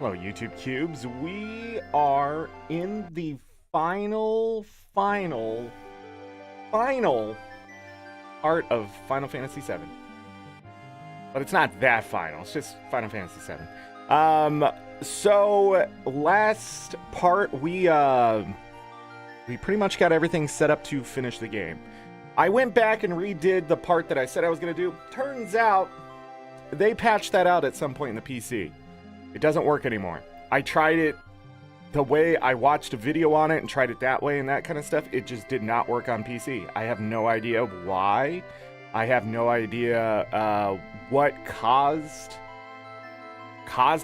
Hello, YouTube Cubes. We are in the final part of Final Fantasy VII. But it's not that final, it's just Final Fantasy VII. So last part, we pretty much got everything set up to finish the game. I went back and redid the part that I said I was going to do. Turns out, they patched that out at some point in the PC. It doesn't work anymore. I tried it the way I watched a video on it and tried it that way and that kind of stuff. It just did not work on PC. I have no idea why. I have no idea what caused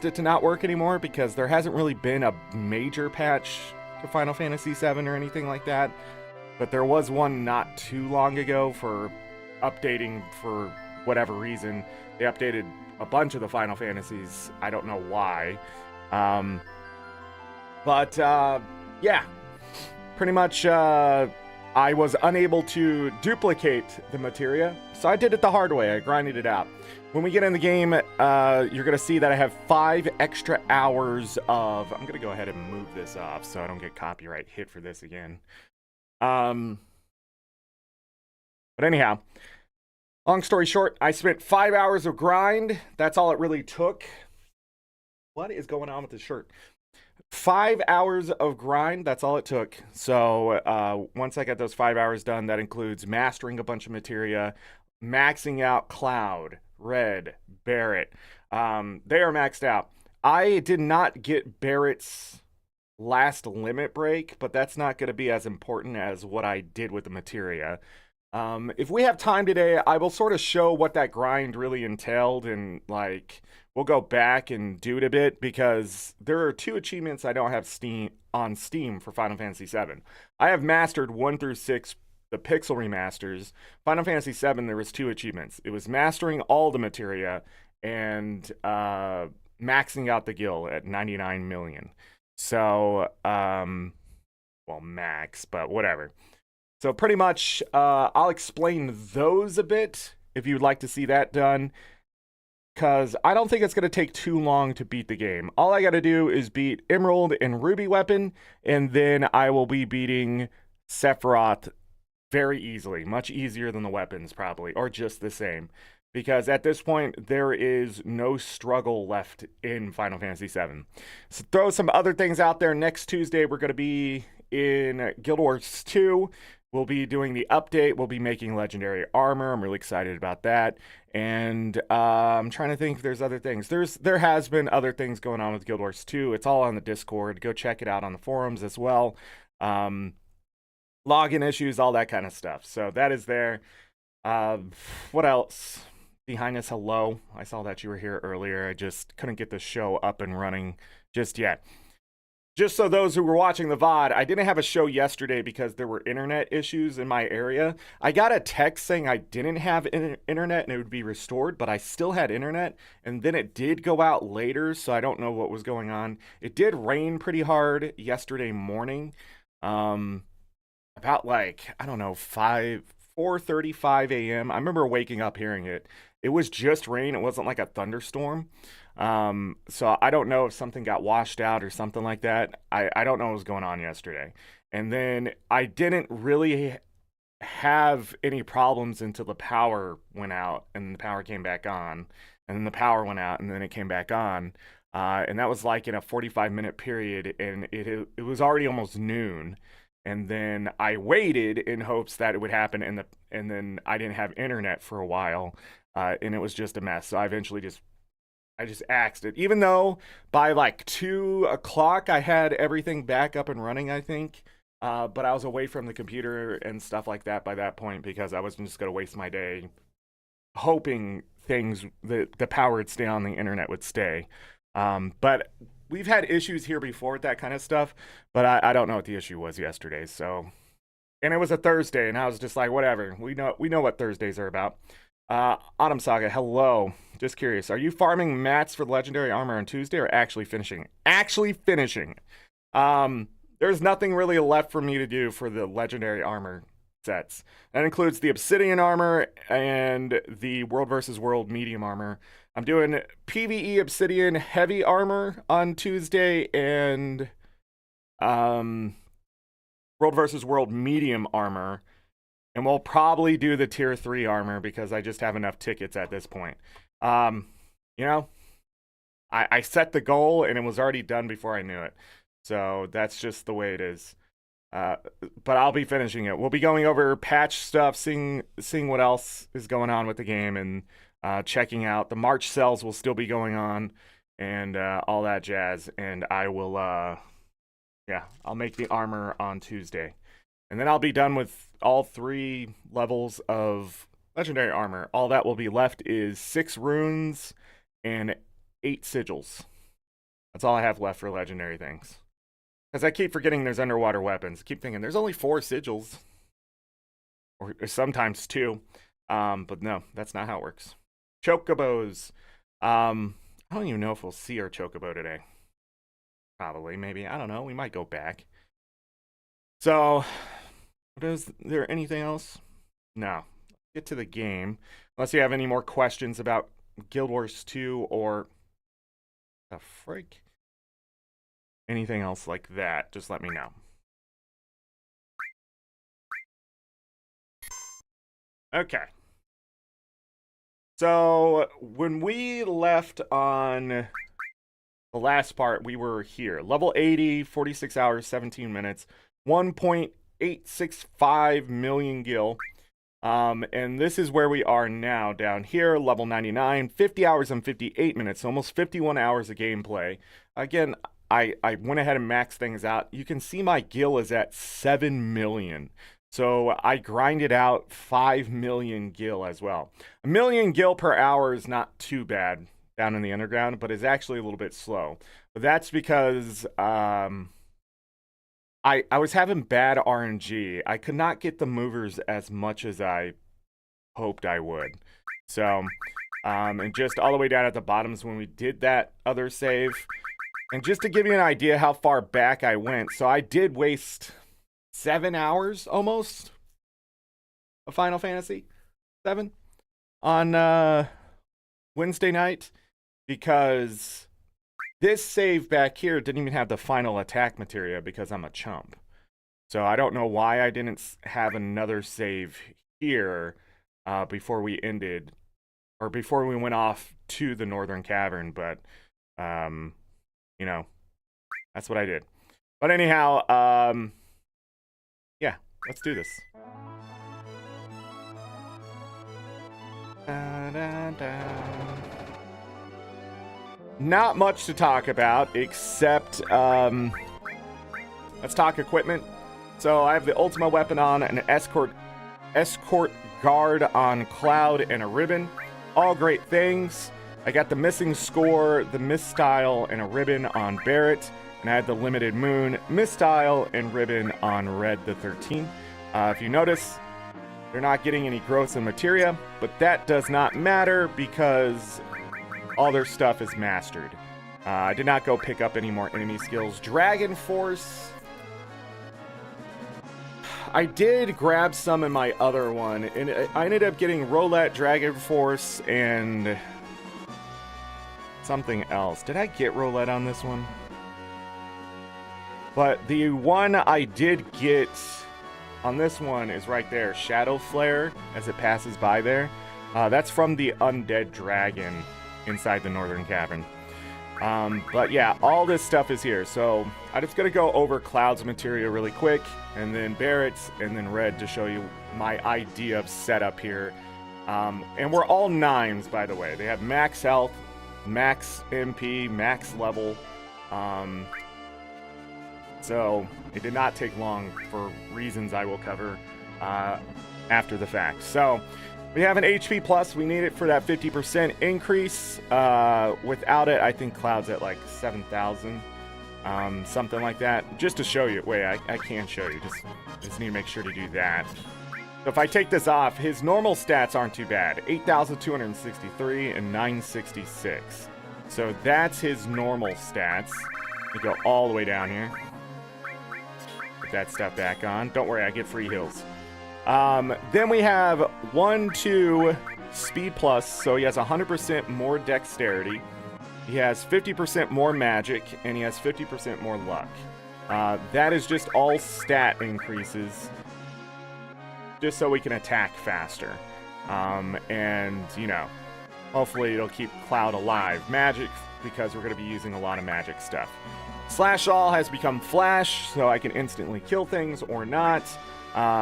it to not work anymore, because there hasn't really been a major patch to Final Fantasy VII or anything like that. But there was one not too long ago for updating for whatever reason. They updated a bunch of the Final Fantasies. I don't know why. Yeah. Pretty much, I was unable to duplicate the materia, so I did it the hard way. I grinded it out. When we get in the game, you're going to see that I have 5 extra hours of... I'm going to go ahead and move this off so I don't get copyright hit for this again. But anyhow... Long story short, I spent 5 hours of grind. That's all it really took. What is going on with this shirt? 5 hours of grind, that's all it took. So once I got those 5 hours done, that includes mastering a bunch of materia, maxing out Cloud, Red, Barret. They are maxed out. I did not get Barret's last limit break, but that's not going to be as important as what I did with the materia. If we have time today, I will sort of show what that grind really entailed, and like we'll go back and do it a bit, because there are 2 achievements I don't have on Steam for Final Fantasy VII. I have mastered 1 through 6, the Pixel Remasters. Final Fantasy VII, there was 2 achievements. It was mastering all the materia and maxing out the gil at 99 million. So, well, max, but whatever. So pretty much, I'll explain those a bit if you'd like to see that done, because I don't think it's going to take too long to beat the game. All I got to do is beat Emerald and Ruby Weapon, and then I will be beating Sephiroth very easily. Much easier than the weapons, probably, or just the same. Because at this point, there is no struggle left in Final Fantasy VII. So throw some other things out there. Next Tuesday, we're going to be in Guild Wars 2. We'll be doing the update. We'll be making legendary armor. I'm really excited about that. And I'm trying to think if there's other things. There has been other things going on with Guild Wars 2. It's all on the Discord. Go check it out on the forums as well. Login issues, all that kind of stuff. So that is there. What else? Behind us, hello. I saw that you were here earlier. I just couldn't get the show up and running just yet. Just so those who were watching the VOD, I didn't have a show yesterday because there were internet issues in my area. I got a text saying I didn't have internet and it would be restored, but I still had internet, and then it did go out later, so I don't know what was going on. It did rain pretty hard yesterday morning. About like, I don't know, 4:35 a.m. I remember waking up hearing it. It was just rain. It wasn't like a thunderstorm. So I don't know if something got washed out or something like that. I don't know what was going on yesterday. And then I didn't really have any problems until the power went out and the power came back on. And then the power went out and then it came back on. And that was like in a 45-minute period, and it was already almost noon. And then I waited in hopes that it would happen, and then I didn't have internet for a while, and it was just a mess. So I eventually just axed it, even though by like 2 o'clock I had everything back up and running, I think. But I was away from the computer and stuff like that by that point, because I wasn't just going to waste my day hoping the power would stay on, the internet would stay. But we've had issues here before with that kind of stuff, but I don't know what the issue was yesterday. So, and it was a Thursday, and I was just like, whatever. We know what Thursdays are about. Autumn Saga, hello. Just curious, are you farming mats for legendary armor on Tuesday or actually finishing? Actually finishing. There's nothing really left for me to do for the legendary armor sets. That includes the Obsidian armor and the World vs. World medium armor. I'm doing PvE Obsidian heavy armor on Tuesday and World vs. World medium armor. And we'll probably do the tier 3 armor because I just have enough tickets at this point. You know, I set the goal and it was already done before I knew it. So that's just the way it is. But I'll be finishing it. We'll be going over patch stuff, seeing what else is going on with the game, and checking out. The March sales will still be going on, and all that jazz. And I will, I'll make the armor on Tuesday. And then I'll be done with all 3 levels of legendary armor. All that will be left is 6 runes and 8 sigils. That's all I have left for legendary things. Because I keep forgetting there's underwater weapons. I keep thinking there's only 4 sigils. Or sometimes 2. But no, that's not how it works. Chocobos. I don't even know if we'll see our chocobo today. Probably, maybe. I don't know. We might go back. So, is there anything else? No. Get to the game. Unless you have any more questions about Guild Wars 2 or the frick. Anything else like that, just let me know. Okay. So, when we left on the last part, we were here. Level 80, 46 hours, 17 minutes, 1.865 million gil. And this is where we are now, down here, level 99, 50 hours and 58 minutes, almost 51 hours of gameplay. Again, I went ahead and maxed things out. You can see my gil is at 7 million. So I grinded out 5 million gil as well. 1 million gil per hour is not too bad down in the underground, but it's actually a little bit slow. But that's because I was having bad RNG. I could not get the movers as much as I hoped I would. So, and just all the way down at the bottom is when we did that other save. And just to give you an idea how far back I went, so I did waste 7 hours almost of Final Fantasy 7 on Wednesday night, because this save back here didn't even have the final attack materia because I'm a chump. So I don't know why I didn't have another save here before we ended, or before we went off to the Northern Cavern, but you know, that's what I did. But anyhow, yeah, let's do this. Not much to talk about, except, let's talk equipment. So I have the Ultima weapon on, an escort guard on Cloud, and a ribbon. All great things. I got the missing score, the misstyle, and a ribbon on Barrett. And I had the limited moon, misstyle, and ribbon on Red the 13th. If you notice, they're not getting any growth in materia, but that does not matter because all their stuff is mastered. I did not go pick up any more enemy skills. Dragon Force, I did grab some in my other one, and I ended up getting Roulette, Dragon Force, and something else. Did I get Roulette on this one? But the one I did get on this one is right there, Shadow Flare, as it passes by there. That's from the Undead Dragon inside the Northern Cavern. But yeah, all this stuff is here. So I'm just going to go over Cloud's materia really quick, and then Barrett's, and then Red to show you my idea of setup here. And we're all 9s, by the way. They have max health, max MP, max level. So it did not take long for reasons I will cover after the fact. So we have an HP plus. We need it for that 50% increase. Without it, I think Cloud's at like 7,000, something like that. Just to show you. Wait, I can show you. Just need to make sure to do that. So if I take this off, his normal stats aren't too bad. 8,263 and 966. So that's his normal stats. We go all the way down here. Put that stuff back on. Don't worry, I get free heals. Then we have 1-2 speed plus, so he has 100% more dexterity. He has 50% more magic, and he has 50% more luck. That is just all stat increases, just so we can attack faster. And, you know, hopefully it'll keep Cloud alive. Magic, because we're going to be using a lot of magic stuff. Slash All has become Flash, so I can instantly kill things or not.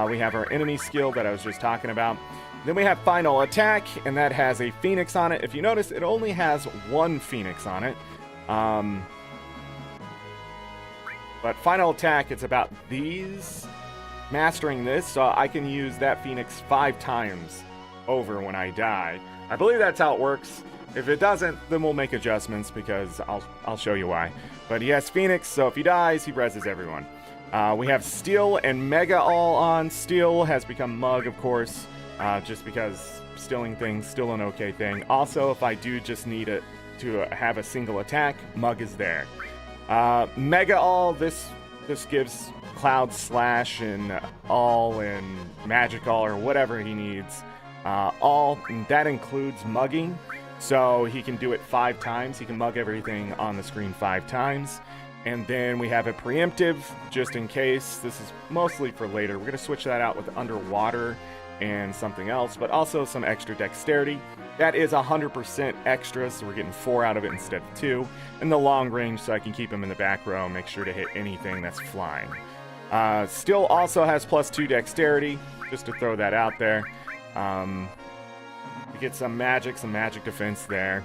We have our enemy skill that I was just talking about. Then we have Final Attack, and that has a Phoenix on it. If you notice, it only has one Phoenix on it. But Final Attack, it's about these. Mastering this, so I can use that Phoenix 5 times over when I die. I believe that's how it works. If it doesn't, then we'll make adjustments, because I'll show you why. But he has Phoenix, so if he dies, he reses everyone. We have Steel and Mega All on. Steel has become Mug, of course, just because stealing things still an okay thing. Also, if I do just need it to have a single attack, Mug is there. Mega All, this gives Cloud Slash and All and Magic All or whatever he needs. All, that includes mugging, so he can do it 5 times. He can mug everything on the screen 5 times. And then we have a preemptive, just in case. This is mostly for later. We're going to switch that out with underwater and something else, but also some extra dexterity. That is 100% extra, so we're getting 4 out of it instead of 2. And the long range, so I can keep him in the back row, make sure to hit anything that's flying. Still also has +2 dexterity, just to throw that out there. We get some magic defense there.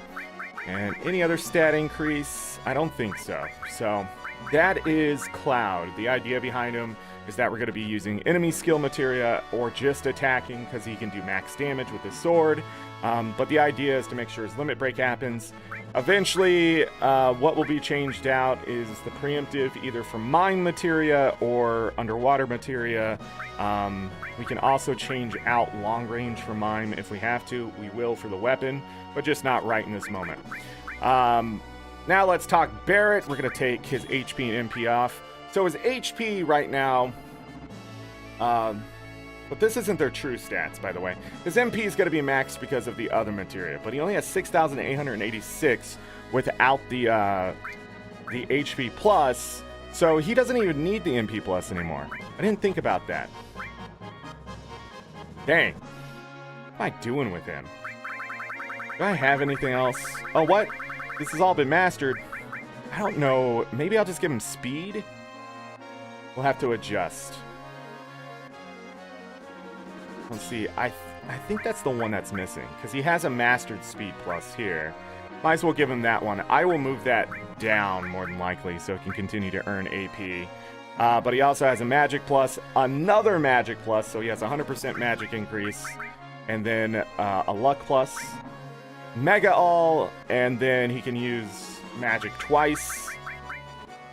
And any other stat increase? I don't think so. So that is Cloud. The idea behind him is that we're going to be using enemy skill materia or just attacking, because he can do max damage with his sword. But the idea is to make sure his limit break happens. Eventually, what will be changed out is the preemptive, either from mine materia or underwater materia. We can also change out long range for mine if we have to. We will for the weapon, but just not right in this moment. Now let's talk Barret. We're going to take his HP and MP off. So his HP right now, but this isn't their true stats, by the way. His MP is going to be maxed because of the other materia, but he only has 6,886 without the HP plus, so he doesn't even need the MP plus anymore. I didn't think about that. Dang. What am I doing with him? Do I have anything else? Oh, what? This has all been mastered. I don't know. Maybe I'll just give him speed? We'll have to adjust. Let's see. I think that's the one that's missing, because he has a mastered speed plus here. Might as well give him that one. I will move that down more than likely so it can continue to earn AP. But he also has a magic plus, another magic plus, so he has 100% magic increase, and then a luck plus, Mega All, and then he can use magic twice.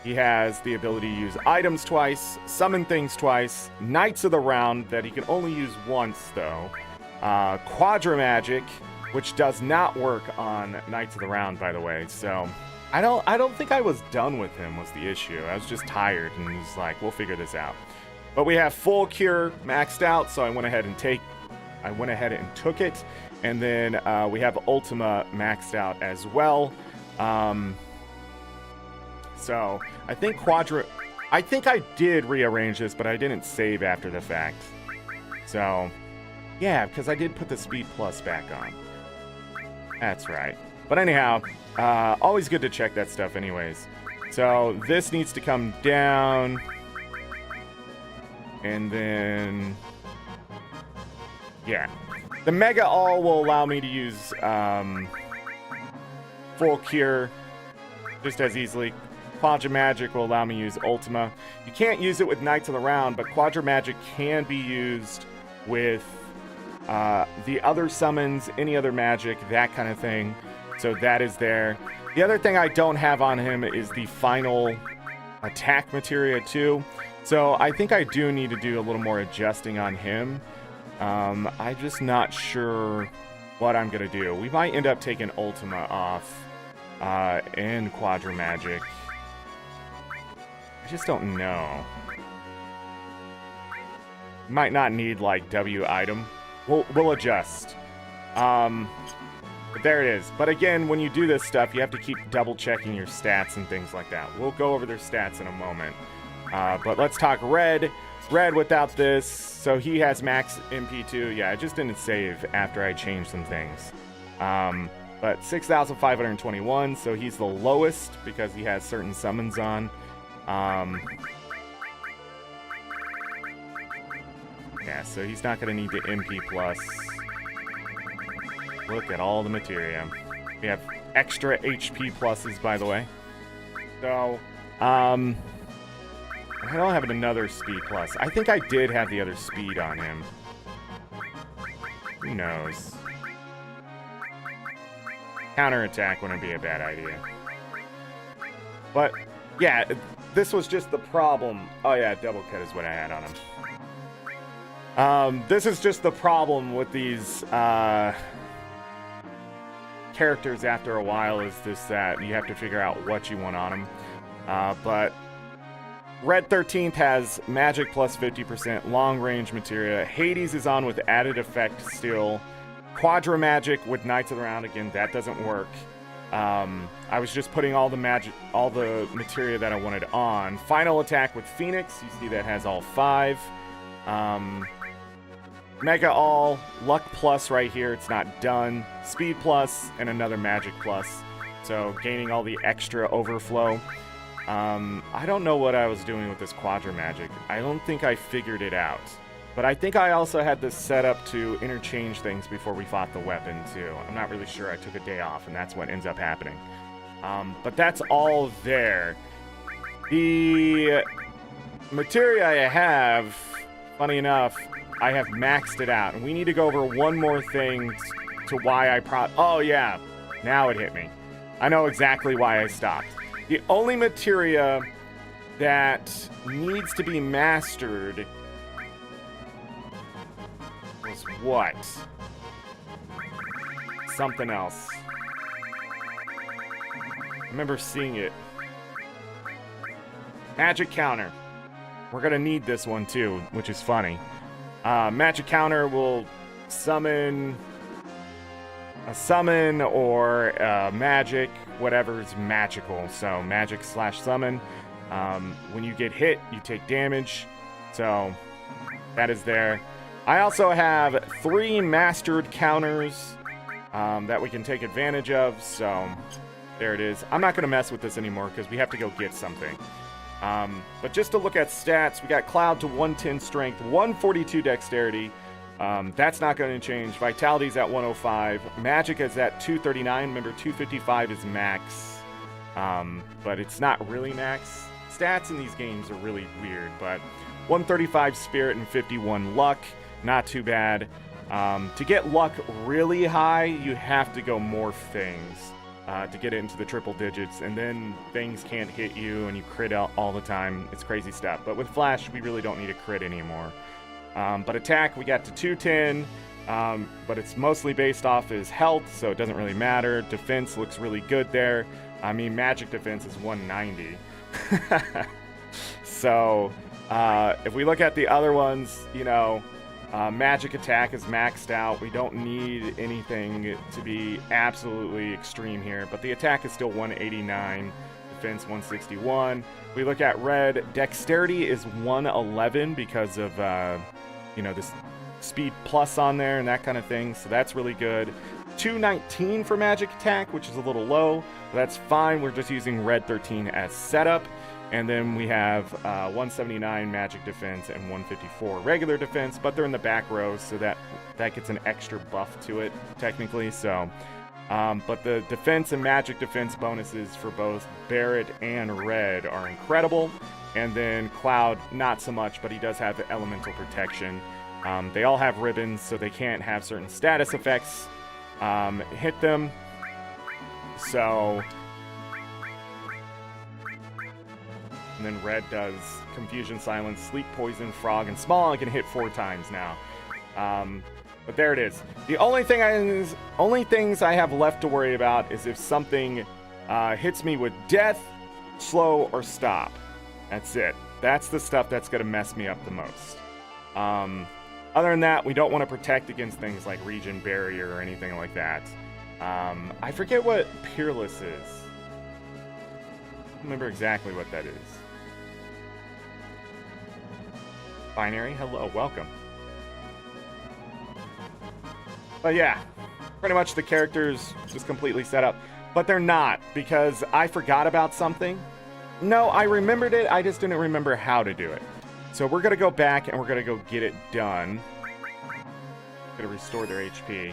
He has the ability to use items twice, summon things twice, Knights of the Round that he can only use once though, Quadra Magic, which does not work on Knights of the Round, by the way. So I don't think I was done with him was the issue. I was just tired and was like, we'll figure this out. But we have Full Cure maxed out, so I went ahead and took it. And then we have Ultima maxed out as well. So I think I did rearrange this, but I didn't save after the fact. So yeah, because I did put the speed plus back on. That's right. But anyhow, always good to check that stuff anyways. So this needs to come down. And then, yeah. The Mega All will allow me to use Full Cure just as easily. Quadra Magic will allow me to use Ultima. You can't use it with Knights of the Round, but Quadra Magic can be used with the other summons, any other magic, that kind of thing. So that is there. The other thing I don't have on him is the final attack materia too. So I think I do need to do a little more adjusting on him. I'm just not sure what I'm going to do. We might end up taking Ultima off and Quadra Magic. I just don't know. Might not need like W item. We'll adjust. But there it is. But again, when you do this stuff, you have to keep double checking your stats and things like that. We'll go over their stats in a moment. But let's talk Red. Red without this, so he has max MP2. Yeah, I just didn't save after I changed some things. But 6,521, so he's the lowest because he has certain summons on. Yeah, so he's not going to need the MP+. Look at all the materia. We have extra HP pluses, by the way. So, I don't have another speed plus. I think I did have the other speed on him. Who knows? Counterattack wouldn't be a bad idea. But, yeah, this was just the problem. Oh, yeah, double cut is what I had on him. This is just the problem with these characters after a while, is this that you have to figure out what you want on them. But Red 13th has magic plus 50%, long range materia. Hades is on with added effect still. Quadra magic with Knights of the Round, again, that doesn't work. I was just putting all the materia that I wanted on. Final attack with Phoenix, you see that has all 5. Mega All, Luck Plus right here, it's not done. Speed Plus, and another Magic Plus. So gaining all the extra overflow. I don't know what I was doing with this Quadra Magic. I don't think I figured it out. But I think I also had this set up to interchange things before we fought the weapon too. I'm not really sure. I took a day off and that's what ends up happening. But that's all there. The materia I have, funny enough, I have maxed it out. And we need to go over one more thing to why I oh yeah, now it hit me. I know exactly why I stopped. The only materia that needs to be mastered was what? Something else. I remember seeing it. Magic counter. We're gonna need this one too, which is funny. Magic counter will summon a summon or magic, whatever's magical. So magic slash summon. When you get hit, you take damage. So that is there. I also have 3 mastered counters that we can take advantage of. So there it is. I'm not going to mess with this anymore because we have to go get something. But just to look at stats, we got Cloud to 110 strength, 142 dexterity. That's not going to change. Vitality's at 105. Magic is at 239. Remember, 255 is max. But it's not really max. Stats in these games are really weird, but 135 spirit and 51 luck. Not too bad. To get luck really high, you have to go morph things. To get it into the triple digits, and then things can't hit you and you crit out all the time. It's crazy stuff. But with Flash, we really don't need a crit anymore. But attack, we got to 210, but it's mostly based off his health, so it doesn't really matter. Defense looks really good there. I mean, magic defense is 190. So if we look at the other ones, you know, magic attack is maxed out. We don't need anything to be absolutely extreme here, but the attack is still 189, defense 161. We look at red, dexterity is 111 because of, you know, this speed plus on there and that kind of thing, so that's really good. 219 for magic attack, which is a little low, but that's fine. We're just using red 13 as setup. And then we have 179 magic defense and 154 regular defense, but they're in the back rows, so that gets an extra buff to it, technically. So, but the defense and magic defense bonuses for both Barret and Red are incredible. And then Cloud, not so much, but he does have the elemental protection. They all have ribbons, so they can't have certain status effects hit them. So... And then red does Confusion, Silence, Sleep, Poison, Frog, and Small. I can hit 4 times now. But there it is. The only things I have left to worry about is if something hits me with death, slow, or stop. That's it. That's the stuff that's going to mess me up the most. Other than that, we don't want to protect against things like region barrier or anything like that. I forget what Peerless is. I don't remember exactly what that is. Binary, hello, welcome. But yeah, pretty much the characters just completely set up. But they're not, because I forgot about something. No, I remembered it, I just didn't remember how to do it. So we're going to go back and we're going to go get it done. Going to restore their HP.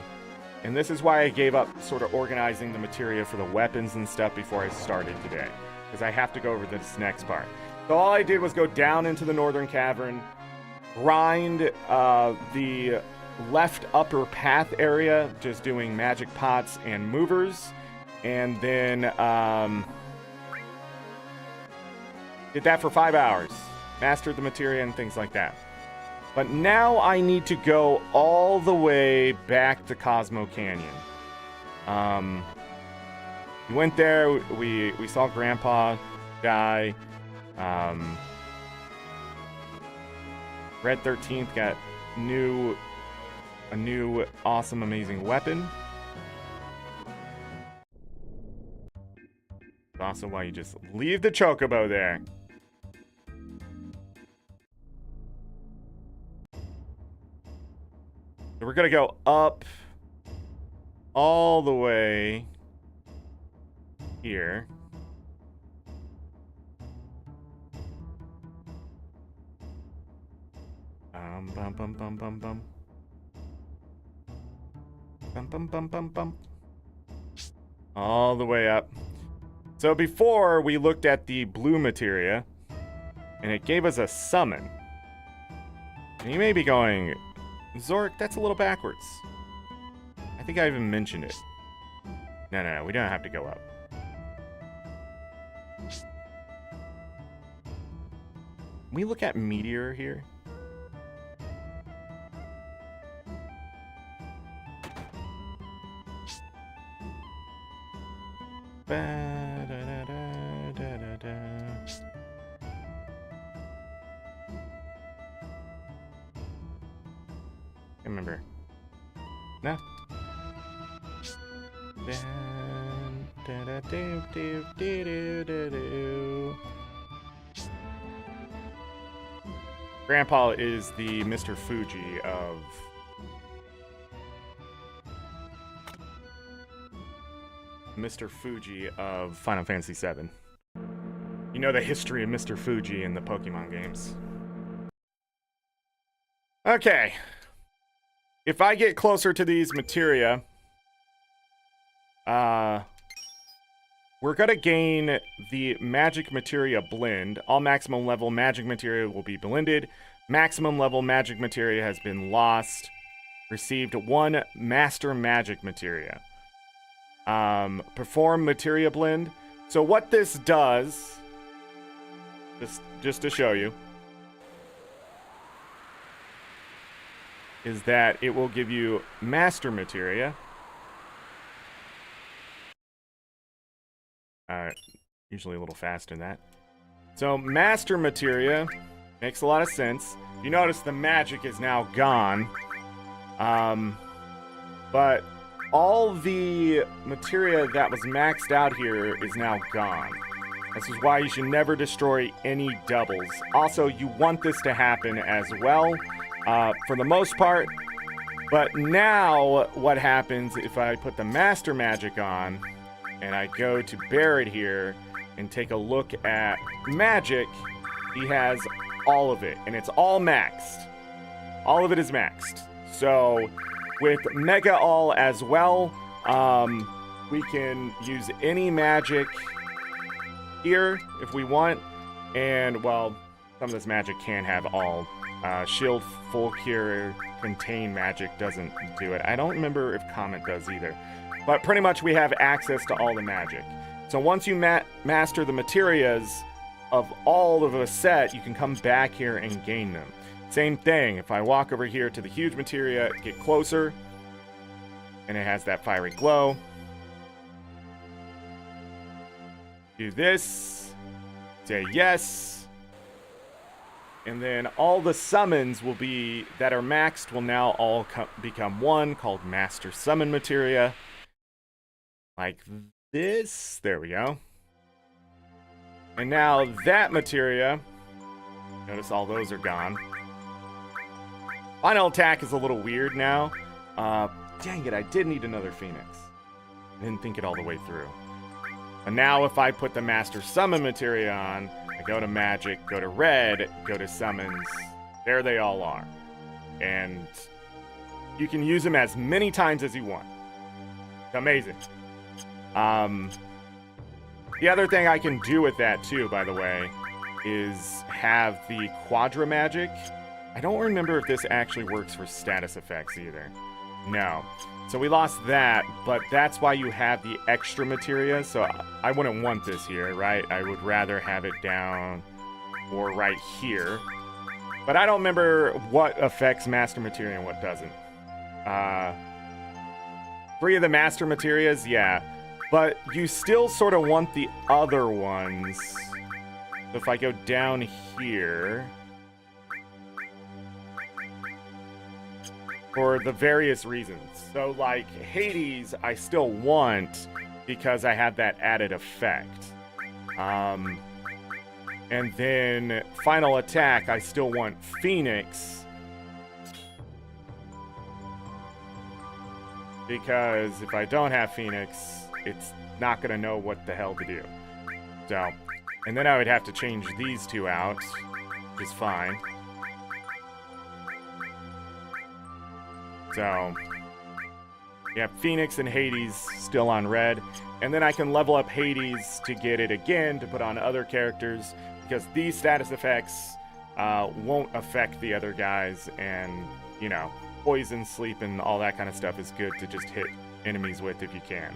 And this is why I gave up sort of organizing the materia for the weapons and stuff before I started today. Because I have to go over this next part. So all I did was go down into the Northern Cavern, grind the left upper path area, just doing magic pots and movers. And then did that for 5 hours. Mastered the materia and things like that. But now I need to go all the way back to Cosmo Canyon. We went there, we saw Grandpa die. Red 13th got a new awesome, amazing weapon. That's also why you just leave the Chocobo there. So we're gonna go up all the way here. Bum bum bum bum bum. Bum bum bum bum bum. All the way up. So before we looked at the blue materia, and it gave us a summon. And you may be going, Zorric, that's a little backwards. I think I even mentioned it. No, we don't have to go up. Can we look at Meteor here? Remember. No. Grandpa is the Mr. Fuji of Final Fantasy VII. You know the history of Mr. Fuji in the Pokemon games. Okay. If I get closer to these materia, we're gonna gain the magic materia blend. All maximum level magic materia will be blended. Maximum level magic materia has been lost. Received 1 master magic materia. Perform materia blend. So what this does, just to show you, is that it will give you master materia. Usually a little faster than that. So master materia makes a lot of sense. You notice the magic is now gone. But all the materia that was maxed out here is now gone. This is why you should never destroy any doubles. Also, you want this to happen as well. For the most part. But now what happens if I put the master magic on and I go to Barrett here and take a look at magic, he has all of it and it's all maxed. All of it is maxed. So with Mega All as well, we can use any magic here if we want. And well, some of this magic can have all. Shield Full Cure Contain Magic doesn't do it. I don't remember if Comet does either. But pretty much we have access to all the magic. So once you master the materias of all of a set, you can come back here and gain them. Same thing, if I walk over here to the huge materia, get closer, and it has that fiery glow. Do this. Say yes. And then all the summons will be that are maxed will now all become one, called Master Summon Materia. Like this. There we go. And now that materia, notice all those are gone. Final attack is a little weird now. Dang it, I did need another Phoenix. I didn't think it all the way through. And now if I put the Master Summon materia on, I go to Magic, go to Red, go to Summons. There they all are. And you can use them as many times as you want. Amazing. The other thing I can do with that too, by the way, is have the Quadra Magic. I don't remember if this actually works for status effects either. No. So we lost that, but that's why you have the extra materia. So I wouldn't want this here, right? I would rather have it down or right here. But I don't remember what affects Master Materia and what doesn't. 3 of the Master Materias, yeah. But you still sort of want the other ones. So if I go down here, for the various reasons. So like Hades, I still want because I have that added effect. And then final attack, I still want Phoenix. Because if I don't have Phoenix, it's not going to know what the hell to do. So, and then I would have to change these 2 out, which is fine. So, yeah, Phoenix and Hades still on red. And then I can level up Hades to get it again to put on other characters, because these status effects won't affect the other guys, and, you know, poison, sleep, and all that kind of stuff is good to just hit enemies with if you can.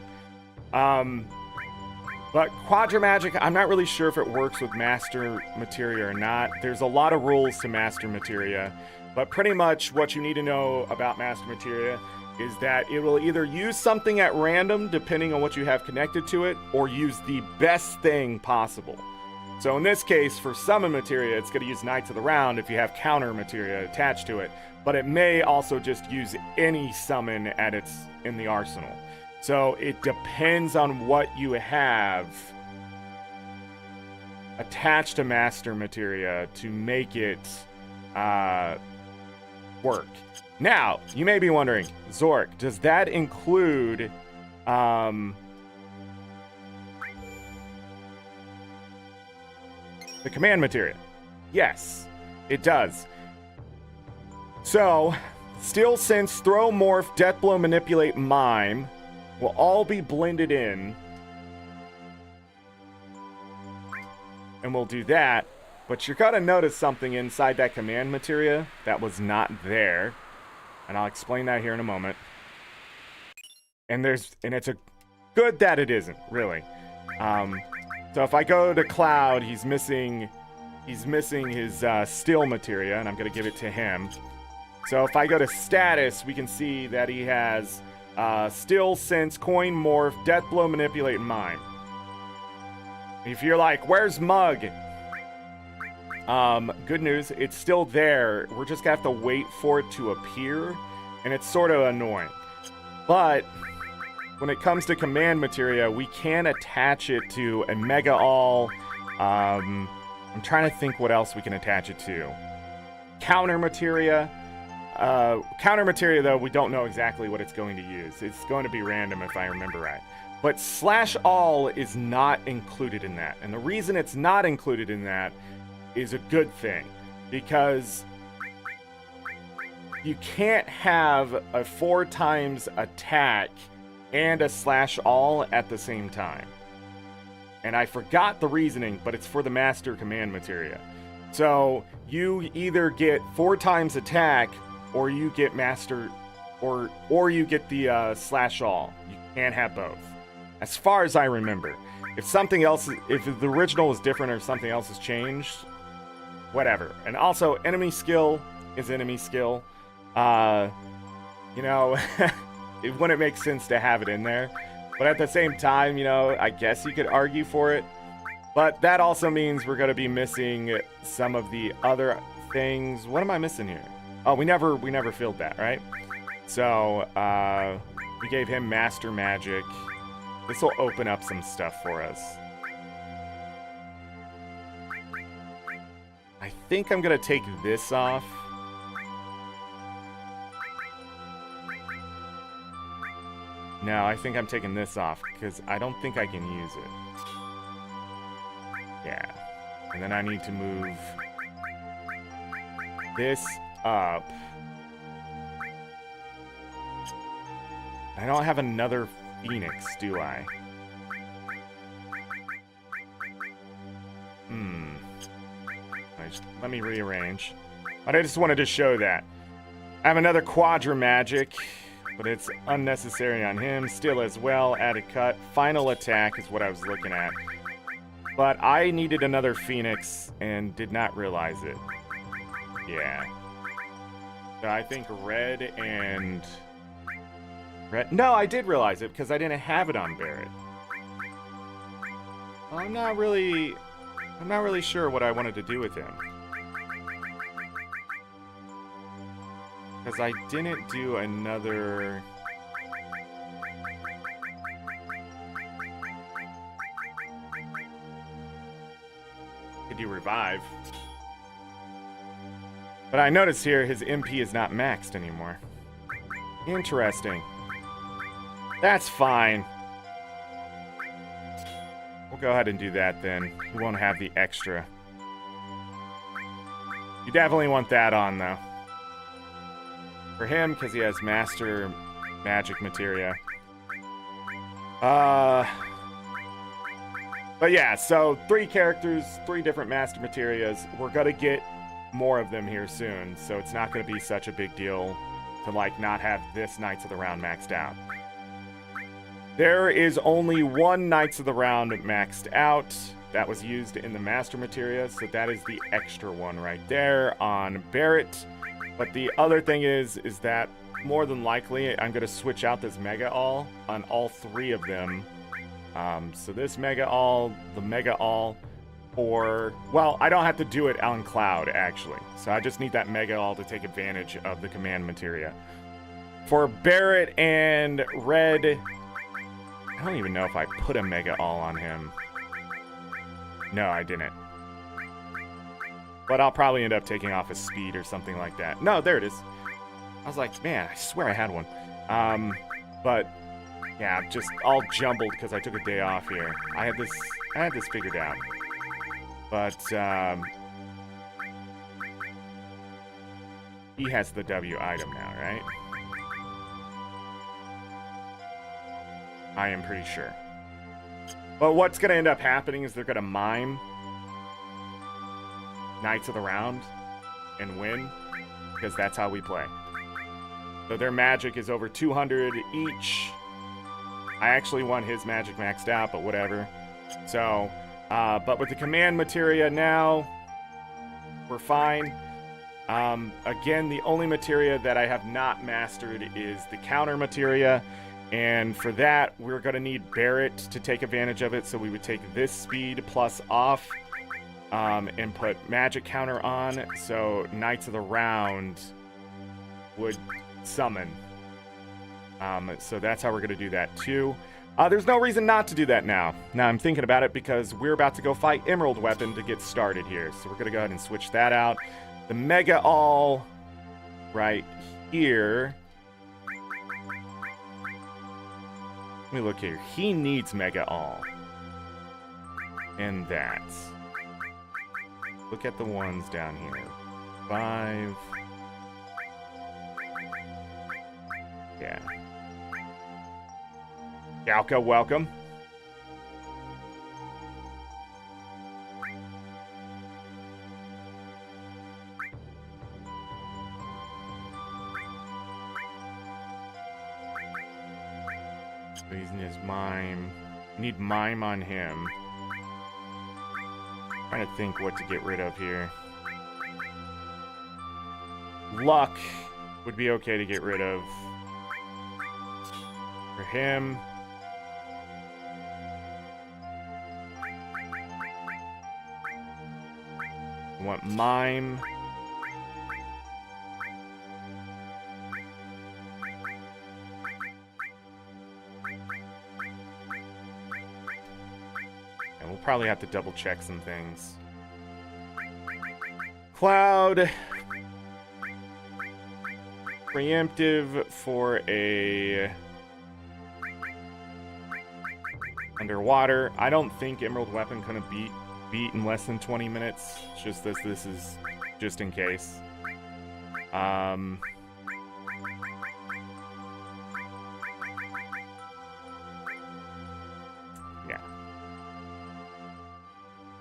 But Quadra Magic, I'm not really sure if it works with Master Materia or not. There's a lot of rules to Master Materia, but pretty much what you need to know about Master Materia is that it will either use something at random, depending on what you have connected to it, or use the best thing possible. So in this case, for Summon Materia, it's going to use Knights of the Round if you have Counter Materia attached to it, but it may also just use any summon in the arsenal. So it depends on what you have attached to Master Materia to make it work. Now, you may be wondering, Zorric, does that include the command materia? Yes, it does. So, Steel Sense, Throw, Morph, Death Blow, Manipulate, Mime will all be blended in. And we'll do that. But you're going to notice something inside that command materia that was not there. And I'll explain that here in a moment. And it's a good that it isn't, really. So if I go to Cloud, he's missing his Steel materia, and I'm going to give it to him. So if I go to Status, we can see that he has Steel Sense, Coin, Morph, Death Blow, Manipulate, and Mime. If you're like, where's Mug? Good news, it's still there. We're just gonna have to wait for it to appear, and it's sort of annoying. But when it comes to command materia, we can attach it to a Mega All. I'm trying to think what else we can attach it to. Counter materia. Counter materia, though, we don't know exactly what it's going to use. It's going to be random if I remember right. But Slash All is not included in that. And the reason it's not included in that is a good thing. Because you can't have a 4x attack and a Slash All at the same time. And I forgot the reasoning, but it's for the Master Command materia. So you either get 4x attack, or you get Master, or you get the Slash All. You can't have both, as far as I remember. If something else, if the original is different or something else has changed, whatever. And also, enemy skill is enemy skill. You know, it wouldn't make sense to have it in there. But at the same time, you know, I guess you could argue for it. But that also means we're going to be missing some of the other things. What am I missing here? Oh, we never filled that, right? So, we gave him Master Magic. This will open up some stuff for us. I think I'm gonna take this off. No, I think I'm taking this off because I don't think I can use it. Yeah. And then I need to move this up. I don't have another Phoenix, do I? Let me rearrange. But I just wanted to show that. I have another Quadra Magic, but it's unnecessary on him. Still as well, add a cut. Final attack is what I was looking at. But I needed another Phoenix and did not realize it. Yeah. So I think red and... red. No, I did realize it because I didn't have it on Barret. I'm not really sure what I wanted to do with him. Because I didn't do another... Could do revive. But I noticed here his MP is not maxed anymore. Interesting. That's fine. We'll go ahead and do that then. We won't have the extra. You definitely want that on though. For him, because he has Master Magic Materia. But yeah, so 3 characters, 3 different Master Materias. We're gonna get more of them here soon, so it's not gonna be such a big deal to like not have this Knights of the Round maxed out. There is only 1 Knights of the Round maxed out that was used in the Master Materia, so that is the extra one right there on Barret. But the other thing is that more than likely I'm going to switch out this Mega All on all 3 of them. So this Mega All, the Mega All, or... well, I don't have to do it on Cloud, actually. So I just need that Mega All to take advantage of the Command Materia. For Barret and Red, I don't even know if I put a Mega All on him. No, I didn't. But I'll probably end up taking off his speed or something like that. No, there it is. I was like, man, I swear I had one. But yeah, I'm just all jumbled because I took a day off here. I had this figured out. But he has the W item now, right? I am pretty sure. But what's gonna end up happening is they're gonna mime Knights of the Round and win, because that's how we play. So their magic is over 200 each. I actually want his magic maxed out, but whatever. So, but with the Command Materia now, we're fine. Again, the only materia that I have not mastered is the Counter Materia, and for that, we're going to need Barret to take advantage of it, so we would take this speed plus off. And put magic counter on, so Knights of the Round would summon. So that's how we're going to do that too. There's no reason not to do that now. Now I'm thinking about it because we're about to go fight Emerald Weapon to get started here. So we're going to go ahead and switch that out. The Mega All right here. Let me look here. He needs Mega All. And that. Look at the ones down here. 5. Yeah. Galka, welcome. So he's in his mime. Need mime on him. Trying to think what to get rid of here. Luck would be okay to get rid of. For him. I want Mime. We'll probably have to double check some things. Cloud. Preemptive for a underwater. I don't think Emerald Weapon gonna beat in less than 20 minutes. It's just this is just in case. Yeah.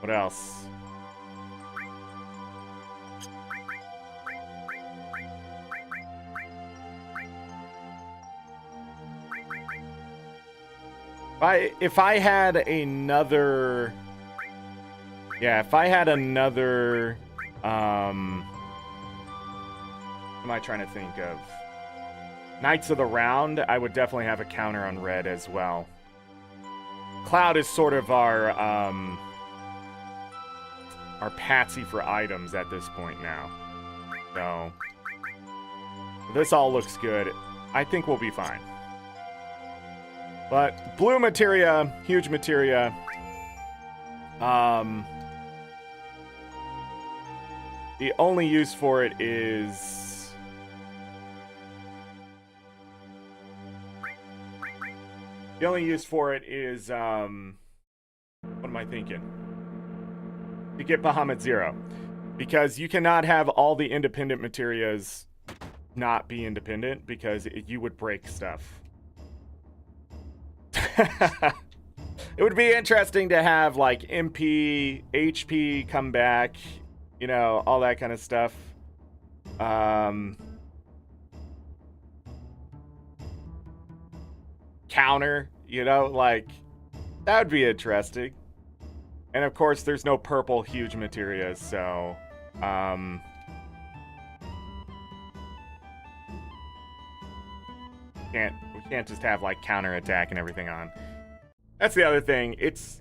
What else? If I had another, what am I trying to think of? Knights of the Round, I would definitely have a counter on red as well. Cloud is sort of our patsy for items at this point now. So, this all looks good. I think we'll be fine. But blue materia, huge materia. The only use for it is what am I thinking? To get Bahamut Zero. Because you cannot have all the independent materias not be independent because you would break stuff. It would be interesting to have like MP, HP come back, you know, all that kind of stuff. Counter, you know, like that would be interesting. And of course, there's no purple huge materia, so we can't just have like counter attack and everything on. That's the other thing. It's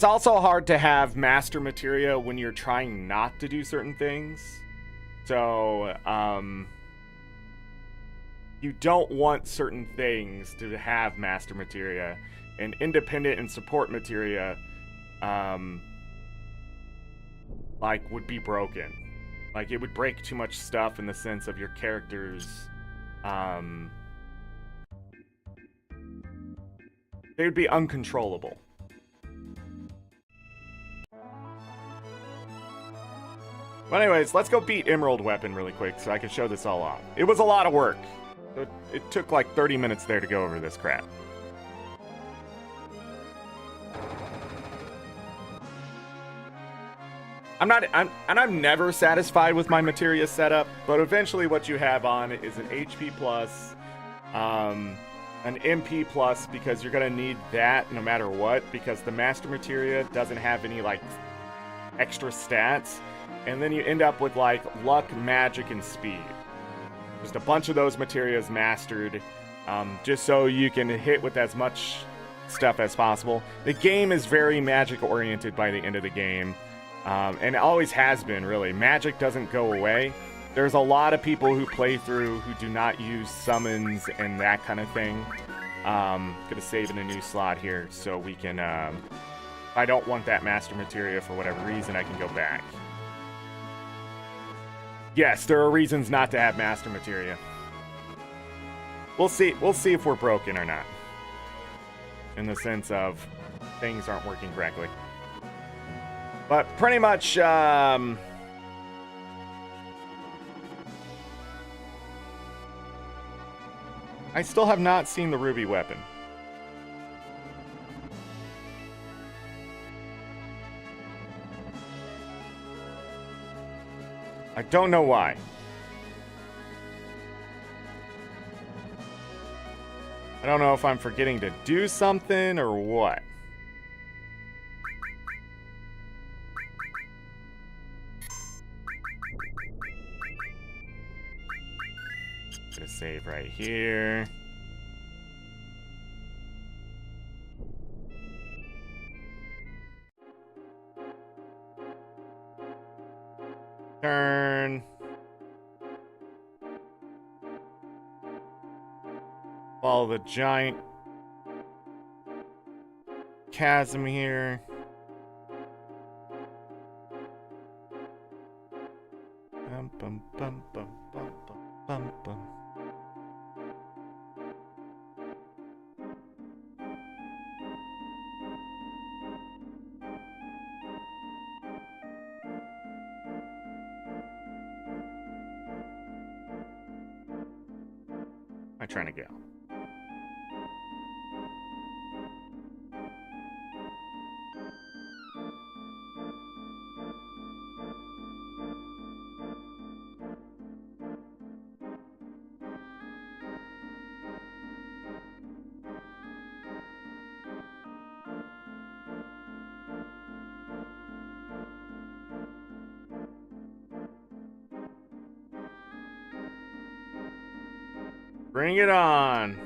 also hard to have master materia when you're trying not to do certain things. So you don't want certain things to have master materia, and independent and support materia like would be broken. Like it would break too much stuff in the sense of your characters. They would be uncontrollable. But anyways, let's go beat Emerald Weapon really quick so I can show this all off. It was a lot of work. It took like 30 minutes there to go over this crap. I'm never satisfied with my materia setup, but eventually what you have on is an HP plus, an MP plus, because you're gonna need that no matter what, because the master materia doesn't have any like extra stats, and then you end up with like luck, magic, and speed. Just a bunch of those materias mastered, just so you can hit with as much stuff as possible. The game is very magic oriented by the end of the game. And it always has been, really. Magic doesn't go away. There's a lot of people who play through who do not use summons and that kind of thing. Gonna save in a new slot here so we can, if I don't want that master materia for whatever reason, I can go back. Yes, there are reasons not to have master materia. We'll see if we're broken or not. In the sense of things aren't working correctly. But pretty much, I still have not seen the ruby weapon. I don't know why. I don't know if I'm forgetting to do something or what. Gonna save right here. Turn. Follow the giant. chasm here. Bum, bum, bum, bum, bum, bum, bum. Am I trying to go? Bring it on.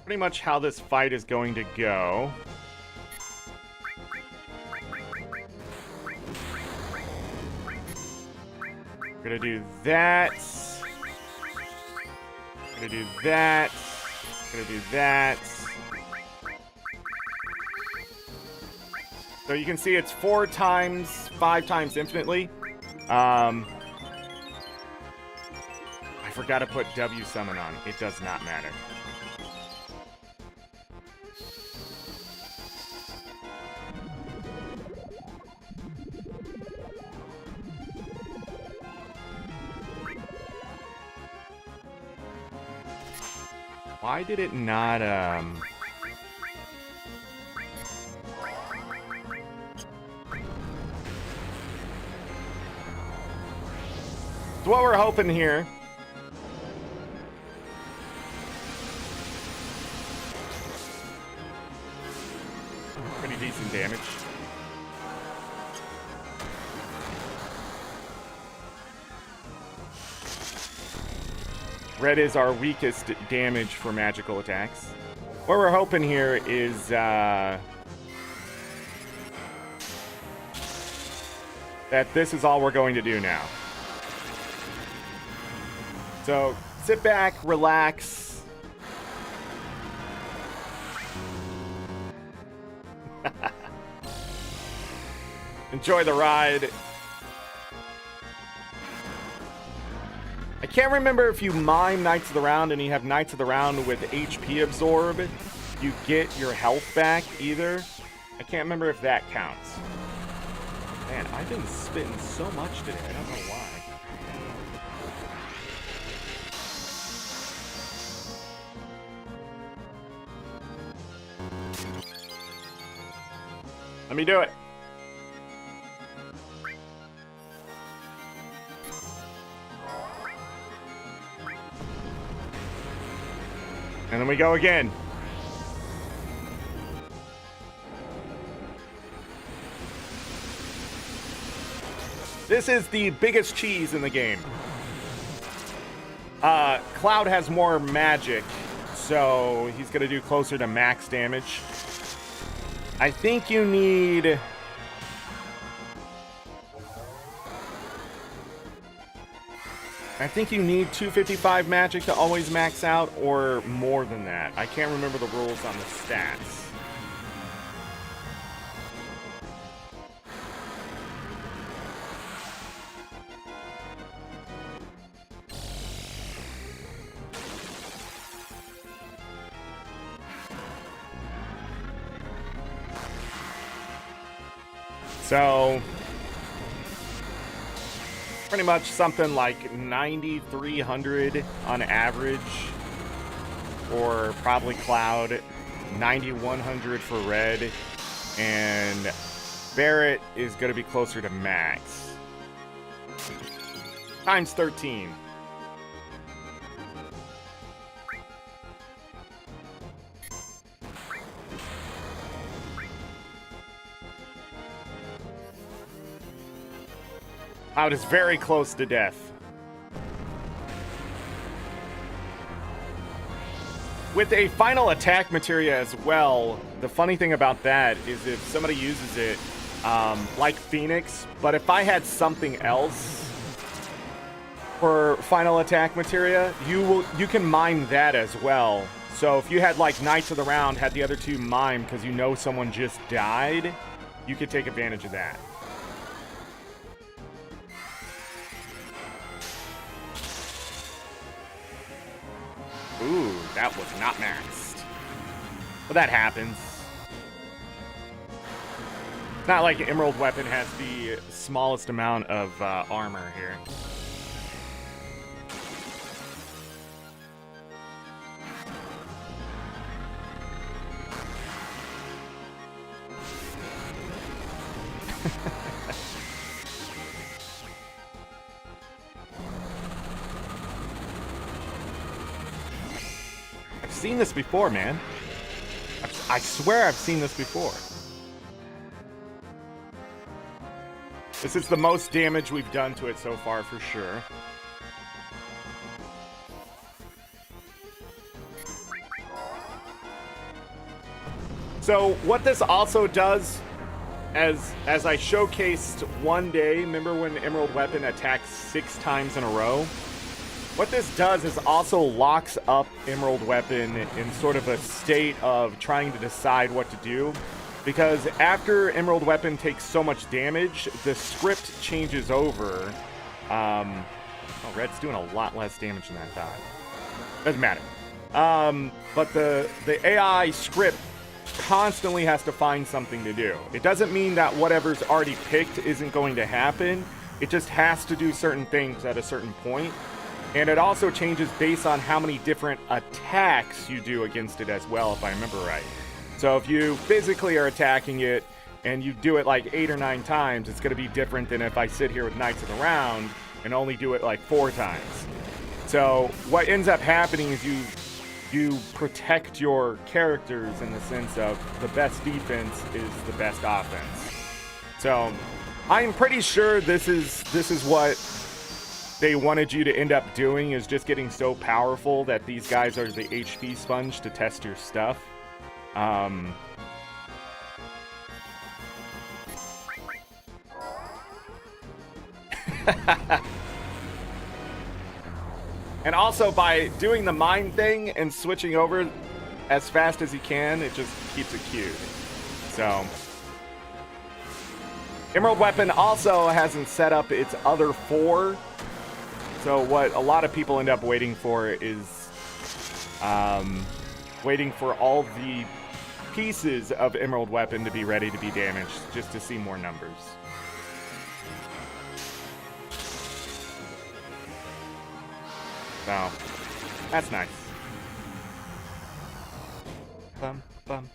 Pretty much how this fight is going to go. We're gonna do that. Gonna do that. Gonna do that. So you can see it's 4 times, 5 times infinitely. I forgot to put W summon on. It does not matter. Why did it not, So what we're hoping here. Pretty decent damage. Red is our weakest damage for magical attacks. What we're hoping here is that this is all we're going to do now. So, sit back, relax. Enjoy the ride. I can't remember if you mime Knights of the Round and you have Knights of the Round with HP absorb, you get your health back either. I can't remember if that counts. Man, I've been spitting so much today, I don't know why. Let me do it. And then we go again. This is the biggest cheese in the game. Cloud has more magic, so he's gonna do closer to max damage. I think you need... I think you need 255 magic to always max out, or more than that. I can't remember the rules on the stats. So, pretty much something like 9,300 on average, or probably Cloud, 9,100 for Red, and Barret is going to be closer to max. Times 13. Cloud is very close to death. With a final attack materia as well, the funny thing about that is if somebody uses it, like Phoenix, but if I had something else, for final attack materia, you can mine that as well. So if you had like Knights of the Round, had the other two mine because you know someone just died, you could take advantage of that. Ooh, that was not maxed. But that happens. It's not like Emerald Weapon has the smallest amount of armor here. I've seen this before, man. I swear I've seen this before. This is the most damage we've done to it so far, for sure. So what this also does, as I showcased one day, remember when Emerald Weapon attacked 6 times in a row? What this does is also locks up Emerald Weapon in sort of a state of trying to decide what to do. Because after Emerald Weapon takes so much damage, the script changes over. Oh, Red's doing a lot less damage than I thought. Doesn't matter. But the AI script constantly has to find something to do. It doesn't mean that whatever's already picked isn't going to happen. It just has to do certain things at a certain point. And it also changes based on how many different attacks you do against it as well, if I remember right. So if you physically are attacking it and you do it like 8 or 9 times, it's going to be different than if I sit here with Knights of the Round and only do it like 4 times. So what ends up happening is you protect your characters in the sense of the best defense is the best offense. So I'm pretty sure this is what they wanted you to end up doing, is just getting so powerful that these guys are the HP sponge to test your stuff. And also by doing the mine thing and switching over as fast as you can, it just keeps it queued. So Emerald Weapon also hasn't set up its other 4. So what a lot of people end up waiting for is waiting for all the pieces of Emerald Weapon to be ready to be damaged, just to see more numbers. So that's nice. Bum, bum.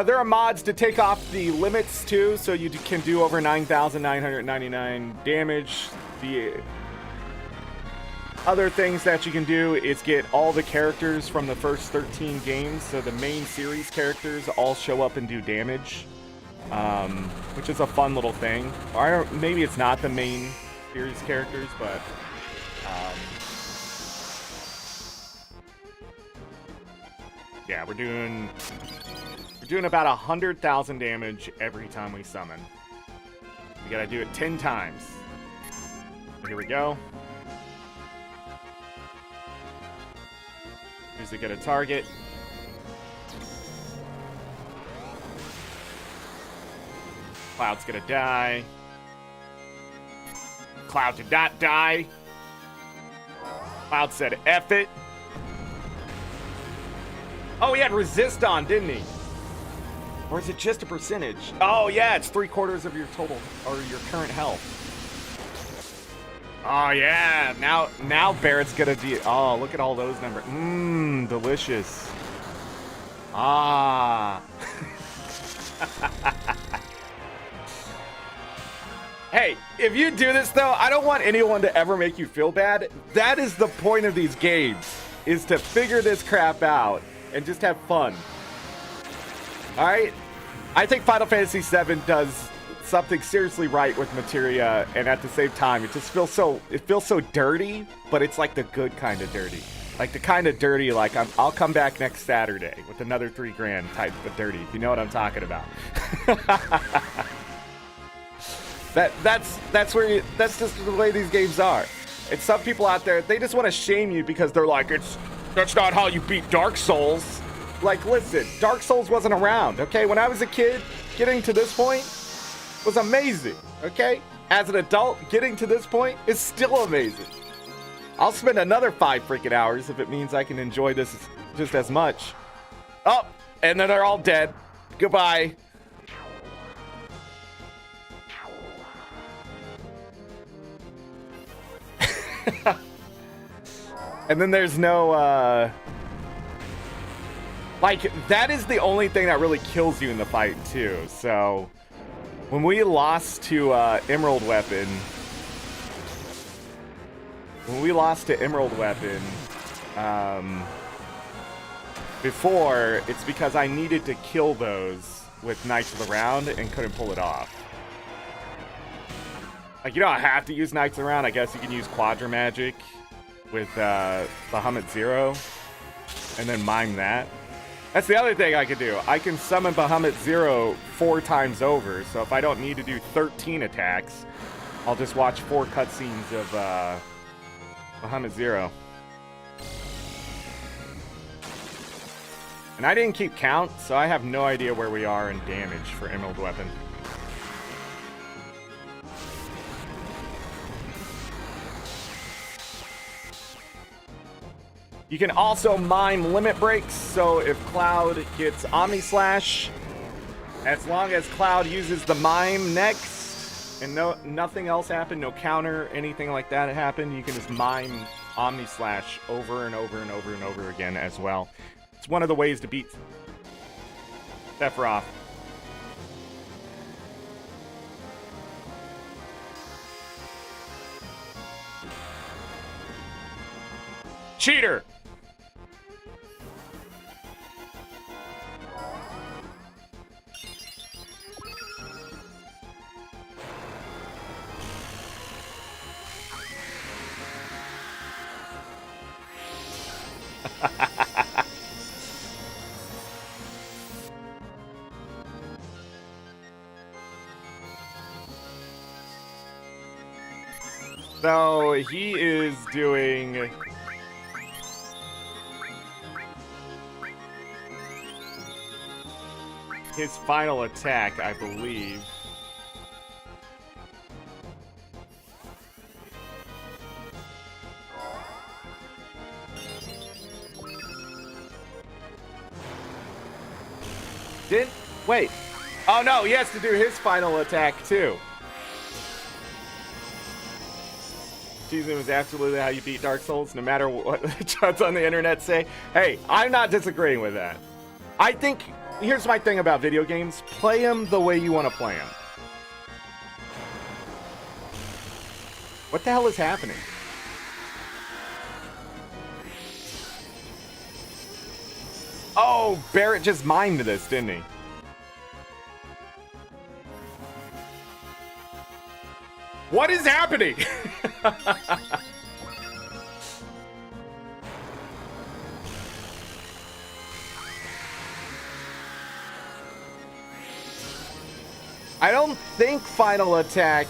There are mods to take off the limits too, so you can do over 9,999 damage. The other things that you can do is get all the characters from the first 13 games, so the main series characters all show up and do damage, which is a fun little thing. Or maybe it's not the main series characters, but yeah, we're doing about 100,000 damage every time we summon. We gotta do it 10 times. Here we go. Usually get a target. Cloud's gonna die. Cloud did not die. Cloud said F it. Oh, he had resist on, didn't he? Or is it just a percentage? Oh yeah, it's 3/4 of your total, or your current health. Oh yeah, now Barrett's gonna do. Oh, look at all those numbers. Mmm, delicious. Ah. Hey, if you do this though, I don't want anyone to ever make you feel bad. That is the point of these games, is to figure this crap out and just have fun. All right, I think Final Fantasy VII does something seriously right with materia, and at the same time, it just feels so dirty, but it's like the good kind of dirty, like the kind of dirty like I'll come back next Saturday with another $3 grand type of dirty. You know what I'm talking about? That's just the way these games are. And some people out there, they just want to shame you because they're like, that's not how you beat Dark Souls. Like, listen, Dark Souls wasn't around, okay? When I was a kid, getting to this point was amazing, okay? As an adult, getting to this point is still amazing. I'll spend another 5 freaking hours if it means I can enjoy this just as much. Oh, and then they're all dead. Goodbye. And then there's no, like, that is the only thing that really kills you in the fight, too. So, when we lost to Emerald Weapon, before, it's because I needed to kill those with Knights of the Round and couldn't pull it off. Like, you don't have to use Knights of the Round. I guess you can use Quadra Magic with Bahamut Zero and then mime that. That's the other thing I could do. I can summon Bahamut Zero 4 times over, so if I don't need to do 13 attacks, I'll just watch 4 cutscenes of Bahamut Zero. And I didn't keep count, so I have no idea where we are in damage for Emerald Weapon. You can also mime limit breaks, so if Cloud gets Omni Slash, as long as Cloud uses the mime next, and nothing else happened, no counter, anything like that happened, you can just mime Omni Slash over and over and over and over again as well. It's one of the ways to beat Sephiroth. Cheater! So he is doing his final attack, I believe. Wait. Oh no, he has to do his final attack too. Season was absolutely how you beat Dark Souls, no matter what the chuds on the internet say. Hey, I'm not disagreeing with that. I think, here's my thing about video games. Play them the way you want to play them. What the hell is happening? Oh, Barrett just mimed this, didn't he? What is happening? I don't think final attack.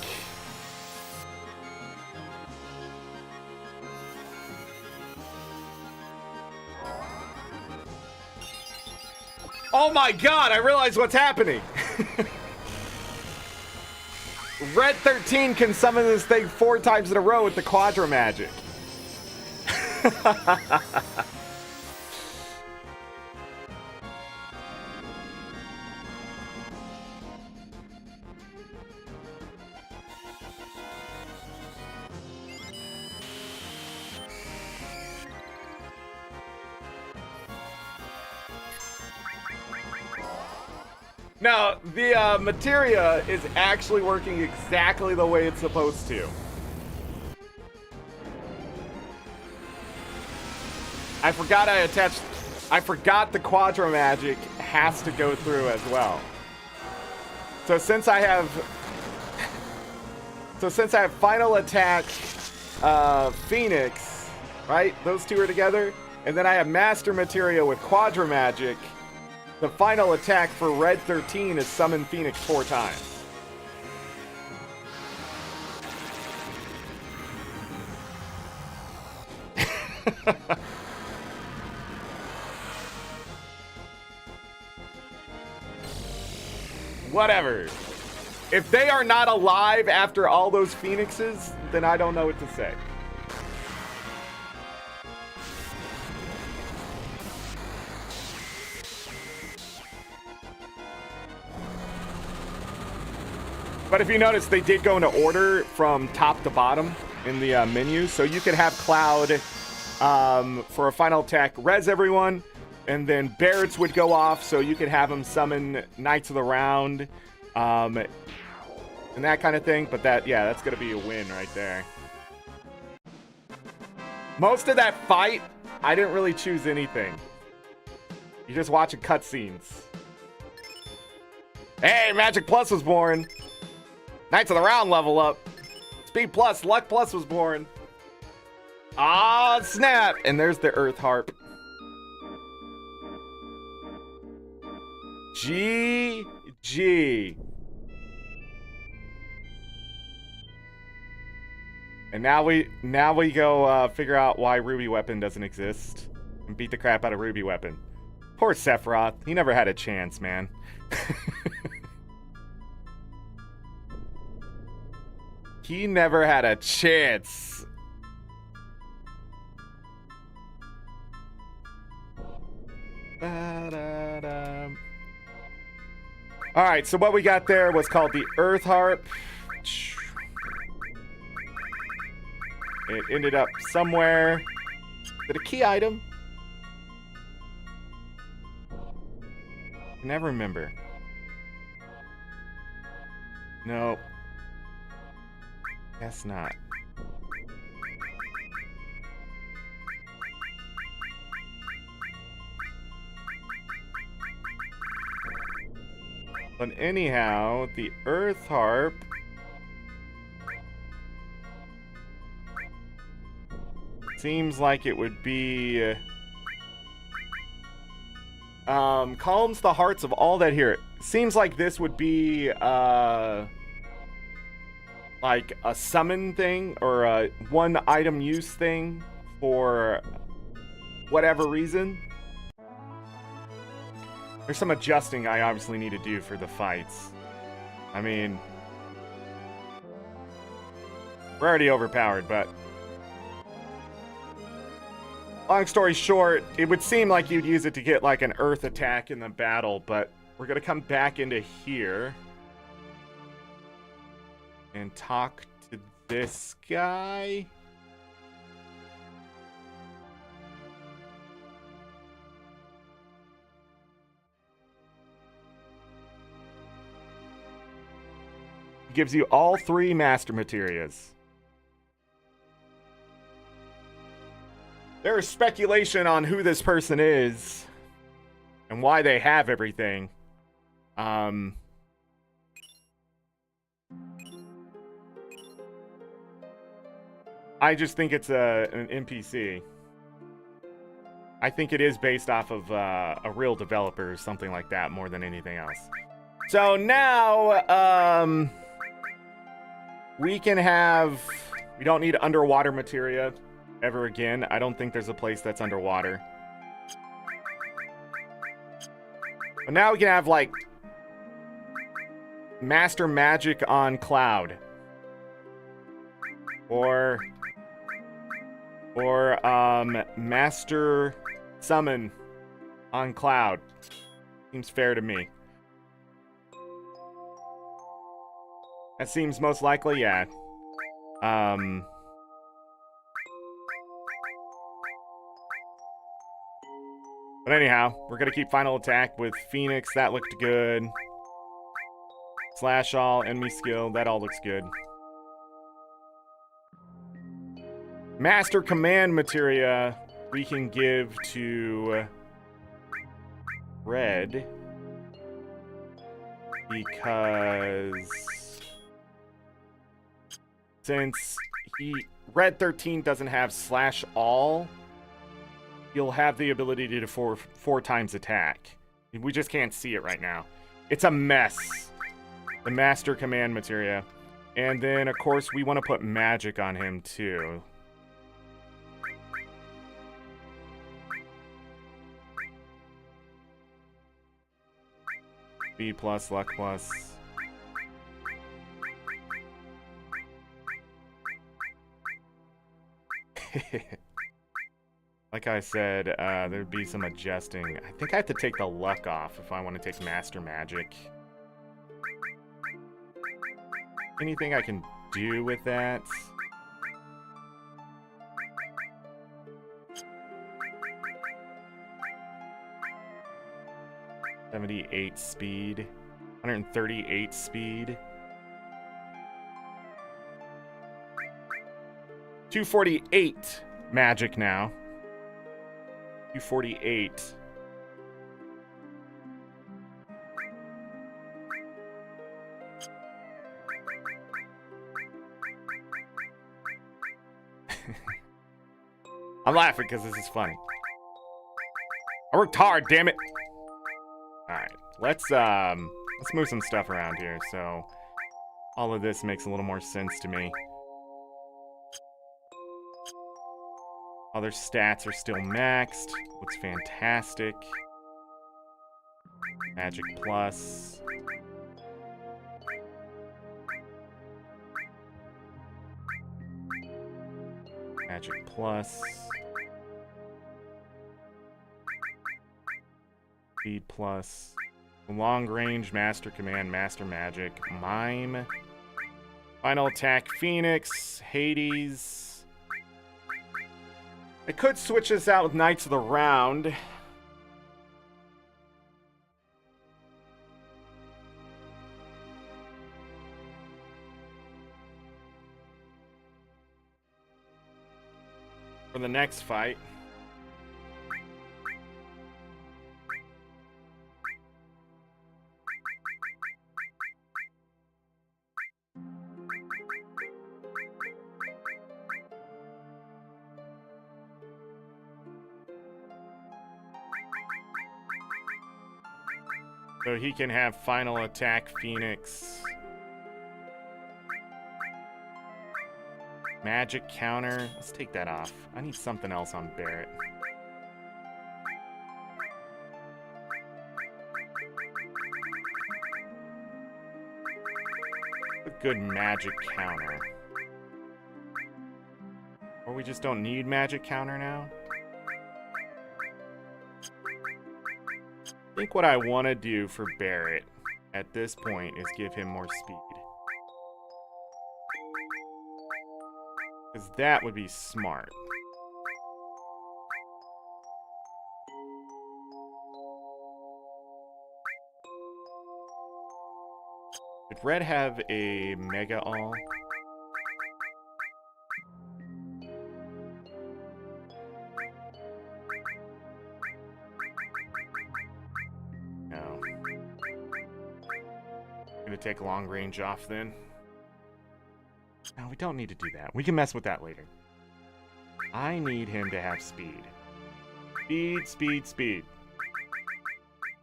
Oh my god, I realize what's happening. Red 13 can summon this thing 4 times in a row with the Quadra Magic. Now, the materia is actually working exactly the way it's supposed to. I forgot the Quadra Magic has to go through as well. So since I have Final Attack, Phoenix, right? Those two are together. And then I have Master Materia with Quadra Magic. The final attack for Red 13 is summon Phoenix 4 times. Whatever. If they are not alive after all those phoenixes, then I don't know what to say. But if you notice, they did go into order from top to bottom in the menu. So you could have Cloud for a final attack res everyone, and then Barrett's would go off, so you could have him summon Knights of the Round, and that kind of thing. But that, yeah, that's going to be a win right there. Most of that fight, I didn't really choose anything. You're just watching cutscenes. Hey, Magic Plus was born. Knights of the Round level up. Speed Plus, Luck Plus was born. Ah, snap! And there's the Earth Harp. GG. And now we go figure out why Ruby Weapon doesn't exist and beat the crap out of Ruby Weapon. Poor Sephiroth. He never had a chance, man. He never had a chance. Alright, so what we got there was called the Earth Harp. It ended up somewhere. Is it a key item? I never remember. No. Guess not. But anyhow, the Earth Harp seems like it would be calms the hearts of all that hear it. Seems like this would be like a summon thing or a one item use thing for whatever reason. There's some adjusting I obviously need to do for the fights. I mean, we're already overpowered, but long story short, it would seem like you'd use it to get like an earth attack in the battle, but we're gonna come back into here and talk to this guy. He gives you all 3 master materias. There is speculation on who this person is and why they have everything. I just think it's an NPC. I think it is based off of a real developer or something like that more than anything else. So now we can have... We don't need underwater materia ever again. I don't think there's a place that's underwater. But now we can have, like, Master Magic on Cloud. Or Master Summon on Cloud. Seems fair to me. That seems most likely, yeah. But anyhow, we're gonna keep Final Attack with Phoenix. That looked good. Slash all, enemy skill. That all looks good. Master Command Materia we can give to Red. Because since Red 13 doesn't have slash all, he'll have the ability to do four times attack. We just can't see it right now. It's a mess. The Master Command Materia. And then, of course, we want to put magic on him, too. Speed plus, luck plus. Like I said, there'd be some adjusting. I think I have to take the luck off if I want to take Master Magic. Anything I can do with that? 78 speed, 138 speed, 248 magic now. 248. I'm laughing because this is funny. I worked hard, damn it. All right, let's move some stuff around here so all of this makes a little more sense to me. All their stats are still maxed. Looks fantastic. Magic plus. Magic plus. Speed plus. Long range, master command, master magic, mime. Final attack, Phoenix, Hades. I could switch this out with Knights of the Round. For the next fight. So he can have final attack, Phoenix. Magic counter. Let's take that off. I need something else on Barrett. A good magic counter. Or we just don't need magic counter now? I think what I want to do for Barrett at this point is give him more speed. Because that would be smart. Did Red have a Mega All? No. Gonna take long range off then. No, we don't need to do that. We can mess with that later. I need him to have speed. Speed, speed, speed.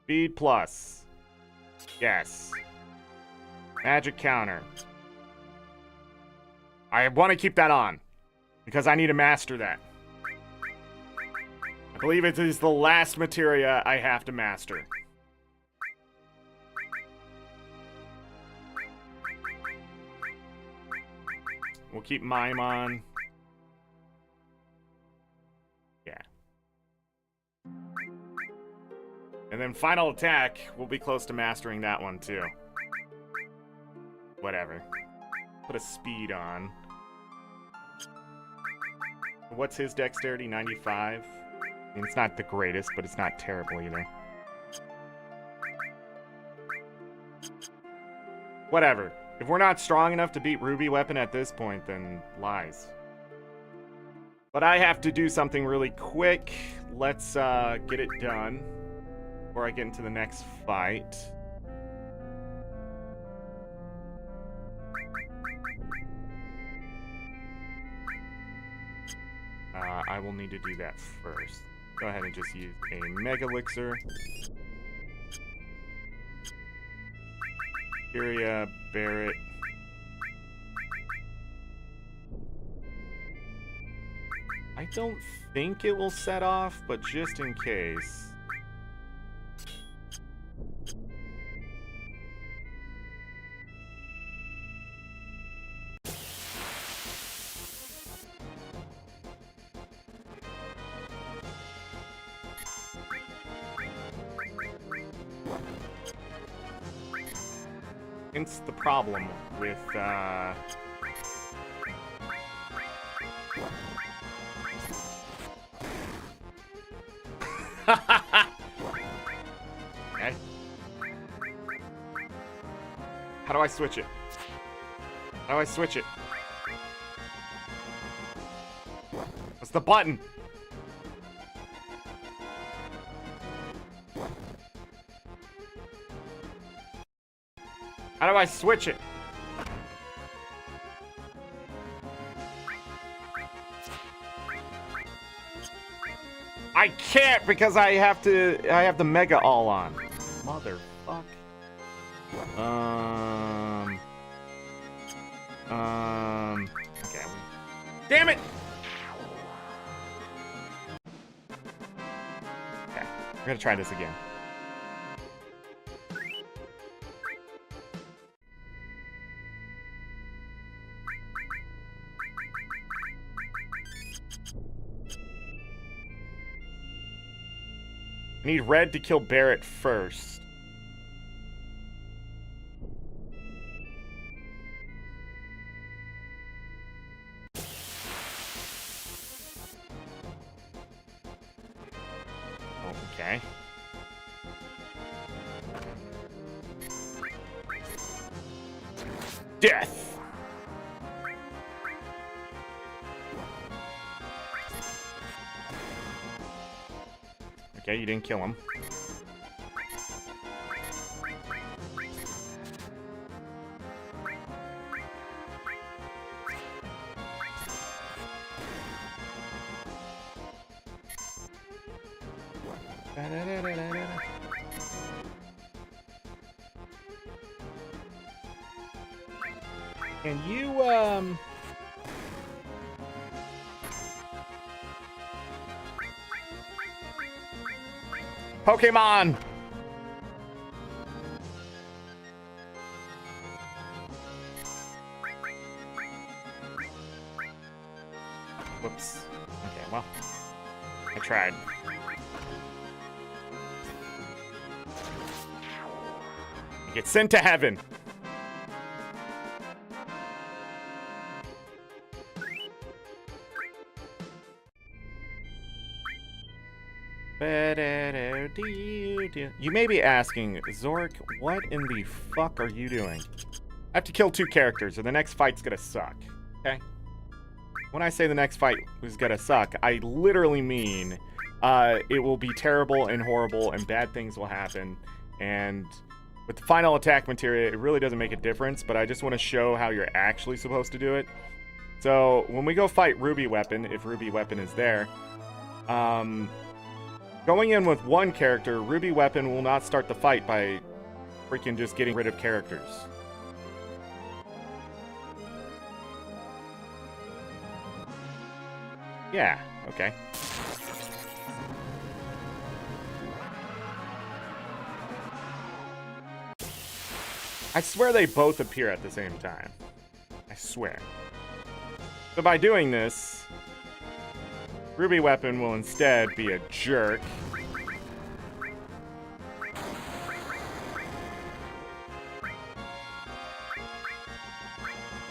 Speed plus. Yes. Magic counter. I want to keep that on. Because I need to master that. I believe it is the last materia I have to master. We'll keep Mime on. Yeah. And then final attack, we'll be close to mastering that one too. Whatever. Put a speed on. What's his dexterity? 95? I mean, it's not the greatest, but it's not terrible either. Whatever. If we're not strong enough to beat Ruby Weapon at this point, then lies. But I have to do something really quick. Let's get it done before I get into the next fight. I will need to do that first. Go ahead and just use a Mega Elixir. Kyria, Barrett. I don't think it will set off, but just in case. hence the problem with, Okay. How do I switch it? How do I switch it? What's the button? How do I switch it? I can't because I have the mega all on. Motherfuck. Okay. Damn it! Okay, we're gonna try this again. I need red to kill Barrett first. Okay. Death! Okay, you didn't kill him. Can you, Pokemon! Whoops. Okay, well, I tried. You get sent to heaven. You may be asking, Zorric, what in the fuck are you doing? I have to kill 2 characters or the next fight's gonna suck, okay? When I say the next fight is gonna suck, I literally mean it will be terrible and horrible and bad things will happen. And with the final attack materia, it really doesn't make a difference, but I just want to show how you're actually supposed to do it. So when we go fight Ruby Weapon, if Ruby Weapon is there, going in with 1 character, Ruby Weapon will not start the fight by freaking just getting rid of characters. Yeah, okay. I swear they both appear at the same time. I swear. So by doing this, Ruby Weapon will instead be a jerk.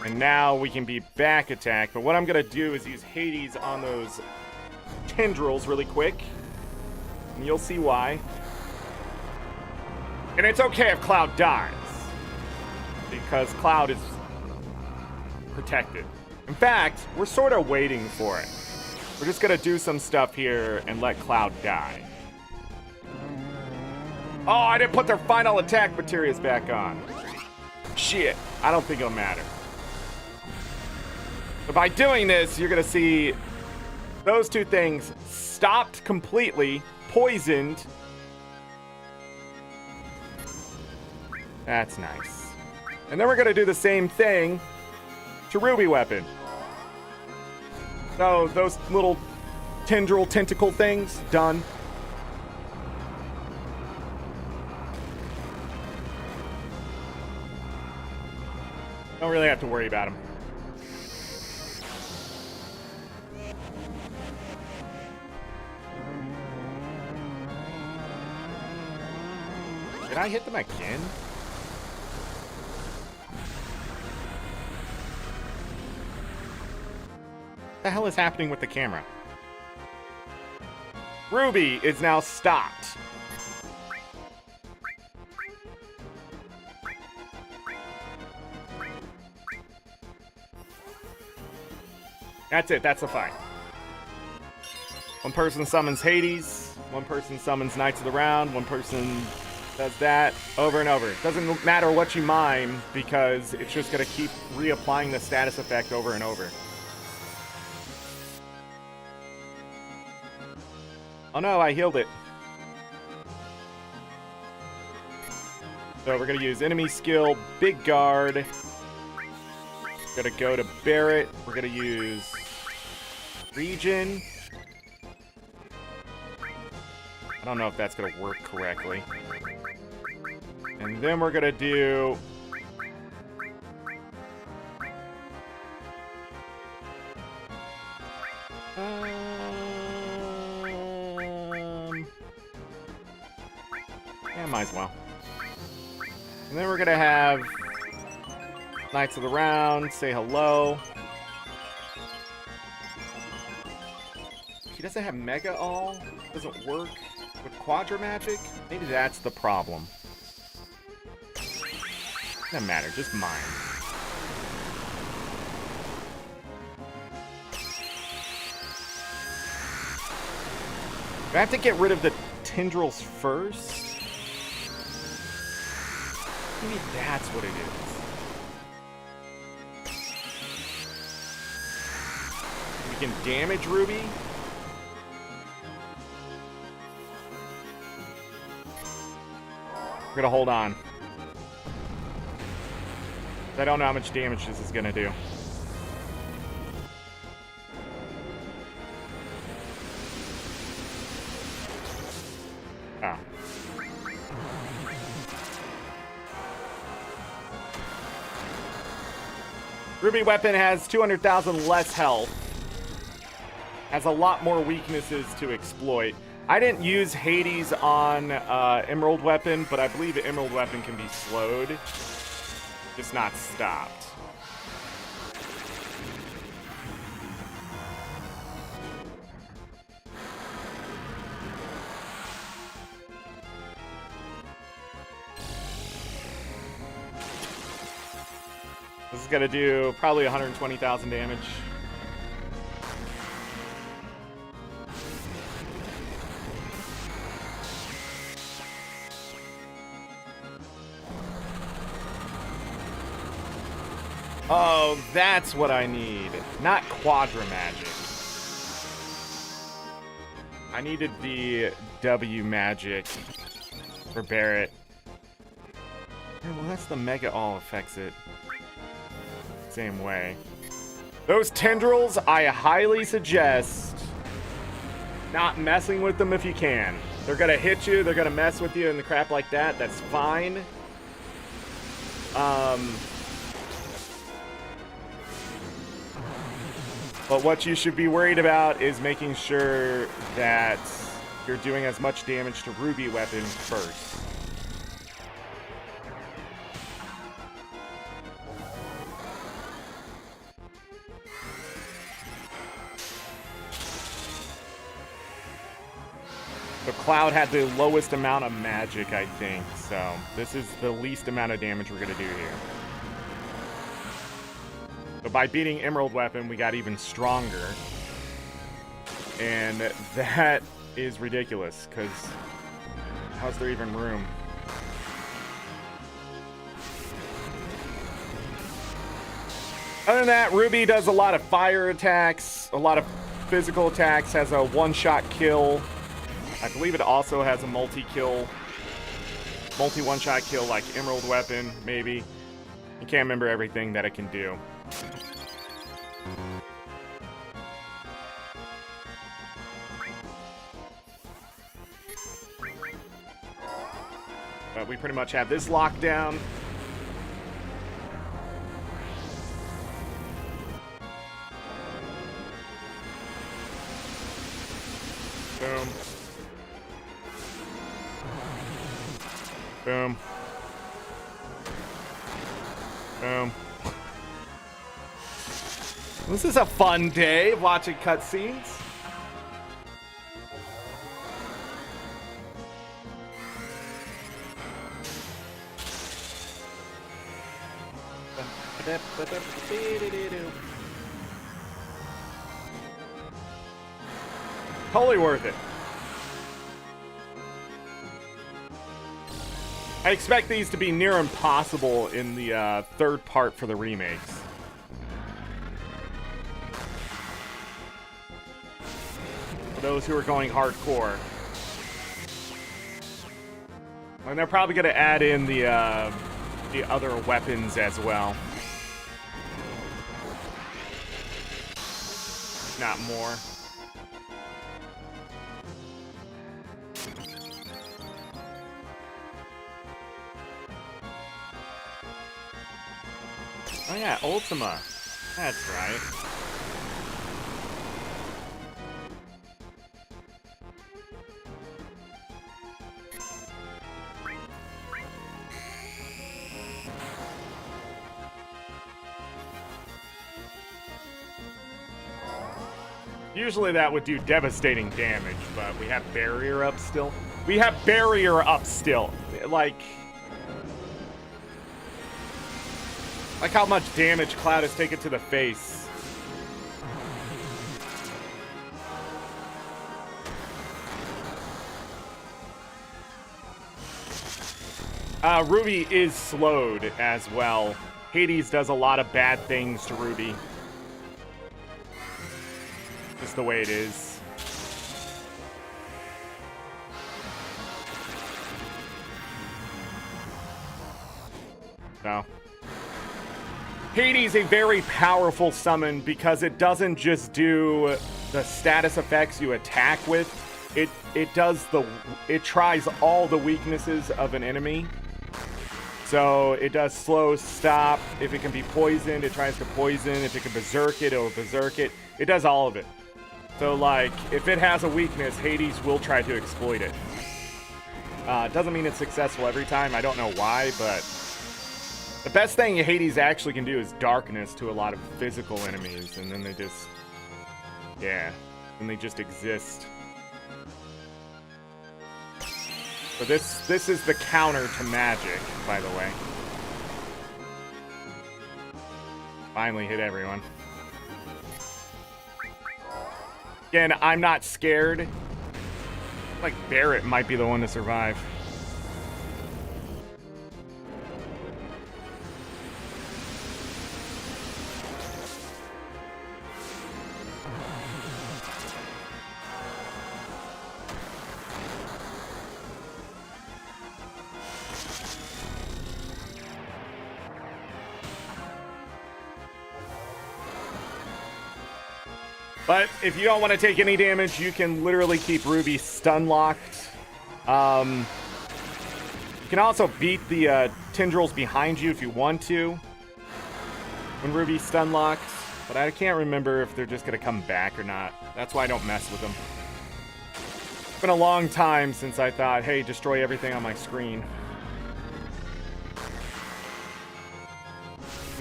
And now we can be back attack, but what I'm gonna do is use Hades on those tendrils really quick. And you'll see why. And it's okay if Cloud dies, because Cloud is protected. In fact, we're sort of waiting for it. We're just gonna do some stuff here and let Cloud die. Oh, I didn't put their final attack materials back on. Shit, I don't think it'll matter. But by doing this, you're gonna see those 2 things stopped completely, poisoned. That's nice. And then we're gonna do the same thing to Ruby Weapon. So those little tendril tentacle things, done. Don't really have to worry about them. Did I hit them again? What the hell is happening with the camera? Ruby is now stopped. That's it. That's the fight. One person summons Hades. One person summons Knights of the Round. One person does that over and over. Doesn't matter what you mine because it's just going to keep reapplying the status effect over and over. Oh no, I healed it. So we're going to use enemy skill, big guard. We're going to go to Barret. We're going to use region. I don't know if that's going to work correctly. And then we're going to do... yeah, might as well. And then we're going to have Knights of the Round, say hello. He doesn't have Mega All. Doesn't work with Quadra Magic. Maybe that's the problem. Doesn't matter, just mine. Do I have to get rid of the tendrils first? Maybe that's what it is. We can damage Ruby. We're gonna hold on. I don't know how much damage this is gonna do. Oh. Ruby weapon has 200,000 less health. Has a lot more weaknesses to exploit. I didn't use Hades on Emerald weapon, but I believe the Emerald weapon can be slowed. Just not stopped. This is gonna do probably 120,000 damage. Oh, that's what I need. Not Quadra Magic. I needed the W Magic for Barret. Yeah, well, that's the Mega All affects it. Same way. Those tendrils, I highly suggest not messing with them if you can. They're gonna hit you, they're gonna mess with you and the crap like that. That's fine. But what you should be worried about is making sure that you're doing as much damage to Ruby weapon first. The Cloud had the lowest amount of magic, I think, so this is the least amount of damage we're gonna do here. So by beating Emerald weapon, we got even stronger. And that is ridiculous, because how's there even room? Other than that, Ruby does a lot of fire attacks, a lot of physical attacks, has a one-shot kill. I believe it also has a multi-kill, multi-one-shot kill like Emerald weapon, maybe. I can't remember everything that it can do. But we pretty much have this locked down. Boom. Boom. Boom. This is a fun day watching cutscenes. Totally worth it. I expect these to be near impossible in the third part for the remakes. For those who are going hardcore. And they're probably going to add in the other weapons as well. Not more. Oh yeah, Ultima. That's right. Usually that would do devastating damage, but we have barrier up still. We have barrier up still. Like how much damage Cloud has taken to the face. Ruby is slowed as well. Hades does a lot of bad things to Ruby. Just the way it is. No. Hades a very powerful summon because it doesn't just do the status effects you attack with. It tries all the weaknesses of an enemy. So it does slow, stop. If it can be poisoned, it tries to poison. If it can berserk it, it'll berserk it. It does all of it. So like, if it has a weakness, Hades will try to exploit it. Doesn't mean it's successful every time. I don't know why, but the best thing Hades actually can do is darkness to a lot of physical enemies, and then they just, yeah, and they just exist. But this is the counter to magic, by the way. Finally hit everyone. Again, I'm not scared. Like Barrett might be the one to survive. But if you don't want to take any damage, you can literally keep Ruby stun locked. You can also beat the tendrils behind you if you want to when Ruby's stun locked. But I can't remember if they're just going to come back or not. That's why I don't mess with them. It's been a long time since I thought, hey, destroy everything on my screen.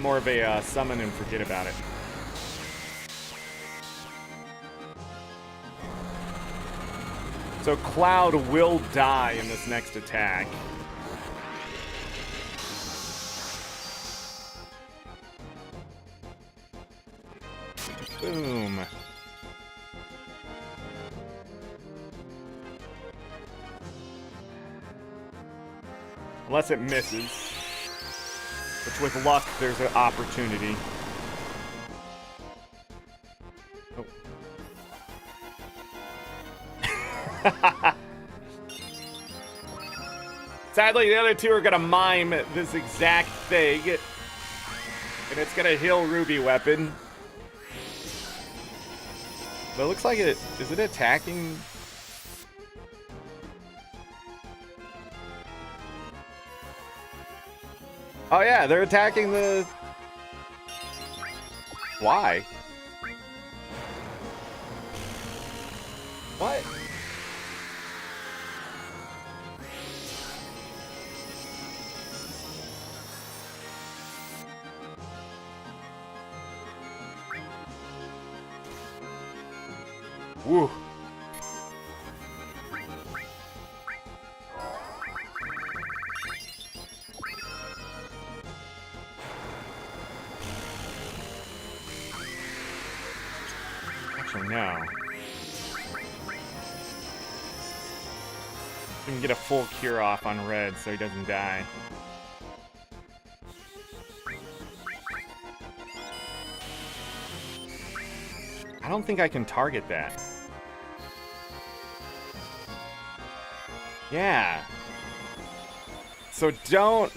More of a summon and forget about it. So Cloud will die in this next attack. Boom. Unless it misses. Which with luck, there's an opportunity. Oh. Sadly, the other two are gonna mime this exact thing, and it's gonna heal Ruby weapon. But it looks like is it attacking? Oh yeah, they're attacking the... Why? What? Woo. Actually, no. We can get a full cure off on red so he doesn't die. I don't think I can target that. Yeah. So don't...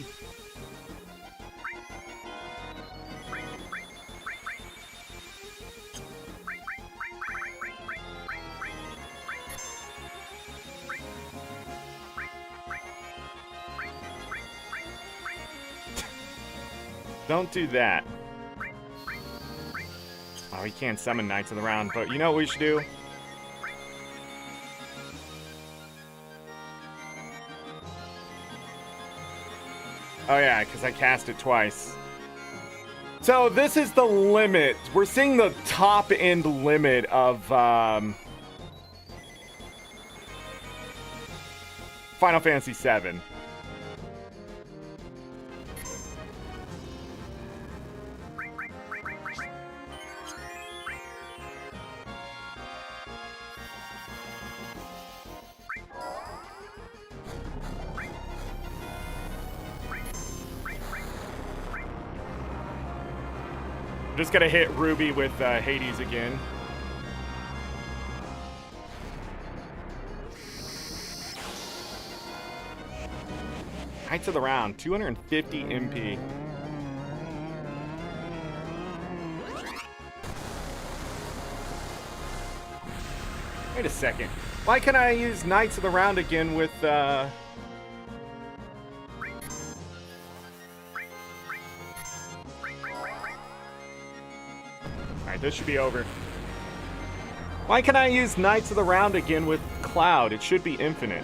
Don't do that. Oh, he can't summon Knights of the Round, but you know what we should do? Oh yeah, because I cast it twice. So this is the limit. We're seeing the top end limit of Final Fantasy VII. I'm just gonna hit Ruby with Hades again. Knights of the Round, 250 MP. Wait a second. Why can't I use Knights of the Round again with Alright, this should be over. Why can't I use Knights of the Round again with Cloud? It should be infinite.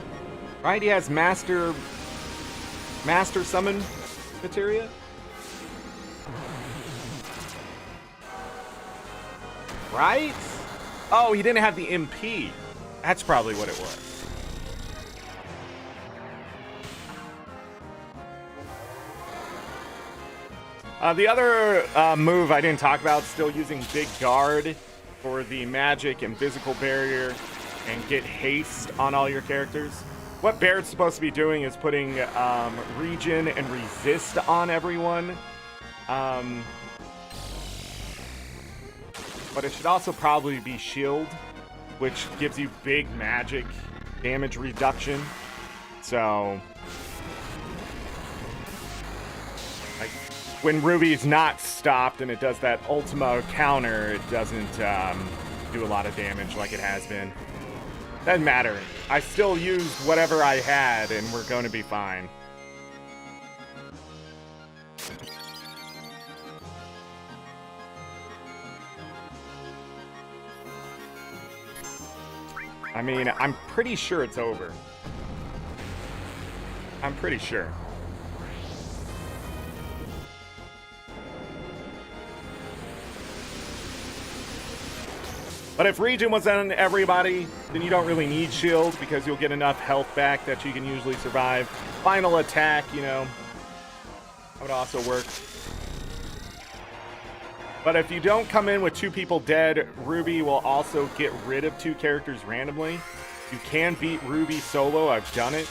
Right? He has Master Summon Materia? Right? Oh, he didn't have the MP. That's probably what it was. The other move I didn't talk about, still using Big Guard for the magic and physical barrier and get haste on all your characters. What Barrett's supposed to be doing is putting regen and resist on everyone. But it should also probably be shield, which gives you big magic damage reduction. So, like, when Ruby's not stopped and it does that Ultima counter, it doesn't do a lot of damage like it has been. Doesn't matter. I still used whatever I had and we're going to be fine. I mean, I'm pretty sure it's over. I'm pretty sure. But if regen was on everybody, then you don't really need shield because you'll get enough health back that you can usually survive. Final attack, you know, that would also work. But if you don't come in with 2 people dead, Ruby will also get rid of 2 characters randomly. You can beat Ruby solo. I've done it.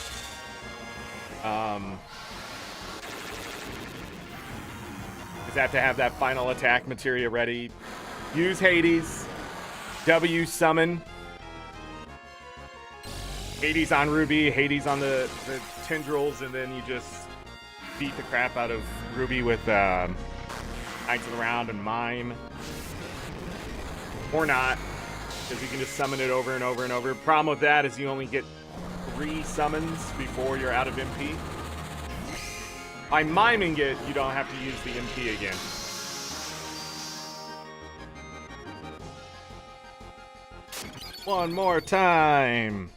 Just have to have that final attack materia ready. Use Hades. W summon. Hades on Ruby, Hades on the tendrils, and then you just beat the crap out of Ruby with Knights of the Round and Mime. Or not, because you can just summon it over and over and over. Problem with that is you only get 3 summons before you're out of MP. By miming it, you don't have to use the MP again. One more time.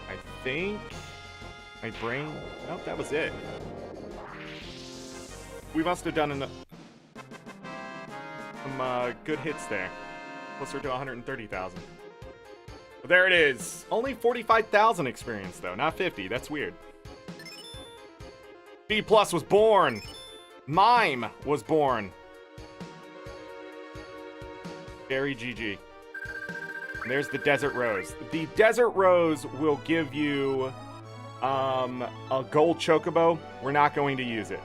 I think my brain. Nope, that was it. We must have done some good hits there. Closer to 130,000. There it is. Only 45,000 experience, though. Not 50. That's weird. B Plus was born. Mime was born. Very GG. And there's the Desert Rose. The Desert Rose will give you a gold chocobo. We're not going to use it.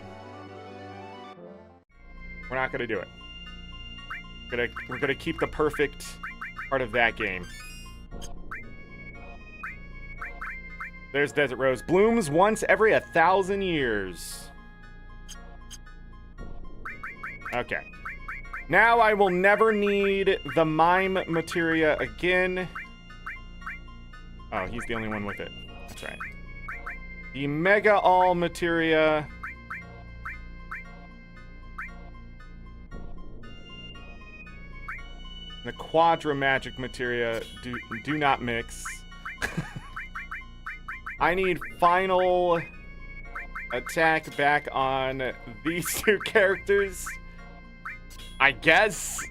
We're not going to do it. We're gonna keep the perfect part of that game. There's Desert Rose. Blooms once every 1,000 years. Okay. Now I will never need the Mime materia again. Oh, he's the only one with it. That's right. The Mega All materia. The Quadra Magic materia do not mix. I need final attack back on these two characters. I guess.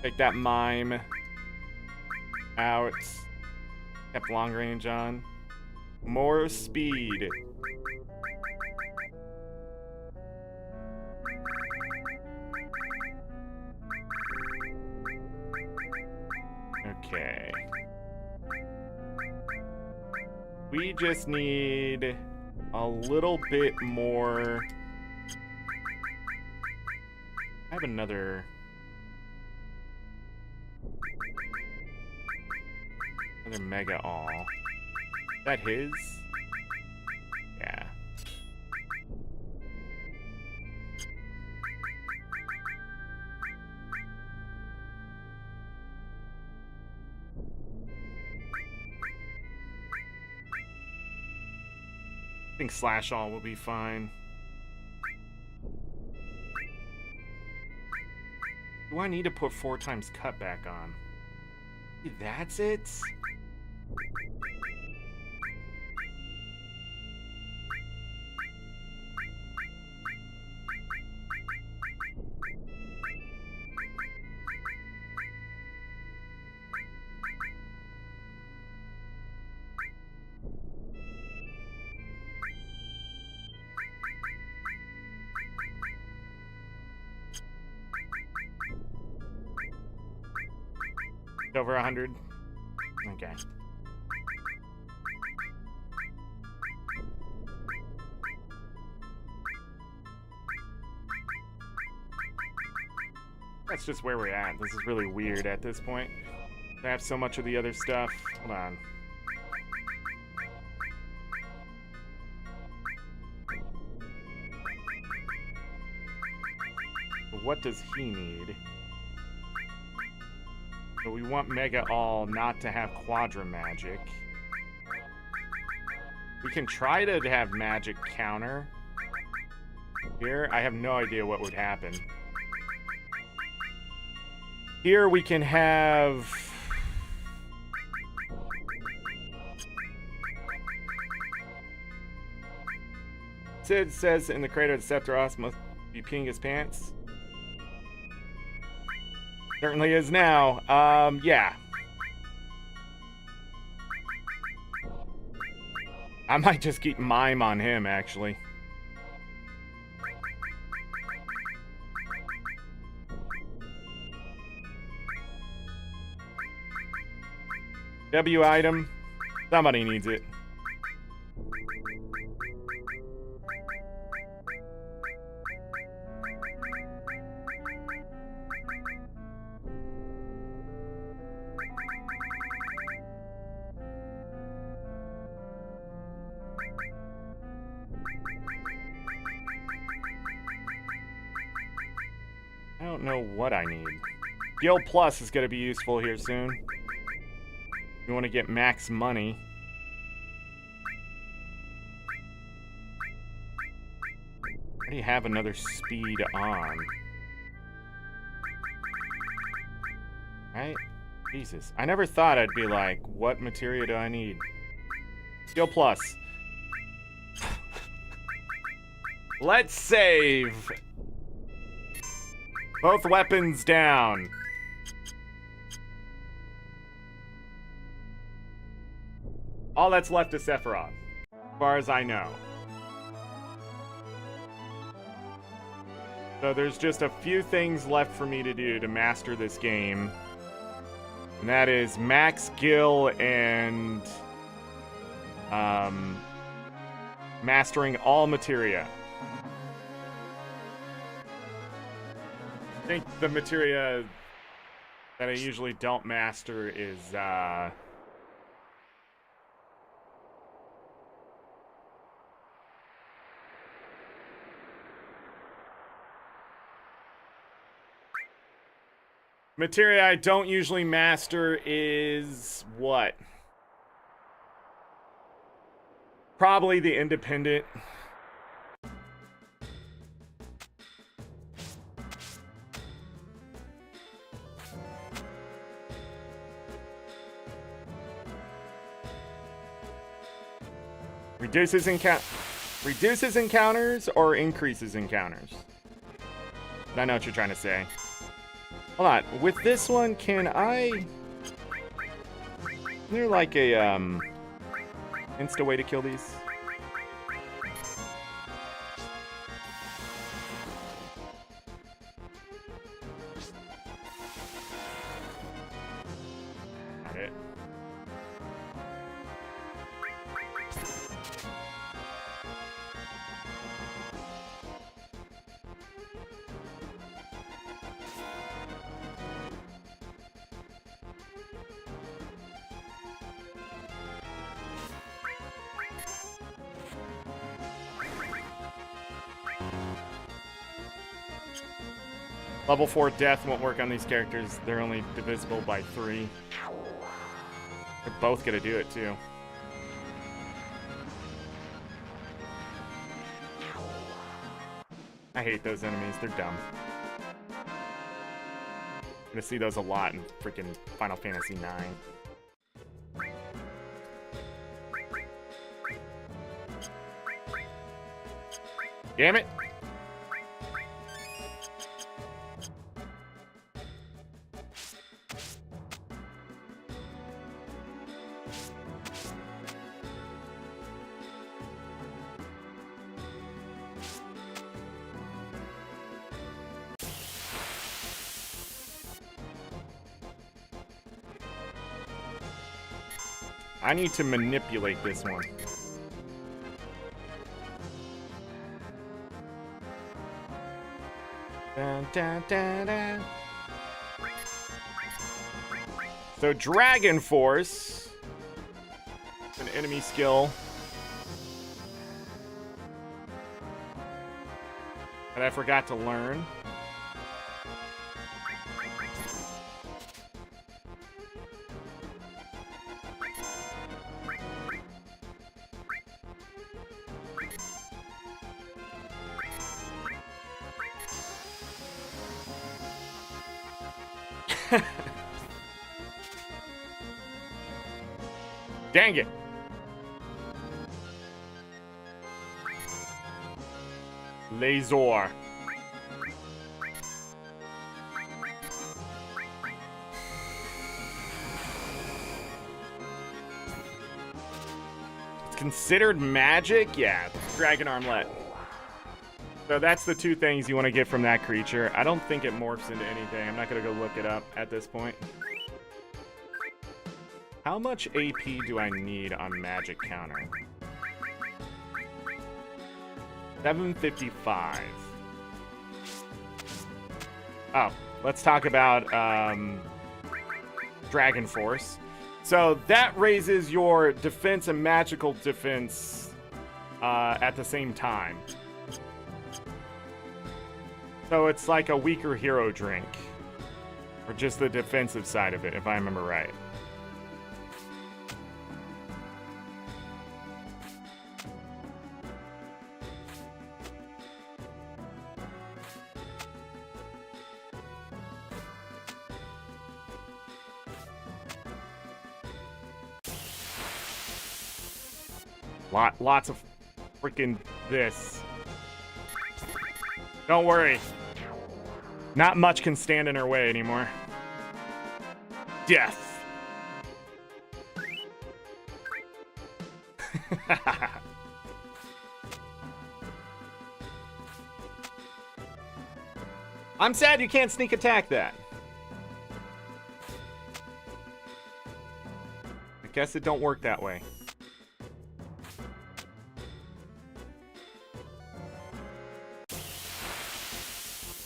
Take that Mime out. Kept long range on. More speed. Okay. We just need a little bit more. I have another Mega All. Is that his? Yeah. I think Slash All will be fine. Do I need to put 4 times cutback on? That's it? Over 100. Okay. That's just where we're at. This is really weird at this point. I have so much of the other stuff. Hold on. What does he need? So we want Mega All not to have Quadra Magic. We can try to have Magic Counter. Here, I have no idea what would happen. Here we can have... Sid says in the crater that Sephiroth must be peeing his pants. Certainly is now. Yeah. I might just keep Mime on him, actually. W item. Somebody needs it. I don't know what I need. Gil Plus is going to be useful here soon. We want to get max money. I already have another speed on. Right? Jesus. I never thought I'd be like, what materia do I need? Gil Plus. Let's save. Both weapons down. All that's left is Sephiroth, as far as I know. So there's just a few things left for me to do to master this game. And that is max Gil and mastering all materia. I think the materia that I usually don't master is materia I don't usually master is what? Probably the independent. Reduces encounters or increases encounters? I know what you're trying to say. Hold on. With this one, can I... Is there like a insta way to kill these? Got it. Level 4 death won't work on these characters. They're only divisible by 3. They're both gonna do it too. I hate those enemies. They're dumb. I'm gonna see those a lot in freaking Final Fantasy IX. Damn it! I need to manipulate this one. Dun, dun, dun, dun. So Dragon Force, an enemy skill that I forgot to learn. Dang it. Laser. It's considered magic? Yeah, Dragon Armlet. So that's the two things you want to get from that creature. I don't think it morphs into anything. I'm not going to go look it up at this point. How much AP do I need on magic counter? 755. Oh, let's talk about Dragon Force. So that raises your defense and magical defense at the same time. So it's like a weaker hero drink. Or just the defensive side of it, if I remember right. Lots of freaking this. Don't worry. Not much can stand in her way anymore. Death. I'm sad you can't sneak attack that. I guess it don't work that way.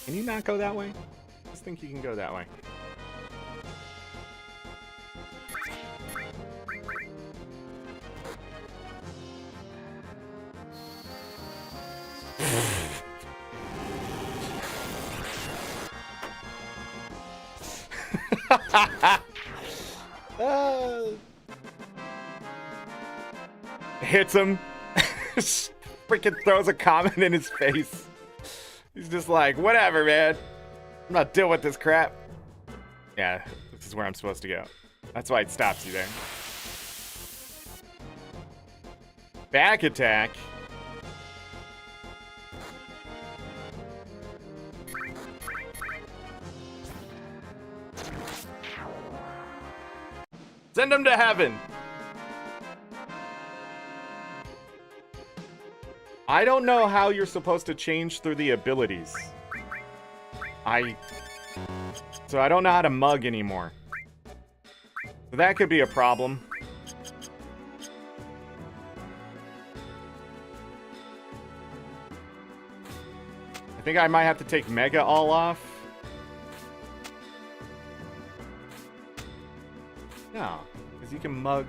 Can you not go that way? I just think you can go that way. Hits him. Freaking throws a comment in his face. He's just like, whatever, man. I'm not dealing with this crap. Yeah, this is where I'm supposed to go. That's why it stops you there. Back attack. Send him to heaven. I don't know how you're supposed to change through the abilities. So I don't know how to mug anymore. So that could be a problem. I think I might have to take Mega all off. No, because you can mug.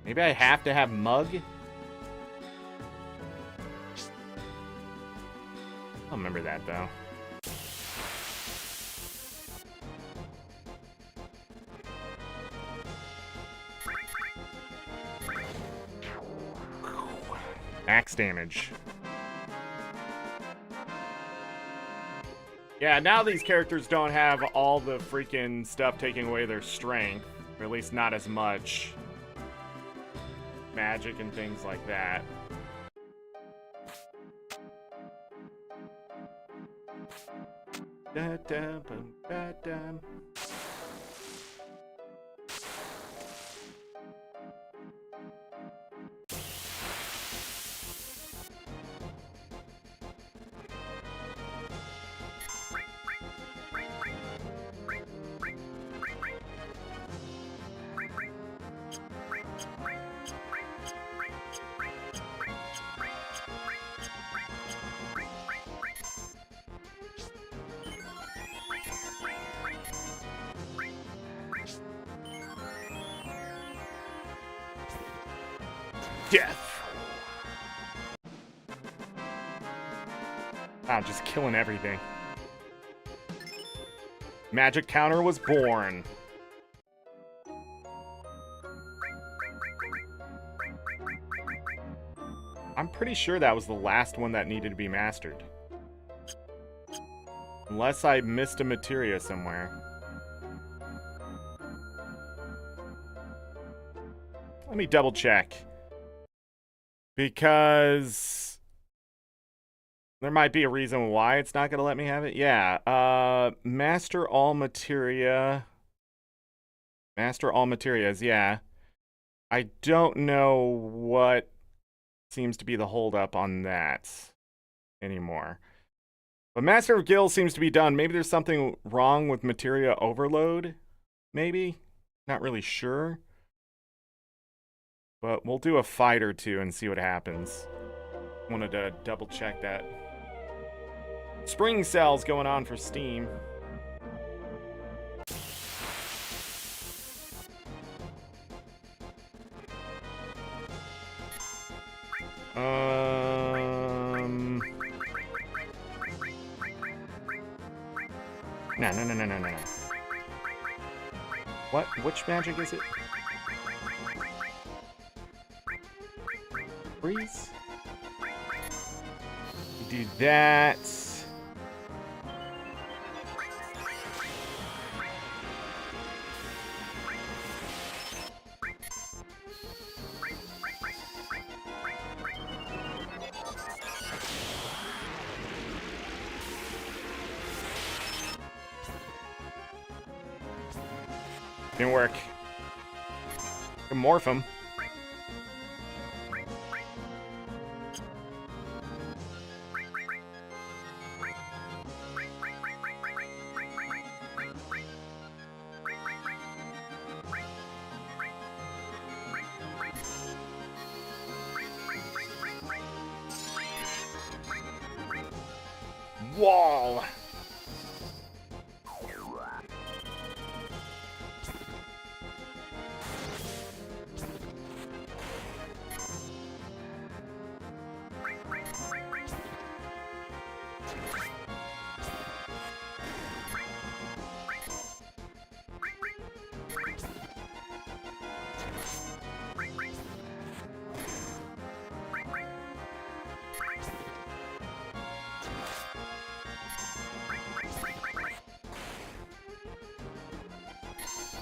Maybe I have to have mug? I'll remember that, though. Max damage. Yeah, now these characters don't have all the freaking stuff taking away their strength. Or at least not as much. Magic and things like that. Da, da, bum, da, da. Death. Wow, just killing everything. Magic counter was born. I'm pretty sure that was the last one that needed to be mastered. Unless I missed a materia somewhere. Let me double check. Because there might be a reason why it's not going to let me have it. Yeah, master all materia. Master all materias, yeah. I don't know what seems to be the holdup on that anymore. But Master of Guild seems to be done. Maybe there's something wrong with materia overload? Maybe? Not really sure. But we'll do a fight or two and see what happens. Wanted to double check that. Spring sales going on for Steam. No. What? Which magic is it? Freeze. Do that. Didn't work. Can morph him. wall.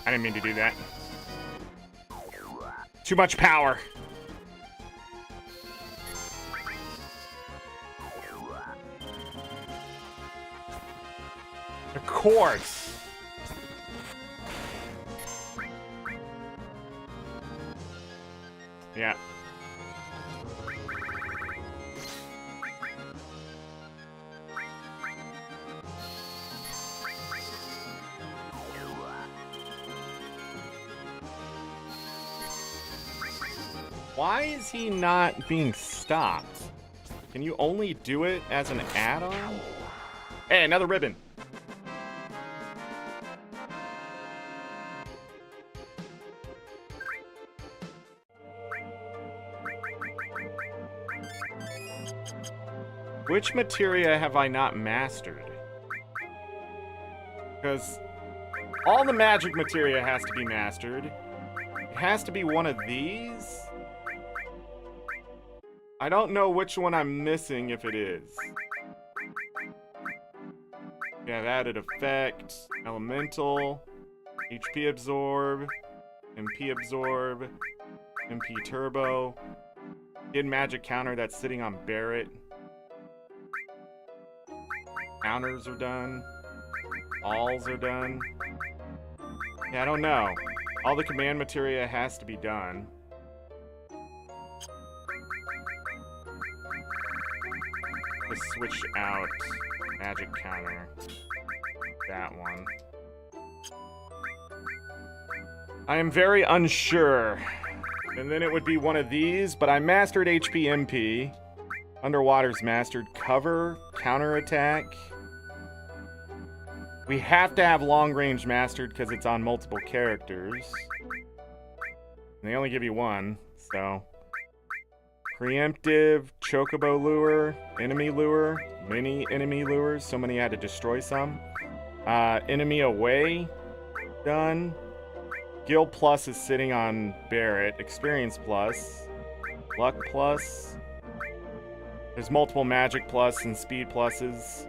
I didn't mean to do that. Too much power. Of course. Yeah. Why is he not being stopped? Can you only do it as an add-on? Hey, another ribbon. Which materia have I not mastered? Because all the magic materia has to be mastered. It has to be one of these. I don't know which one I'm missing if it is. Yeah, I've added effect, elemental, HP absorb, MP absorb, MP turbo. Did magic counter that's sitting on Barrett. Counters are done. Alls are done. Yeah, I don't know. All the command materia has to be done. Let's switch out magic counter. That one. I am very unsure. And then it would be one of these, but I mastered HP MP. Underwater's mastered cover, counterattack. We have to have long range mastered because it's on multiple characters. And they only give you one, so. Preemptive, chocobo lure, enemy lure, mini enemy lures. So many had to destroy some. Enemy away, done. Gil plus is sitting on Barrett. Experience plus, luck plus. There's multiple magic plus and speed pluses.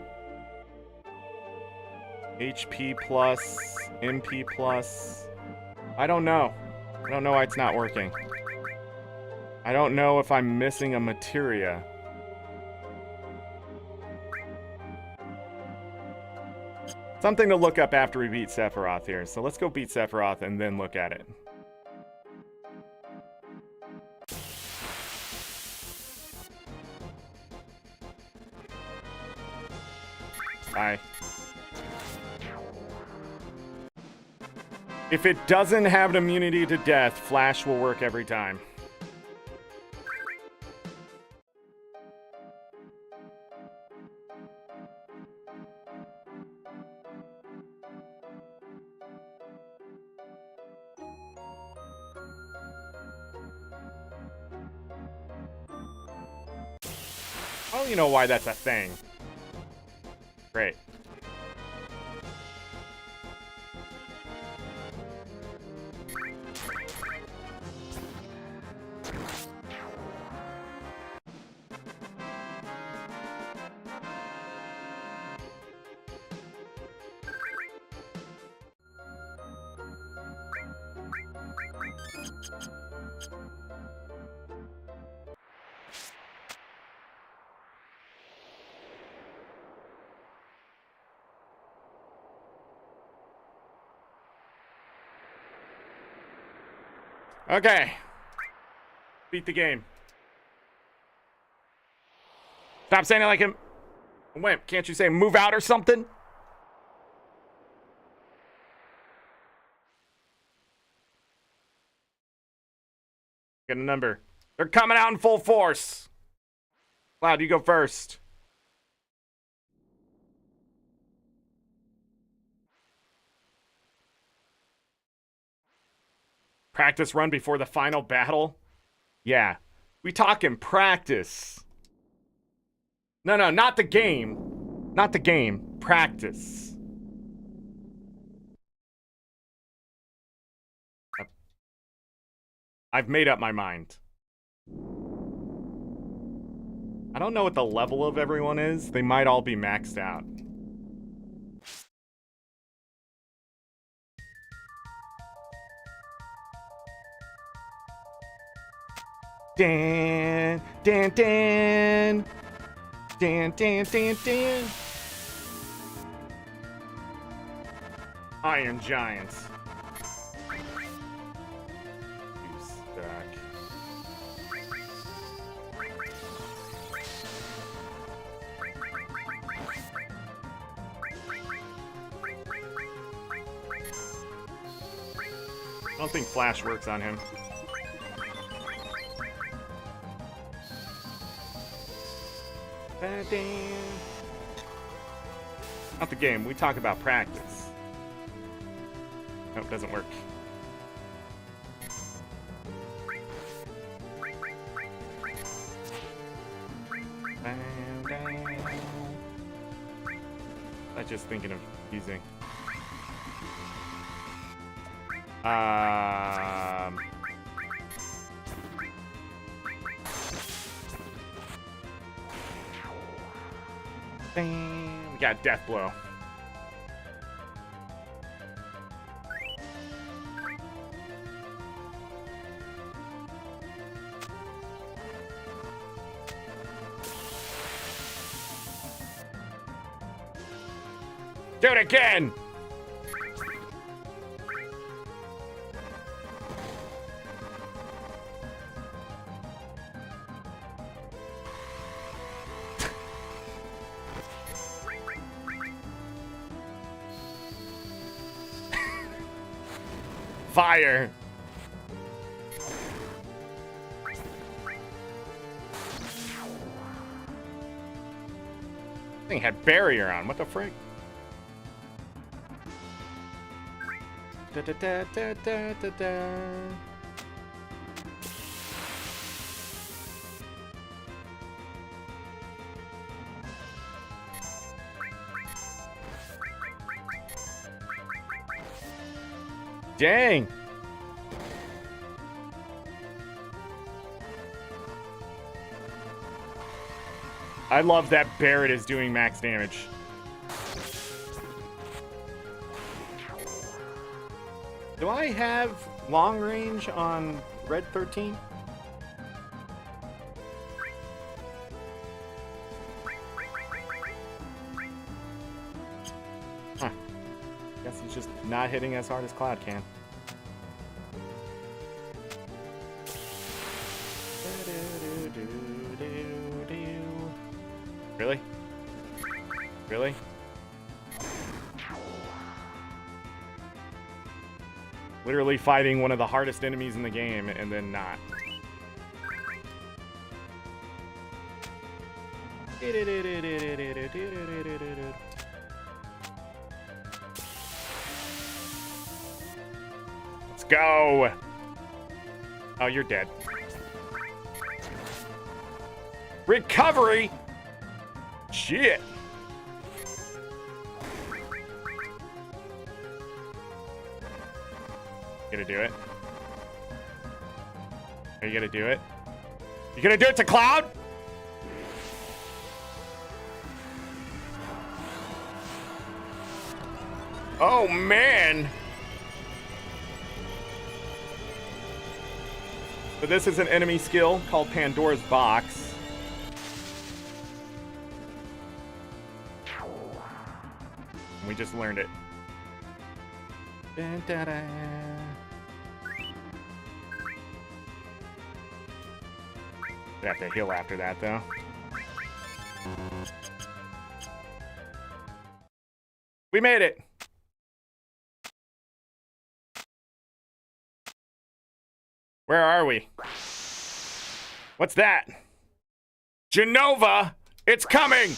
HP plus, MP plus. I don't know. I don't know why it's not working. I don't know if I'm missing a materia. Something to look up after we beat Sephiroth here. So let's go beat Sephiroth and then look at it. Bye. If it doesn't have an immunity to death, Flash will work every time. I don't even know why that's a thing. Great. Okay. Beat the game. Stop saying it like him. Wimp, can't you say move out or something? Get a number. They're coming out in full force. Cloud, you go first. Practice run before the final battle? Yeah. We talking practice. No, not the game. Not the game. Practice. I've made up my mind. I don't know what the level of everyone is. They might all be maxed out. Dan, Dan, Dan. Dan, Dan, Dan, Dan. Iron Giants. You stack. I don't think Flash works on him. Not the game. We talk about practice. Nope, doesn't work. I'm just thinking of using. We got Death Blow. Do it again! Fire! Thing had barrier on. What the frick? Da, da, da, da, da, da, da. Dang! I love that Barret is doing max damage. Do I have long range on Red 13? Huh. Guess he's just not hitting as hard as Cloud can. Really? Really? Literally fighting one of the hardest enemies in the game and then not. Let's go! Oh, you're dead. Recovery! Shit! Gonna do it? Are you gonna do it? You gonna do it to Cloud? Oh, man! So this is an enemy skill called Pandora's Box. We just learned it. Da-da-da. We have to heal after that, though. We made it! Where are we? What's that? Genova! It's coming!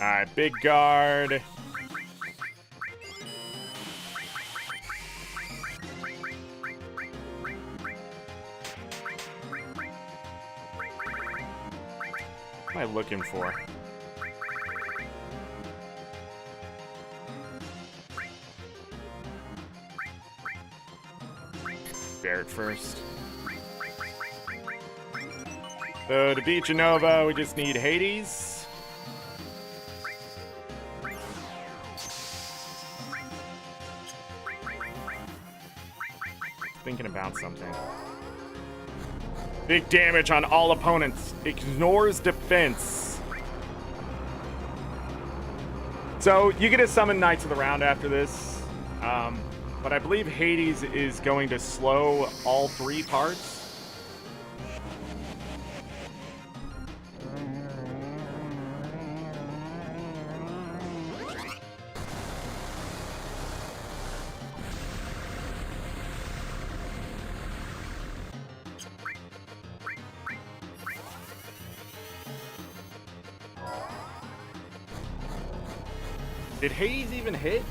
Alright, big guard. What am I looking for? Barrett first. So to beat Genova, we just need Hades. Thinking about something. Big damage on all opponents. Ignores defense. So you get to summon Knights of the Round after this. But I believe Hades is going to slow all 3 parts. Did Hades even hit?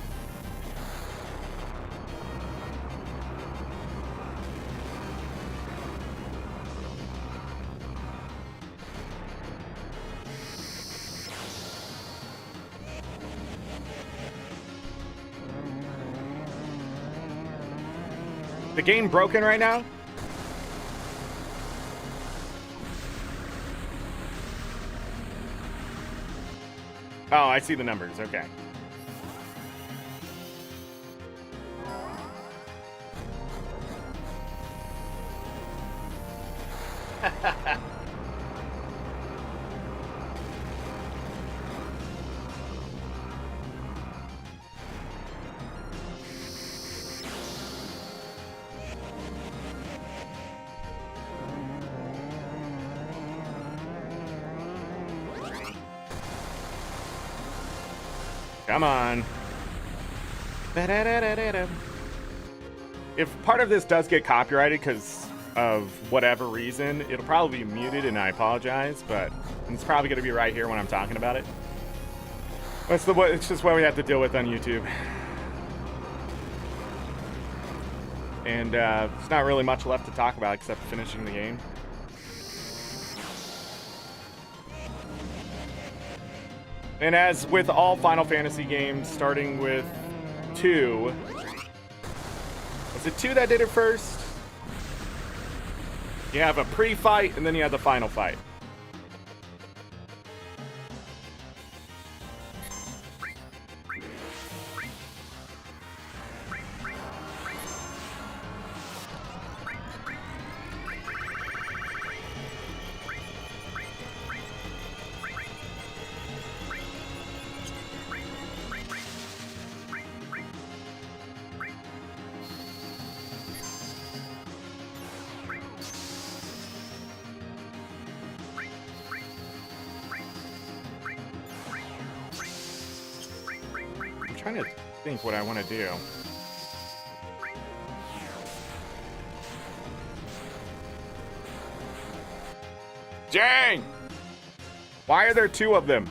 The game broken right now? Oh, I see the numbers. Okay. Come on. If part of this does get copyrighted because of whatever reason, it'll probably be muted, and I apologize, but it's probably going to be right here when I'm talking about it. It's just what we have to deal with on YouTube. And there's not really much left to talk about except finishing the game. And as with all Final Fantasy games, starting with 2... Was it 2 that did it first? You have a pre-fight, and then you have the final fight. I'm trying to think what I want to do. Dang! Why are there 2 of them?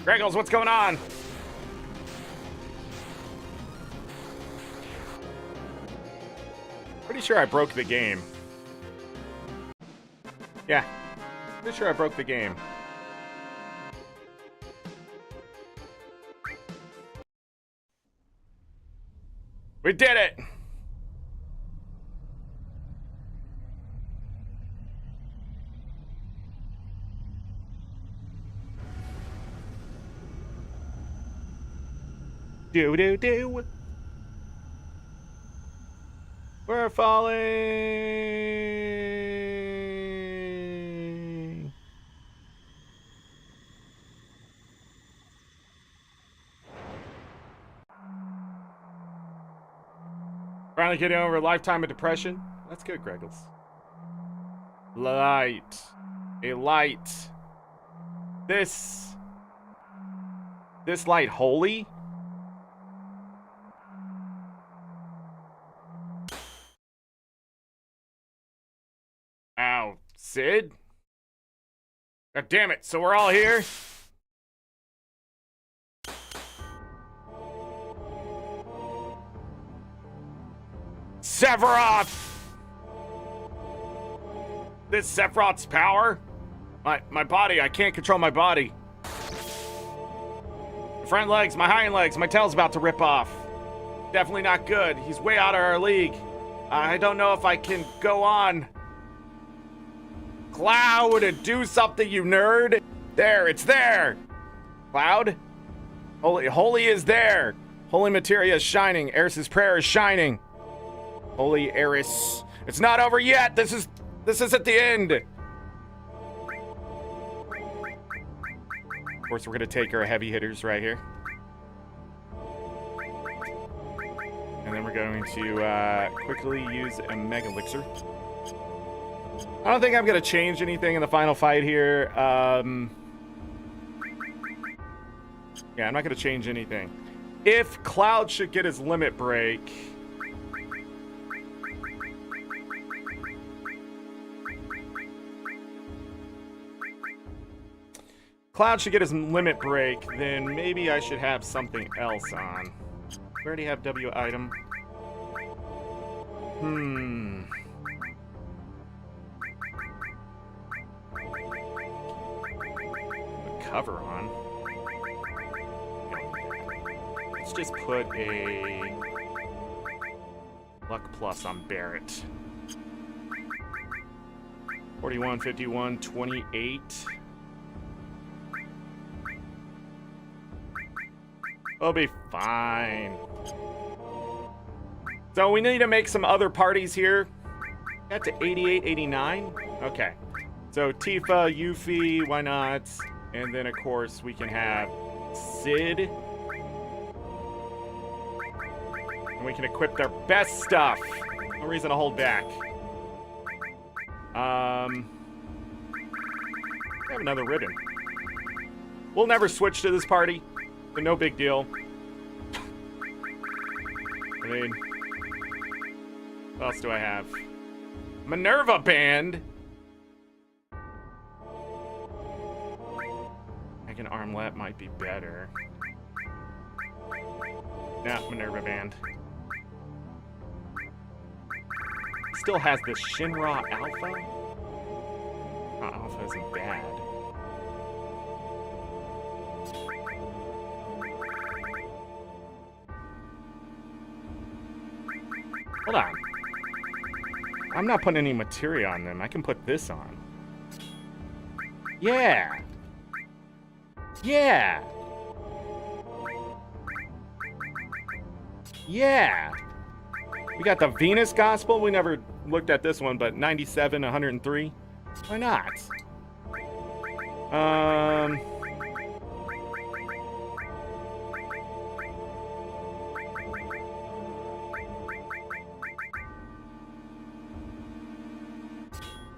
Greggles, what's going on? Pretty sure I broke the game. Yeah, pretty sure I broke the game. We did it! Do-do-do. We're falling. Finally getting over a lifetime of depression. That's good, Greggles. Light. A light. This light holy? Ow, Sid? God damn it, so we're all here? Sephiroth! This Sephiroth's power? My body, I can't control my body. My front legs, my hind legs, my tail's about to rip off. Definitely not good. He's way out of our league. I don't know if I can go on. Cloud, do something, you nerd. There, it's there. Cloud? Holy is there. Holy materia is shining. Eris's prayer is shining. Holy Eris. It's not over yet. This is at the end. Of course, we're gonna take our heavy hitters right here. And then we're going to quickly use a Mega Elixir. I don't think I'm gonna change anything in the final fight here. Yeah, I'm not gonna change anything. If Cloud should get his limit break, then maybe I should have something else on. We already have W item. Cover on. Let's just put a Luck Plus on Barrett. 41, 51, 28. We'll be fine. So we need to make some other parties here. Got to 88, 89. Okay. So Tifa, Yuffie, why not? And then, of course, we can have Sid. And we can equip their best stuff. No reason to hold back. I have another ribbon. We'll never switch to this party, but no big deal. I mean, what else do I have? Minerva Band. An armlet might be better. Nah, Minerva Band. Still has the Shinra Alpha? Oh, Alpha isn't bad. Hold on. I'm not putting any materia on them. I can put this on. Yeah! Yeah! Yeah! We got the Venus Gospel. We never looked at this one, but 97, 103. Why not?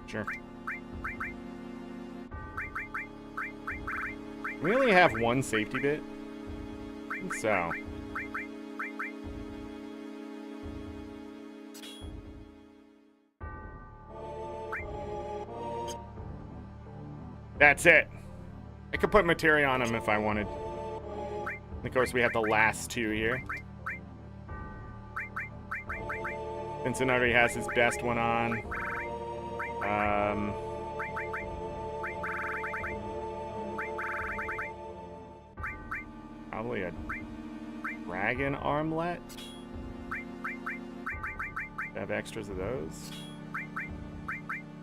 Sure. We only have one safety bit. I think so. That's it. I could put materia on him if I wanted. And of course, we have the last two here. Vincent already has his best one on. Probably a dragon armlet. Have extras of those.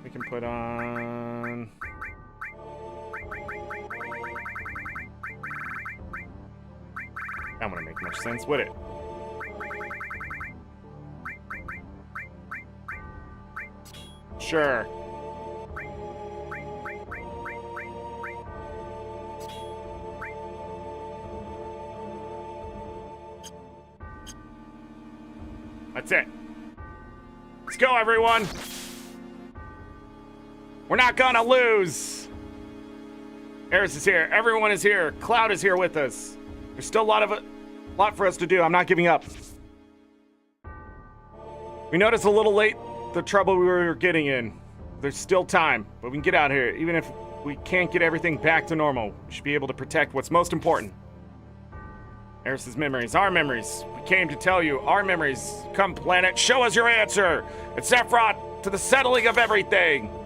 We can put on. That wouldn't make much sense, would it? Sure. That's it. Let's go, everyone. We're not gonna lose. Eris is here. Everyone is here. Cloud is here with us. There's still a lot for us to do. I'm not giving up. We noticed a little late the trouble we were getting in. There's still time, but we can get out here. Even if we can't get everything back to normal, we should be able to protect what's most important. Eris's memories, our memories. We came to tell you, our memories. Come, planet, show us your answer. It's Sephiroth to the settling of everything.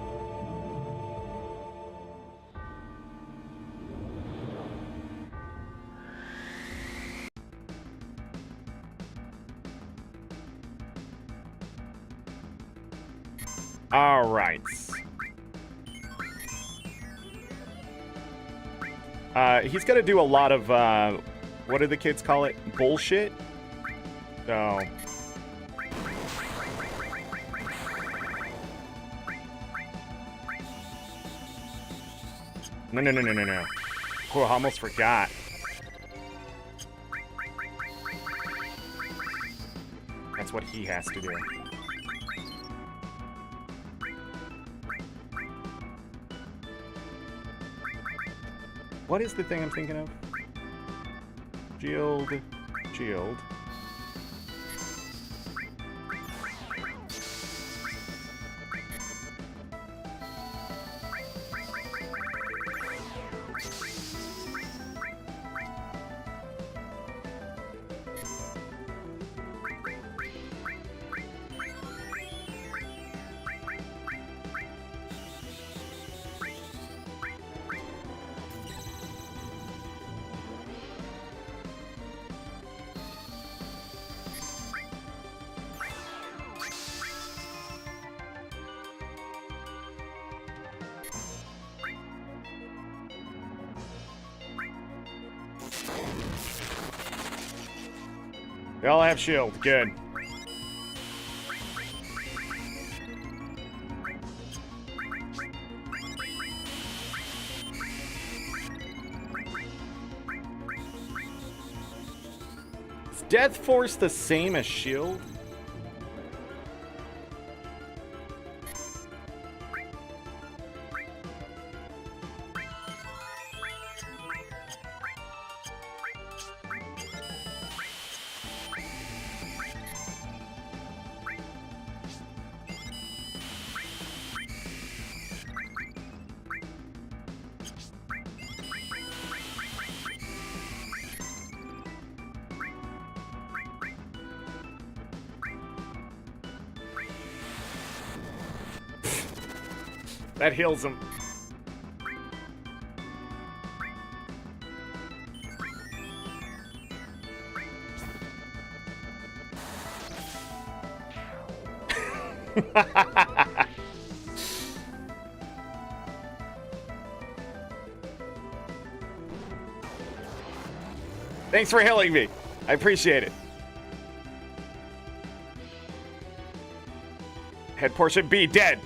All right. He's gonna do a lot of, what do the kids call it? Bullshit? So... No. Oh, I almost forgot. That's what he has to do. What is the thing I'm thinking of? Shield. They all have shield. Good. Is Death Force the same as shield? That heals him. Thanks for healing me. I appreciate it. Head portion B dead.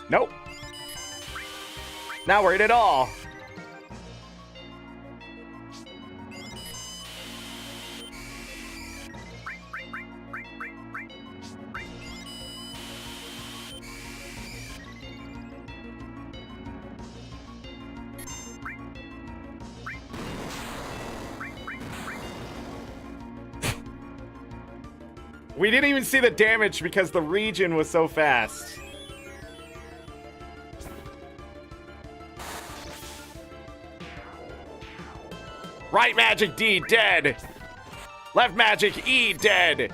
Nope. Not worried at all. We didn't even see the damage because the region was so fast. Right magic D dead. Left magic E dead.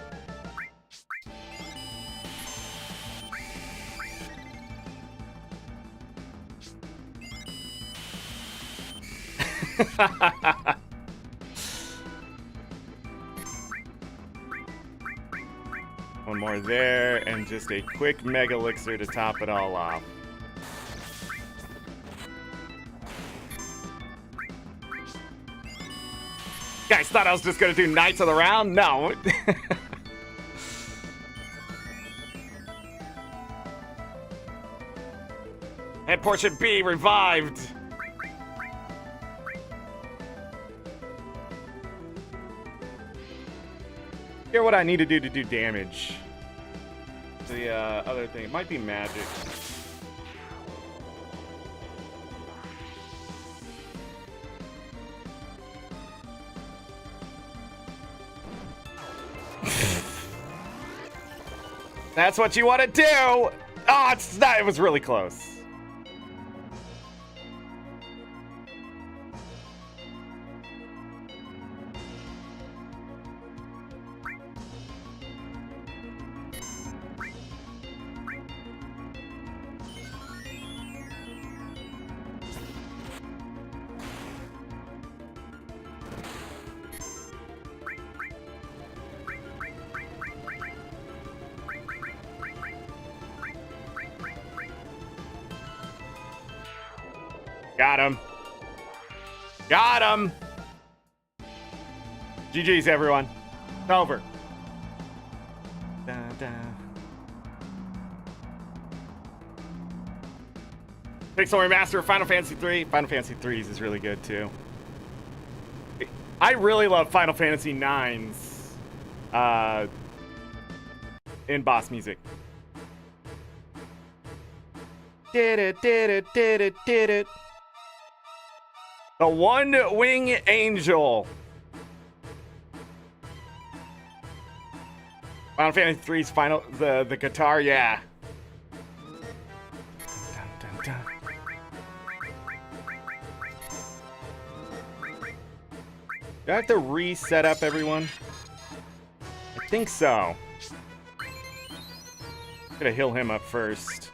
One more there, and just a quick Mega Elixir to top it all off. Guys thought I was just gonna do Knights of the Round? No. Head portion B revived. what I need to do damage. The other thing, it might be magic. That's what you want to do. Oh, it's not. It was really close. Got him. Got him. GG's, everyone. It's over. Dun, dun. Pixel Remaster, Final Fantasy 3. Final Fantasy 3's is really good, too. I really love Final Fantasy 9's in boss music. Did it. The One Wing Angel. Final Fantasy 3's final, the guitar, yeah. Dun, dun, dun. Do I have to reset up everyone? I think so. I'm gonna heal him up first.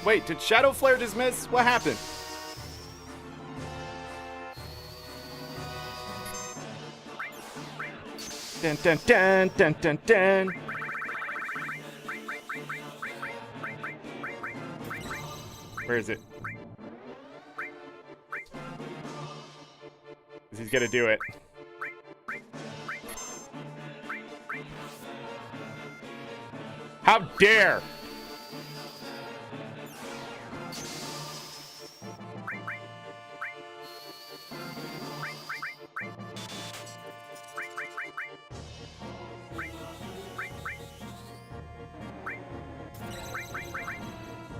Wait, did Shadow Flare just miss? What happened? Dun dun dun dun dun dun. Where is it? He's gonna do it. How dare!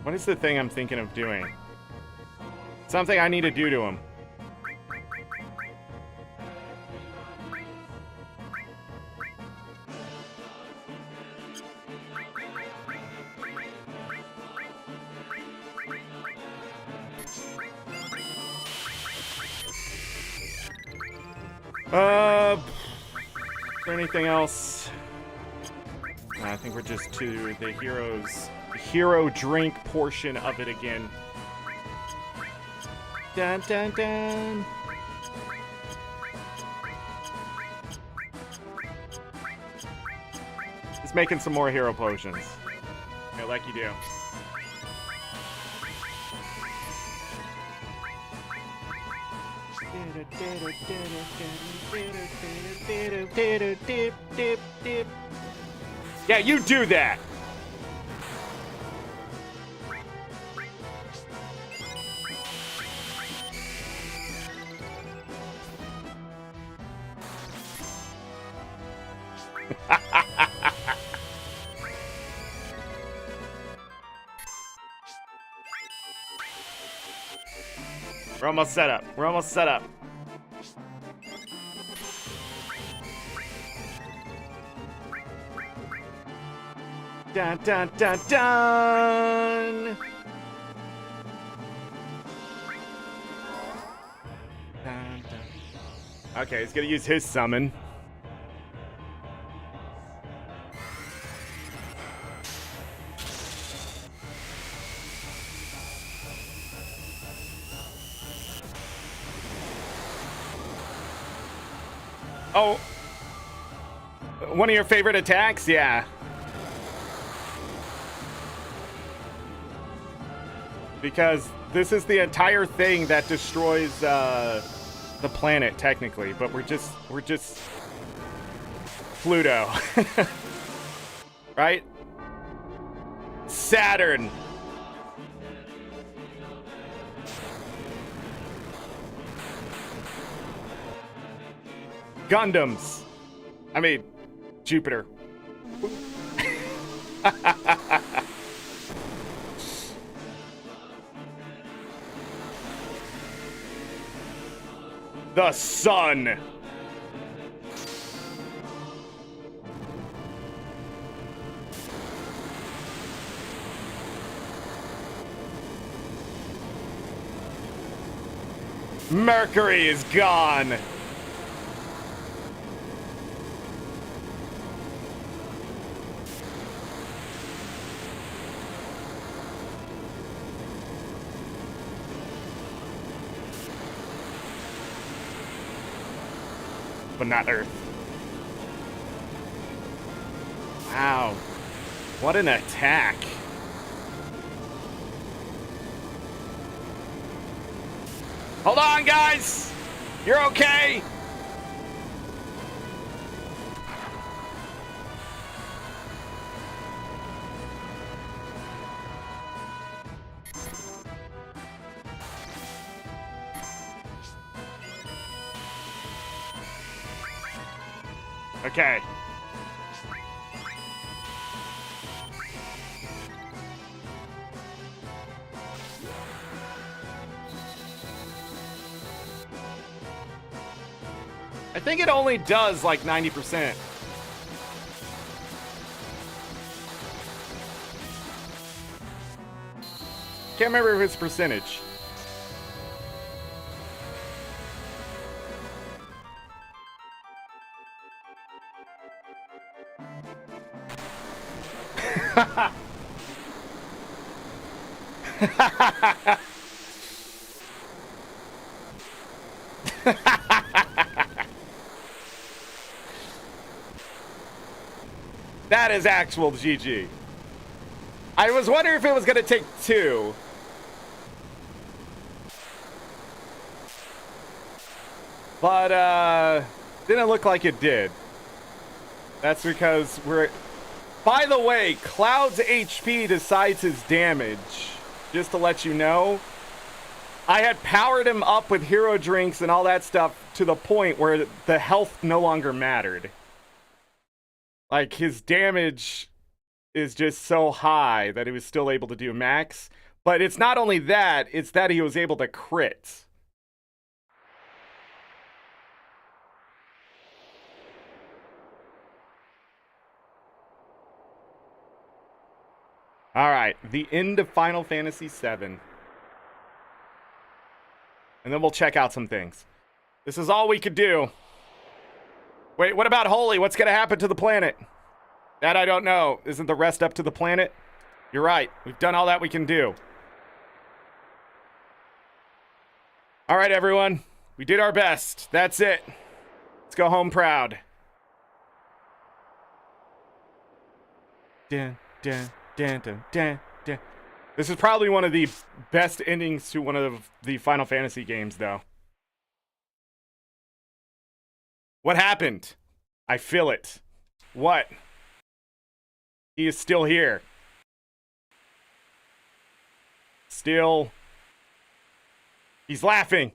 What is the thing I'm thinking of doing? Something I need to do to him. Is there anything else? I think we're just to the hero drink portion of it again. Dun dun dun. Just making some more hero potions. Yeah, like you do. Yeah, you do that. We're almost set up. We're almost set up. Dun dun dun dun. Dun, dun. Okay, he's gonna use his summon. Oh, one of your favorite attacks? Yeah. because this is the entire thing that destroys the planet technically, but we're just Pluto. Right? Saturn. Gundams. I mean, Jupiter. The sun. Mercury is gone. But not Earth. Wow. What an attack. Hold on, guys! You're okay! Okay. I think it only does like 90%. Can't remember if it's percentage. That is actual GG. I was wondering if it was going to take 2. But, didn't look like it did. That's because we're... By the way, Cloud's HP decides his damage. Just to let you know. I had powered him up with hero drinks and all that stuff to the point where the health no longer mattered. Like, his damage is just so high that he was still able to do max. But it's not only that, it's that he was able to crit. All right, the end of Final Fantasy VII. And then we'll check out some things. This is all we could do. Wait, what about Holy? What's going to happen to the planet? That I don't know. Isn't the rest up to the planet? You're right. We've done all that we can do. All right, everyone. We did our best. That's it. Let's go home proud. Dun, dun, dun, dun, dun, dun. This is probably one of the best endings to one of the Final Fantasy games, though. What happened? I feel it. What? He is still here. Still. He's laughing.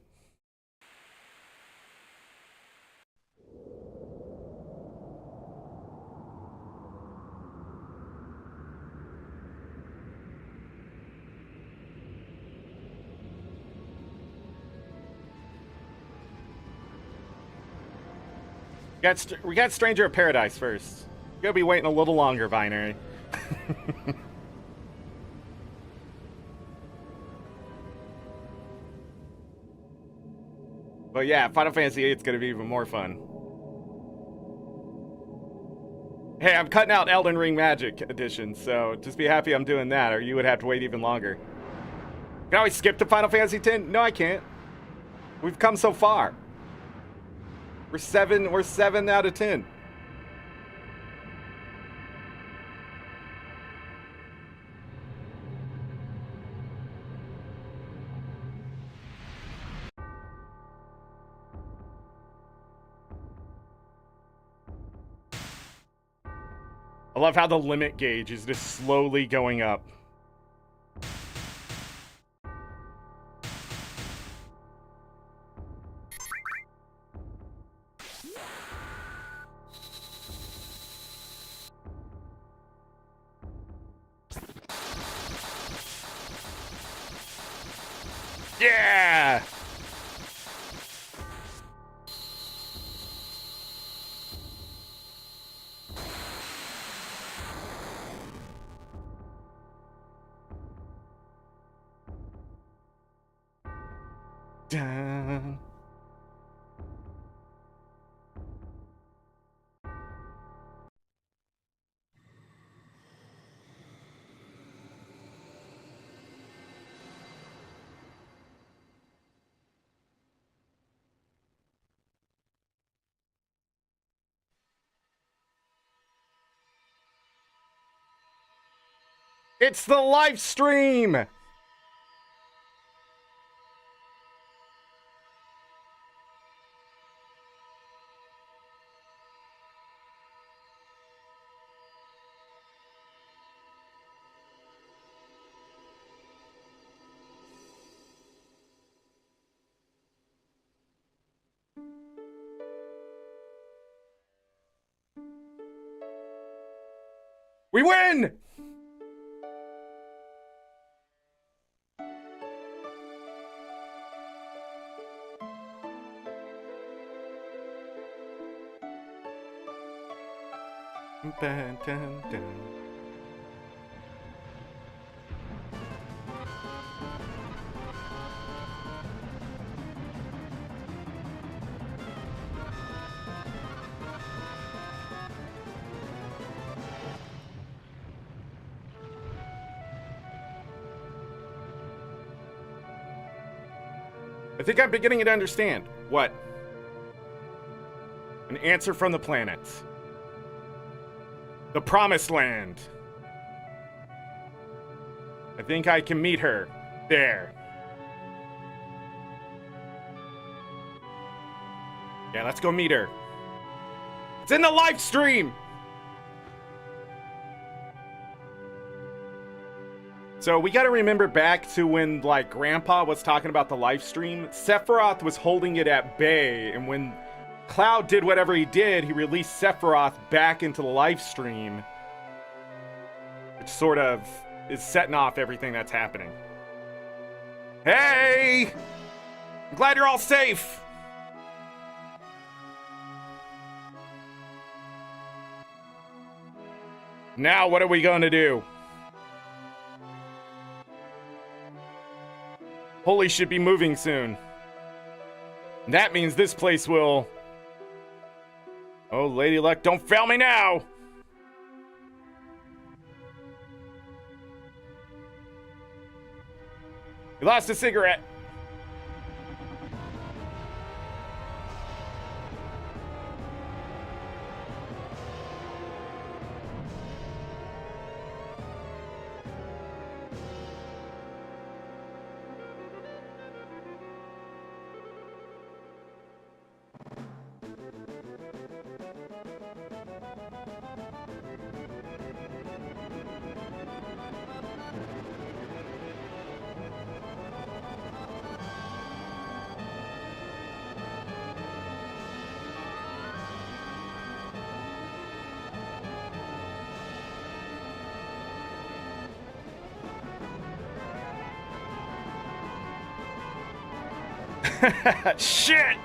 We got Stranger of Paradise first. You're gonna be waiting a little longer, Binary. But yeah, Final Fantasy VIII is gonna be even more fun. Hey, I'm cutting out Elden Ring Magic Edition, so just be happy I'm doing that, or you would have to wait even longer. Can I always skip to Final Fantasy X? No, I can't. We've come so far. We're 7 out of 10. I love how the limit gauge is just slowly going up. Yeah! Dun. It's the live stream! We win! Dun, dun, dun. I think I'm beginning to understand. What? An answer from the planet. The Promised Land. I think I can meet her there. Yeah, let's go meet her. It's in the live stream! So we gotta remember back to when, like, Grandpa was talking about the live stream. Sephiroth was holding it at bay, and when Cloud did whatever he did, he released Sephiroth back into the live stream, which sort of is setting off everything that's happening. Hey! I'm glad you're all safe! Now what are we gonna do? Holy should be moving soon. And that means this place will... Oh, Lady Luck, don't fail me now! You lost a cigarette. Shit!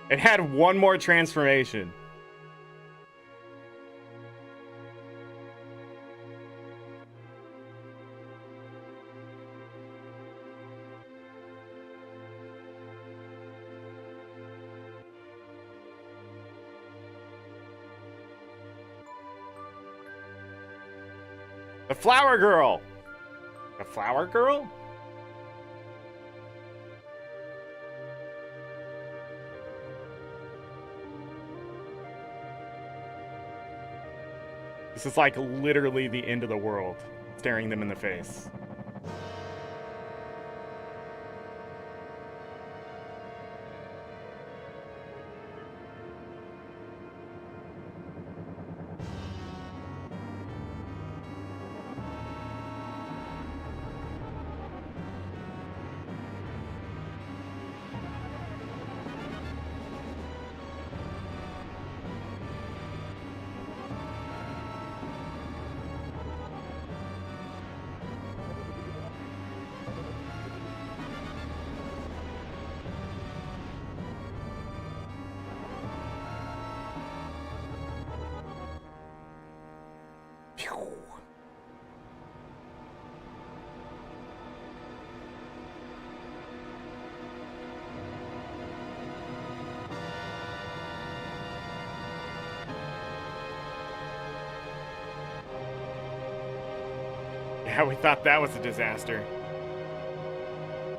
It had one more transformation. The flower girl. The flower girl? This is like literally the end of the world, staring them in the face. Yeah, we thought that was a disaster.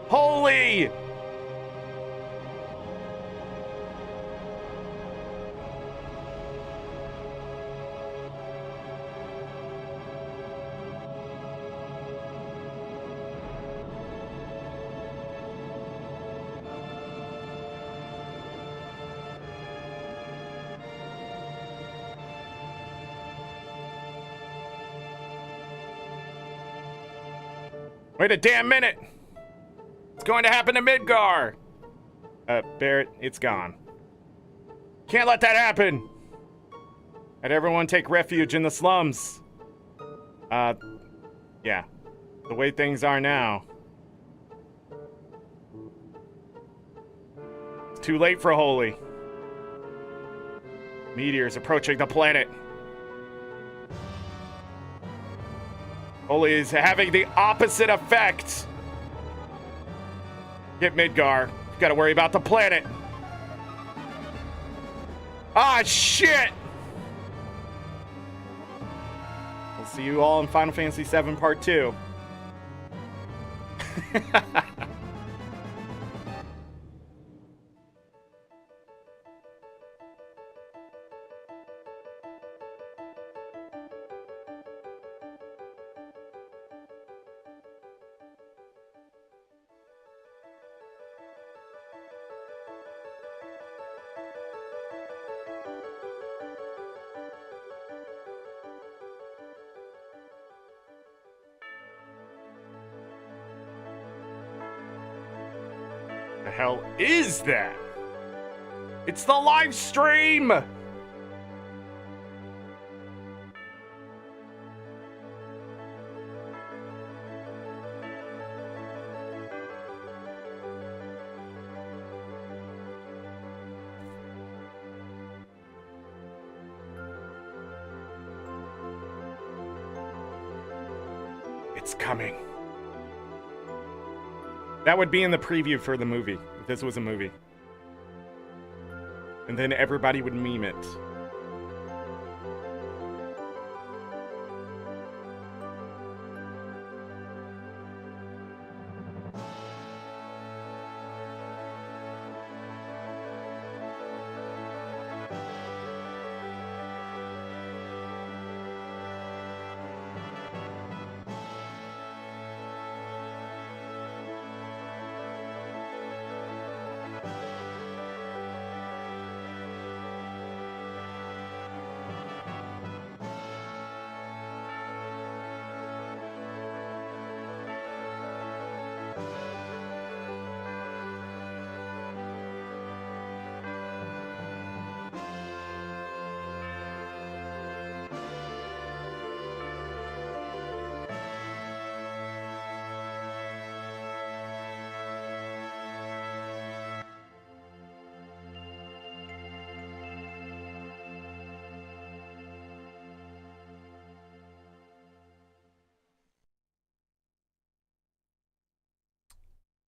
Holy! Wait a damn minute! What's going to happen to Midgar? Barrett, it's gone. Can't let that happen! Let everyone take refuge in the slums. Yeah. The way things are now. It's too late for Holy. Meteors approaching the planet. Holy is having the opposite effect. Get Midgar. You gotta worry about the planet. Ah, shit! We'll see you all in Final Fantasy VII Part 2. The hell is that? It's the live stream! It's coming. That would be in the preview for the movie, if this was a movie. And then everybody would meme it.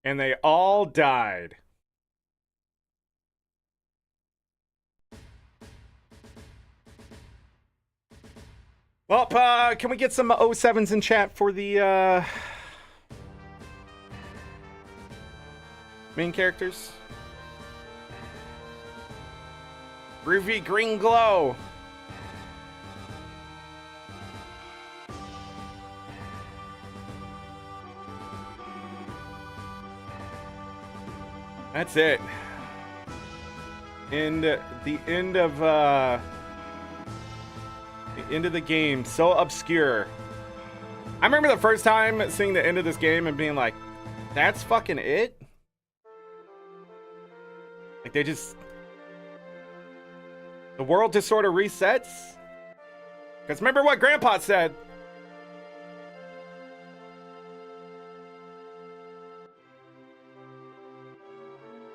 And they all died. Well, can we get some 07s in chat for the main characters? Groovy Green Glow. That's it. And the end of the game, so obscure. I remember the first time seeing the end of this game and being like, that's fucking it? Like they just... The world just sort of resets? Because remember what Grandpa said.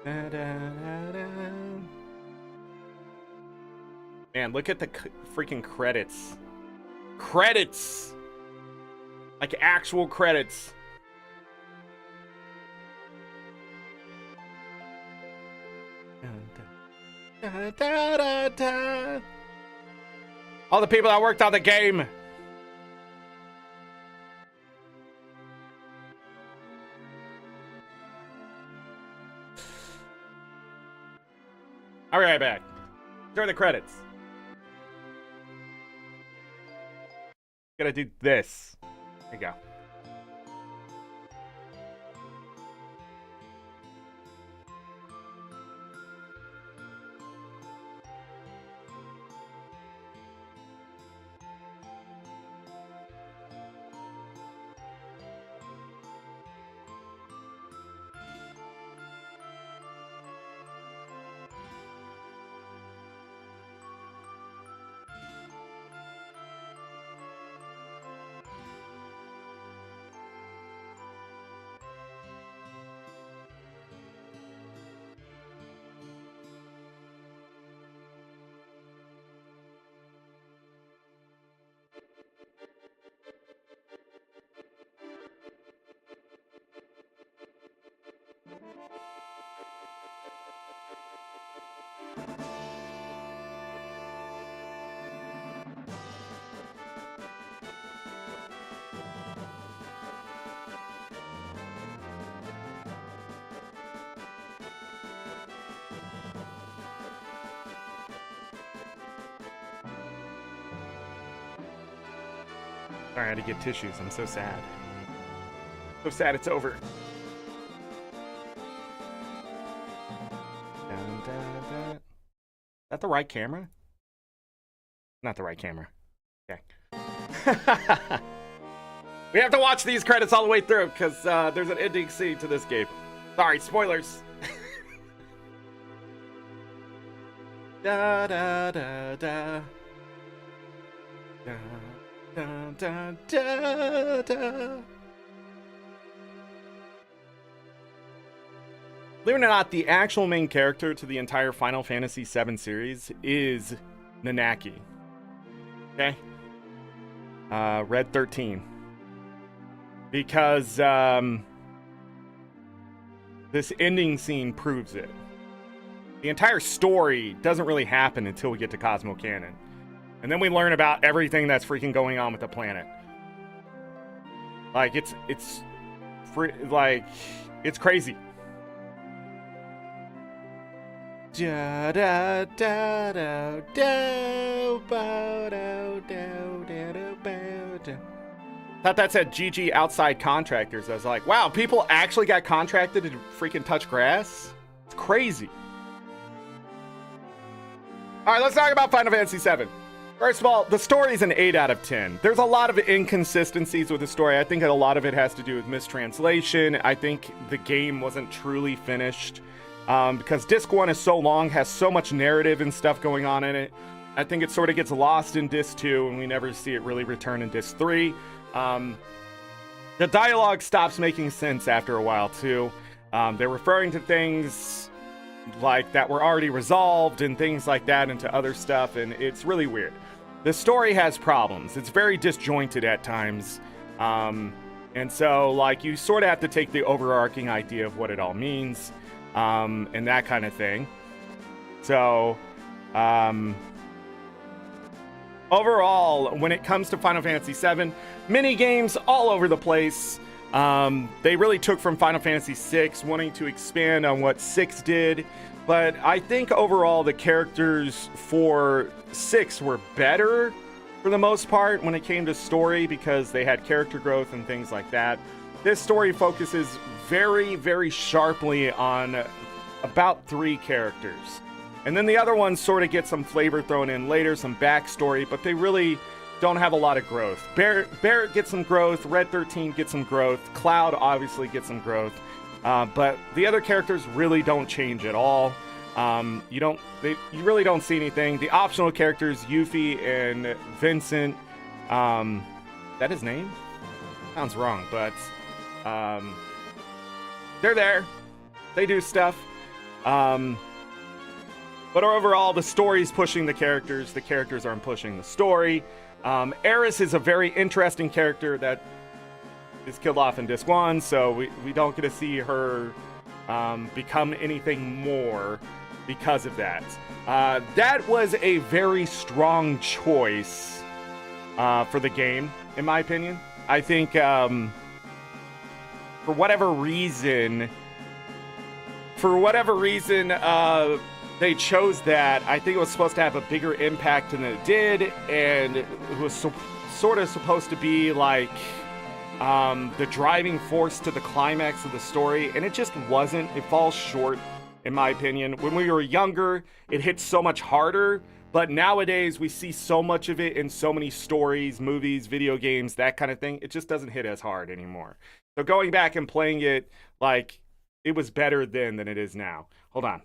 Da, da, da, da. Man, look at the freaking credits. Credits! Like actual credits. Da, da, da, da. All the people that worked on the game. I'll be right back. During the credits. Gotta do this. There you go. Sorry, I had to get tissues. I'm so sad. So sad it's over. Dun, dun, dun. Is that the right camera? Not the right camera. Okay. We have to watch these credits all the way through because there's an ending scene to this game. Sorry, spoilers. Da da da da. Da. Da, da, da, da. Believe it or not, the actual main character to the entire Final Fantasy VII series is Nanaki. Okay? Red 13. Because this ending scene proves it. The entire story doesn't really happen until we get to Cosmo Canyon. And then we learn about everything that's freaking going on with the planet. Like, it's crazy. Da da da da da ba da da da ba da. Thought that said GG outside contractors. I was like, wow, people actually got contracted to freaking touch grass? It's crazy. All right, let's talk about Final Fantasy VII. First of all, the story's an 8 out of 10. There's a lot of inconsistencies with the story. I think a lot of it has to do with mistranslation. I think the game wasn't truly finished because Disc 1 is so long, has so much narrative and stuff going on in it. I think it sort of gets lost in Disc 2, and we never see it really return in Disc 3. The dialogue stops making sense after a while, too. They're referring to things like that were already resolved and things like that into other stuff, and it's really weird. The story has problems. It's very disjointed at times. And so, like, you sort of have to take the overarching idea of what it all means, and that kind of thing. So, overall, when it comes to Final Fantasy VII, mini games all over the place. They really took from Final Fantasy VI, wanting to expand on what 6 did. But I think overall the characters for 6 were better for the most part when it came to story because they had character growth and things like that. This story focuses very, very sharply on about 3 characters. And then the other ones sort of get some flavor thrown in later, some backstory, but they really don't have a lot of growth. Barrett gets some growth, Red 13 gets some growth, Cloud obviously gets some growth, but the other characters really don't change at all. You really don't see anything. The optional characters, Yuffie and Vincent, is that his name? Sounds wrong, but they're there. They do stuff. But overall, the story's pushing the characters aren't pushing the story. Eris is a very interesting character that is killed off in Disc 1, so we don't get to see her become anything more because of that. That was a very strong choice for the game, in my opinion. I think for whatever reason, they chose that. I think it was supposed to have a bigger impact than it did, and it was sort of supposed to be like the driving force to the climax of the story, and it just wasn't. It falls short, in my opinion. When we were younger, it hit so much harder, but nowadays we see so much of it in so many stories, movies, video games, that kind of thing. It just doesn't hit as hard anymore. So going back and playing it, like, it was better then than it is now. Hold on.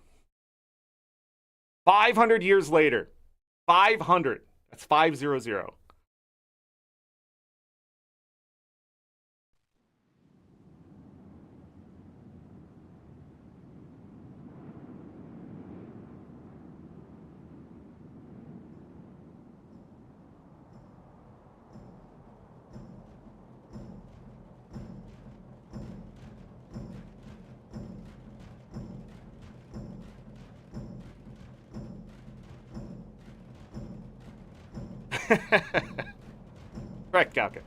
500 years later. 500. That's 500. Right, Galka.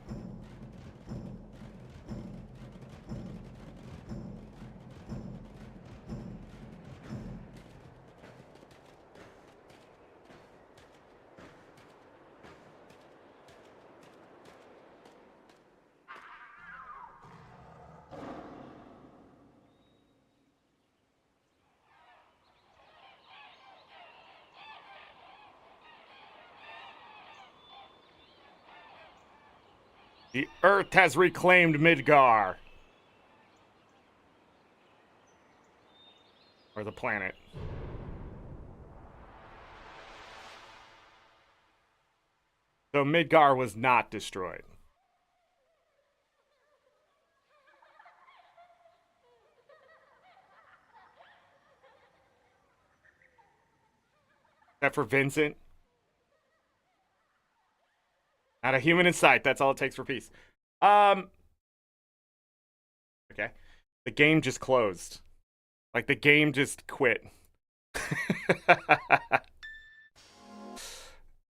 The Earth has reclaimed Midgar. Or the planet. So Midgar was not destroyed. Except for Vincent. Not a human in sight. That's all it takes for peace. Okay. The game just closed. Like, the game just quit.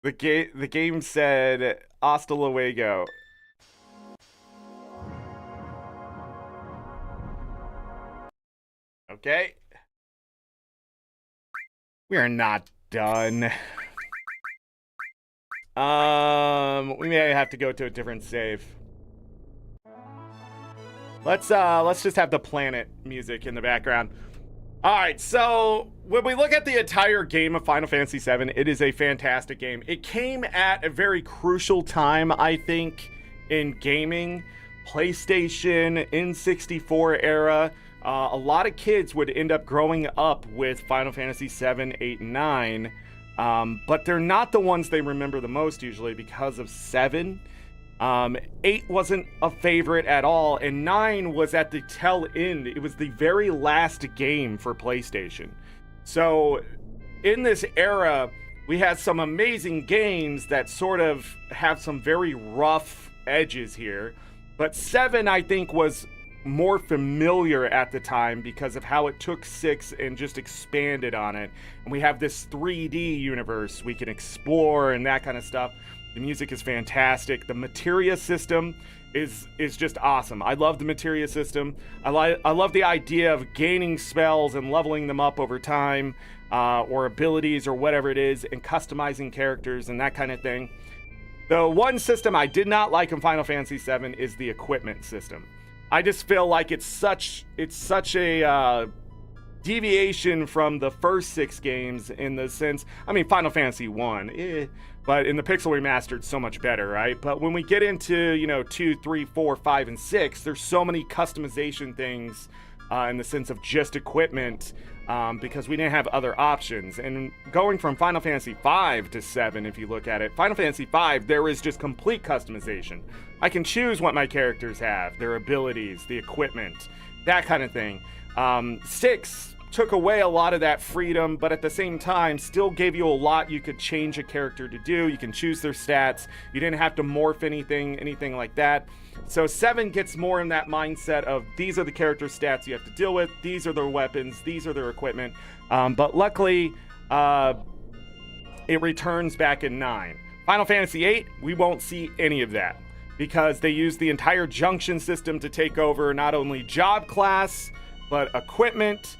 The game said, hasta luego. Okay. We are not done. We may have to go to a different save. Let's just have the planet music in the background. All right, so when we look at the entire game of Final Fantasy VII, it is a fantastic game. It came at a very crucial time, I think, in gaming. PlayStation, N64 era. A lot of kids would end up growing up with Final Fantasy VII, 8, and 9. But they're not the ones they remember the most usually because of 7. 8 wasn't a favorite at all, and 9 was at the tail end. It was the very last game for PlayStation. So in this era, we had some amazing games that sort of have some very rough edges here. But 7, I think, was more familiar at the time because of how it took 6 and just expanded on it. And we have this 3D universe we can explore and that kind of stuff. The music is fantastic. The materia system is just awesome. I love the materia system. I love the idea of gaining spells and leveling them up over time, or abilities or whatever it is, and customizing characters and that kind of thing. The one system I did not like in Final Fantasy VII is the equipment system. I just feel like it's such a deviation from the first 6 games in the sense, I mean, Final Fantasy 1, but in the Pixel Remastered, so much better, right? But when we get into, 2, 3, 4, 5, and 6, there's so many customization things in the sense of just equipment, because we didn't have other options. And going from Final Fantasy 5 to 7, if you look at it, Final Fantasy 5, there is just complete customization. I can choose what my characters have, their abilities, the equipment, that kind of thing. 6 took away a lot of that freedom, but at the same time still gave you a lot you could change a character to do. You can choose their stats. You didn't have to morph anything like that. So 7 gets more in that mindset of these are the character stats you have to deal with, these are their weapons, these are their equipment. But luckily, it returns back in 9. Final Fantasy 8, we won't see any of that because they use the entire junction system to take over not only job class, but equipment,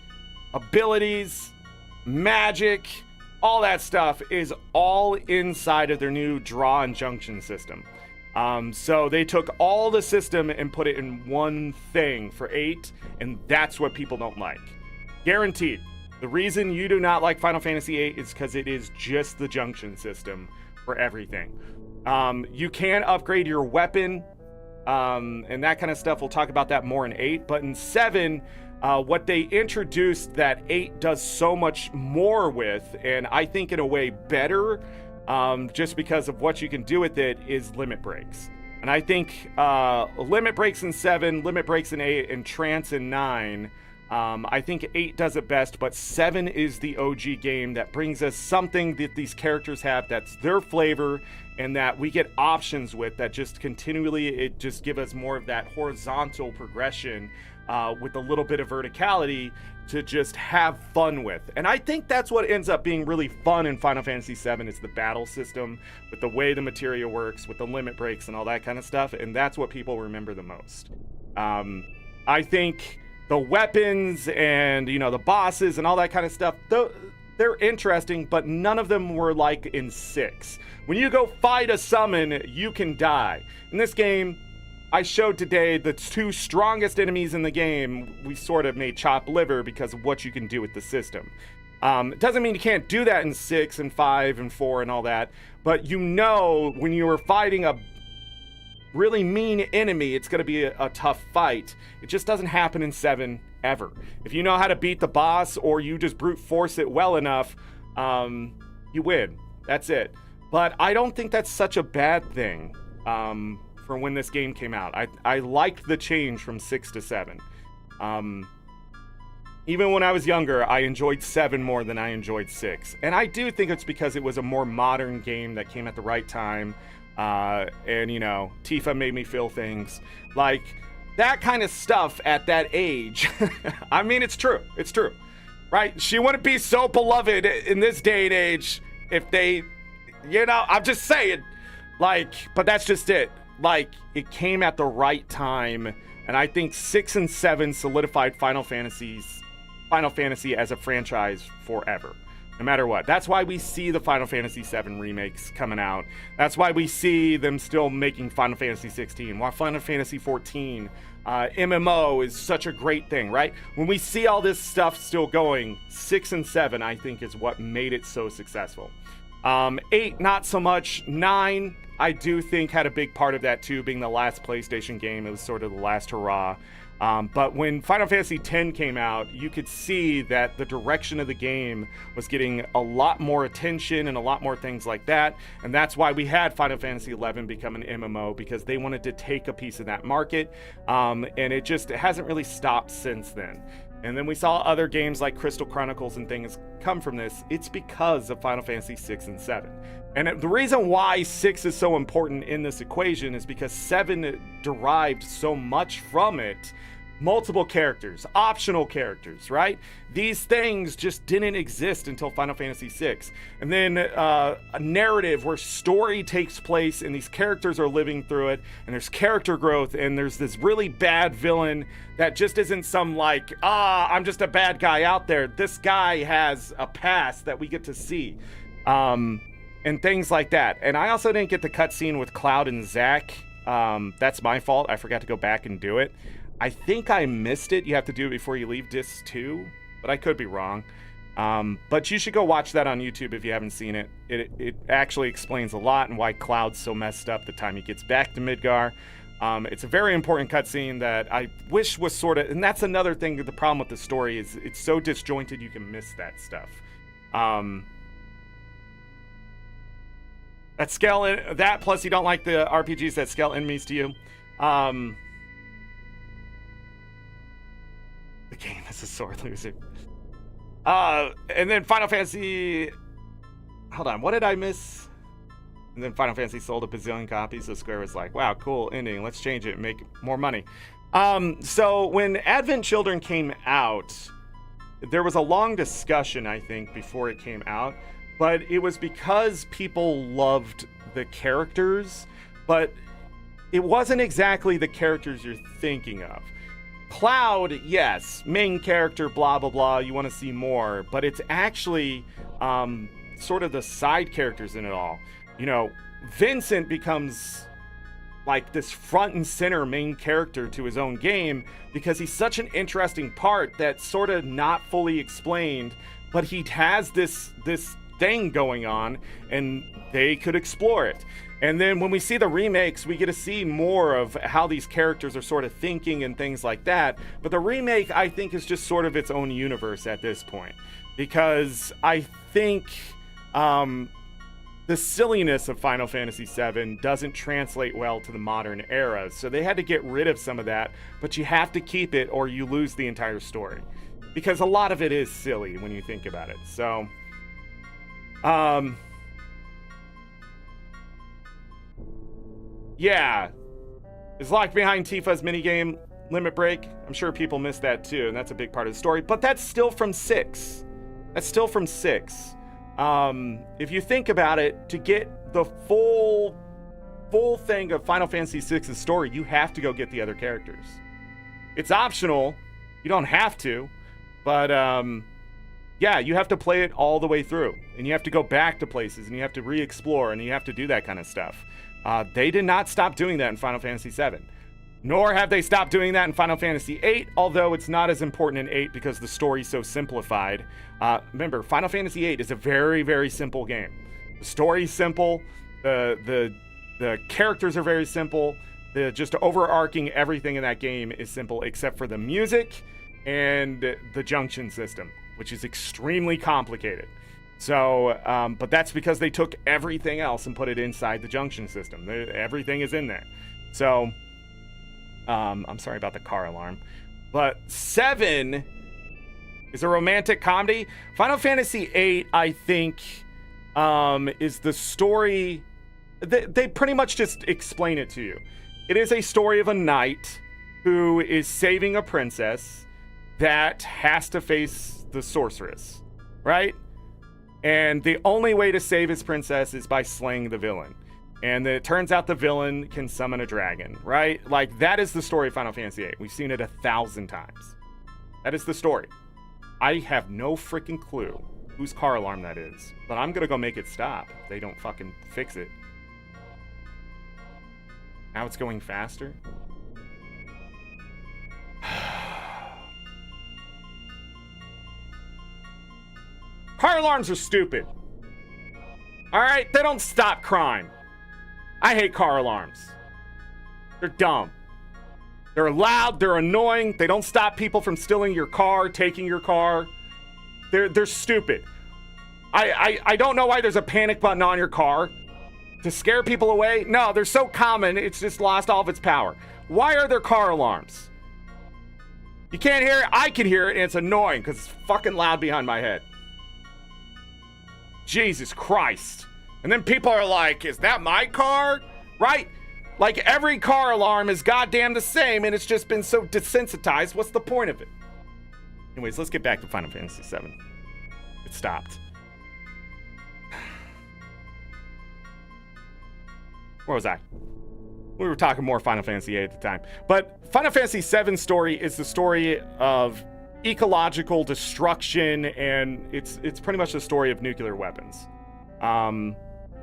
abilities, magic, all that stuff is all inside of their new draw and junction system. So they took all the system and put it in one thing for 8, and that's what people don't like. Guaranteed. The reason you do not like Final Fantasy VIII is because it is just the junction system for everything. You can upgrade your weapon, and that kind of stuff. We'll talk about that more in 8. But in 7, what they introduced that 8 does so much more with, and I think in a way better, just because of what you can do with it, is limit breaks. And I think limit breaks in 7, limit breaks in 8, and trance in 9. I think 8 does it best, but 7 is the OG game that brings us something that these characters have that's their flavor and that we get options with that just continually, it just give us more of that horizontal progression with a little bit of verticality to just have fun with. And I think that's what ends up being really fun in Final Fantasy VII is the battle system, with the way the materia works, with the limit breaks and all that kind of stuff, and that's what people remember the most. I think the weapons and, you know, the bosses and all that kind of stuff, they're interesting, but none of them were like in 6. When you go fight a summon, you can die. In this game, I showed today the 2 strongest enemies in the game, we sort of made chop liver because of what you can do with the system. It doesn't mean you can't do that in 6 and 5 and 4 and all that, but you know when you are fighting a really mean enemy, it's going to be a tough fight. It just doesn't happen in 7 ever. If you know how to beat the boss or you just brute force it well enough, you win. That's it. But I don't think that's such a bad thing for when this game came out. I liked the change from 6 to 7. Even when I was younger, I enjoyed 7 more than I enjoyed 6. And I do think it's because it was a more modern game that came at the right time. And, you know, Tifa made me feel things. Like, that kind of stuff at that age. I mean, it's true. It's true. Right? She wouldn't be so beloved in this day and age if they, you know, I'm just saying. Like, but that's just it. Like, it came at the right time. And I think 6 and 7 solidified Final Fantasy as a franchise forever. No matter what. That's why we see the Final Fantasy VII remakes coming out. That's why we see them still making Final Fantasy 16. Why Final Fantasy 14 MMO is such a great thing, right? When we see all this stuff still going, 6 and 7, I think, is what made it so successful. 8, not so much. 9, I do think, had a big part of that too, being the last PlayStation game. It was sort of the last hurrah. But when Final Fantasy X came out, you could see that the direction of the game was getting a lot more attention and a lot more things like that. And that's why we had Final Fantasy XI become an MMO, because they wanted to take a piece of that market. And it hasn't really stopped since then. And then we saw other games like Crystal Chronicles and things come from this. It's because of Final Fantasy VI and VII. And the reason why 6 is so important in this equation is because 7 derived so much from it. Multiple characters, optional characters, right? These things just didn't exist until Final Fantasy VI. And then a narrative where story takes place and these characters are living through it, and there's character growth, and there's this really bad villain that just isn't some like, I'm just a bad guy out there. This guy has a past that we get to see. And things like that. And I also didn't get the cutscene with Cloud and Zack. That's my fault. I forgot to go back and do it. I think I missed it. You have to do it before you leave Disc 2, but I could be wrong. But you should go watch that on YouTube if you haven't seen it. It actually explains a lot and why Cloud's so messed up the time he gets back to Midgar. It's a very important cutscene that I wish was sort of, and that's another thing, the problem with the story is it's so disjointed you can miss that stuff. That plus you don't like the RPGs that scale enemies to you. The game is a sore loser. And then Final Fantasy... Hold on, what did I miss? And then Final Fantasy sold a bazillion copies, so Square was like, wow, cool ending, let's change it and make more money. So when Advent Children came out, there was a long discussion, I think, before it came out, but it was because people loved the characters, but it wasn't exactly the characters you're thinking of. Cloud, yes, main character, blah, blah, blah, you want to see more, but it's actually sort of the side characters in it all. You know, Vincent becomes like this front and center main character to his own game because he's such an interesting part that's sort of not fully explained, but he has this thing going on and they could explore it. And then when we see the remakes, we get to see more of how these characters are sort of thinking and things like that. But the remake, I think, is just sort of its own universe at this point. Because I think the silliness of Final Fantasy VII doesn't translate well to the modern era. So they had to get rid of some of that. But you have to keep it or you lose the entire story. Because a lot of it is silly when you think about it. So, yeah, is locked behind Tifa's minigame Limit Break. I'm sure people missed that too, and that's a big part of the story. But that's still from 6. That's still from 6. If you think about it, to get the full thing of Final Fantasy VI's story, you have to go get the other characters. It's optional. You don't have to. But, yeah, you have to play it all the way through. And you have to go back to places, and you have to re-explore, and you have to do that kind of stuff. They did not stop doing that in Final Fantasy VII. Nor have they stopped doing that in Final Fantasy VIII, although it's not as important in 8 because the story's so simplified. Remember, Final Fantasy VIII is a very, very simple game. The story's simple. The characters are very simple. The just overarching everything in that game is simple, except for the music and the junction system, which is extremely complicated. So, but that's because they took everything else and put it inside the junction system. Everything is in there. So, I'm sorry about the car alarm. But 7 is a romantic comedy. Final Fantasy VIII, I think, is the story... They pretty much just explain it to you. It is a story of a knight who is saving a princess that has to face the sorceress, right? And the only way to save his princess is by slaying the villain. And it turns out the villain can summon a dragon, right? Like, that is the story of Final Fantasy VIII. We've seen it 1,000 times. That is the story. I have no freaking clue whose car alarm that is, but I'm gonna go make it stop if they don't fucking fix it. Now it's going faster. Car alarms are stupid. Alright? They don't stop crime. I hate car alarms. They're dumb. They're loud, they're annoying, they don't stop people from stealing your car, taking your car. They're stupid. I don't know why there's a panic button on your car. To scare people away? No, they're so common, it's just lost all of its power. Why are there car alarms? You can't hear it, I can hear it, and it's annoying because it's fucking loud behind my head. Jesus Christ. And then people are like, is that my car? Right? Like, every car alarm is goddamn the same, and it's just been so desensitized. What's the point of it? Anyways, let's get back to Final Fantasy VII. It stopped. Where was I? We were talking more Final Fantasy VIII at the time. But Final Fantasy VII's story is the story of ecological destruction, and it's pretty much the story of nuclear weapons.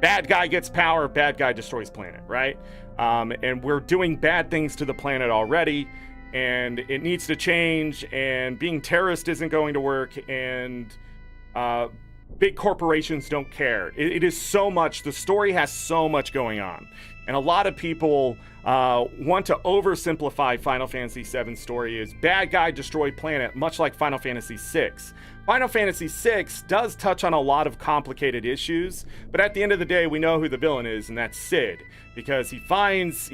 Bad guy gets power, bad guy destroys planet, right? And we're doing bad things to the planet already, and it needs to change, and being terrorist isn't going to work, and big corporations don't care. It is so much, the story has so much going on. And a lot of people want to oversimplify Final Fantasy VII's story as bad guy destroy planet, much like Final Fantasy VI. Final Fantasy VI does touch on a lot of complicated issues, but at the end of the day, we know who the villain is, and that's Cid, because he finds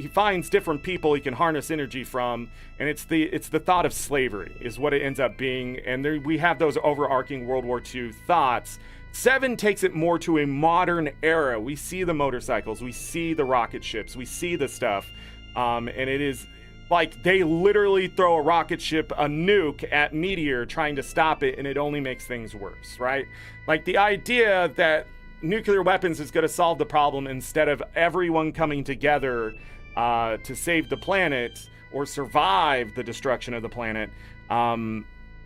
different people he can harness energy from, and it's the thought of slavery is what it ends up being, and there, we have those overarching World War II thoughts. 7 takes it more to a modern era. We see the motorcycles, we see the rocket ships, we see the stuff, and it is like they literally throw a rocket ship, a nuke at Meteor trying to stop it, and it only makes things worse, right? Like the idea that nuclear weapons is going to solve the problem instead of everyone coming together to save the planet, or survive the destruction of the planet.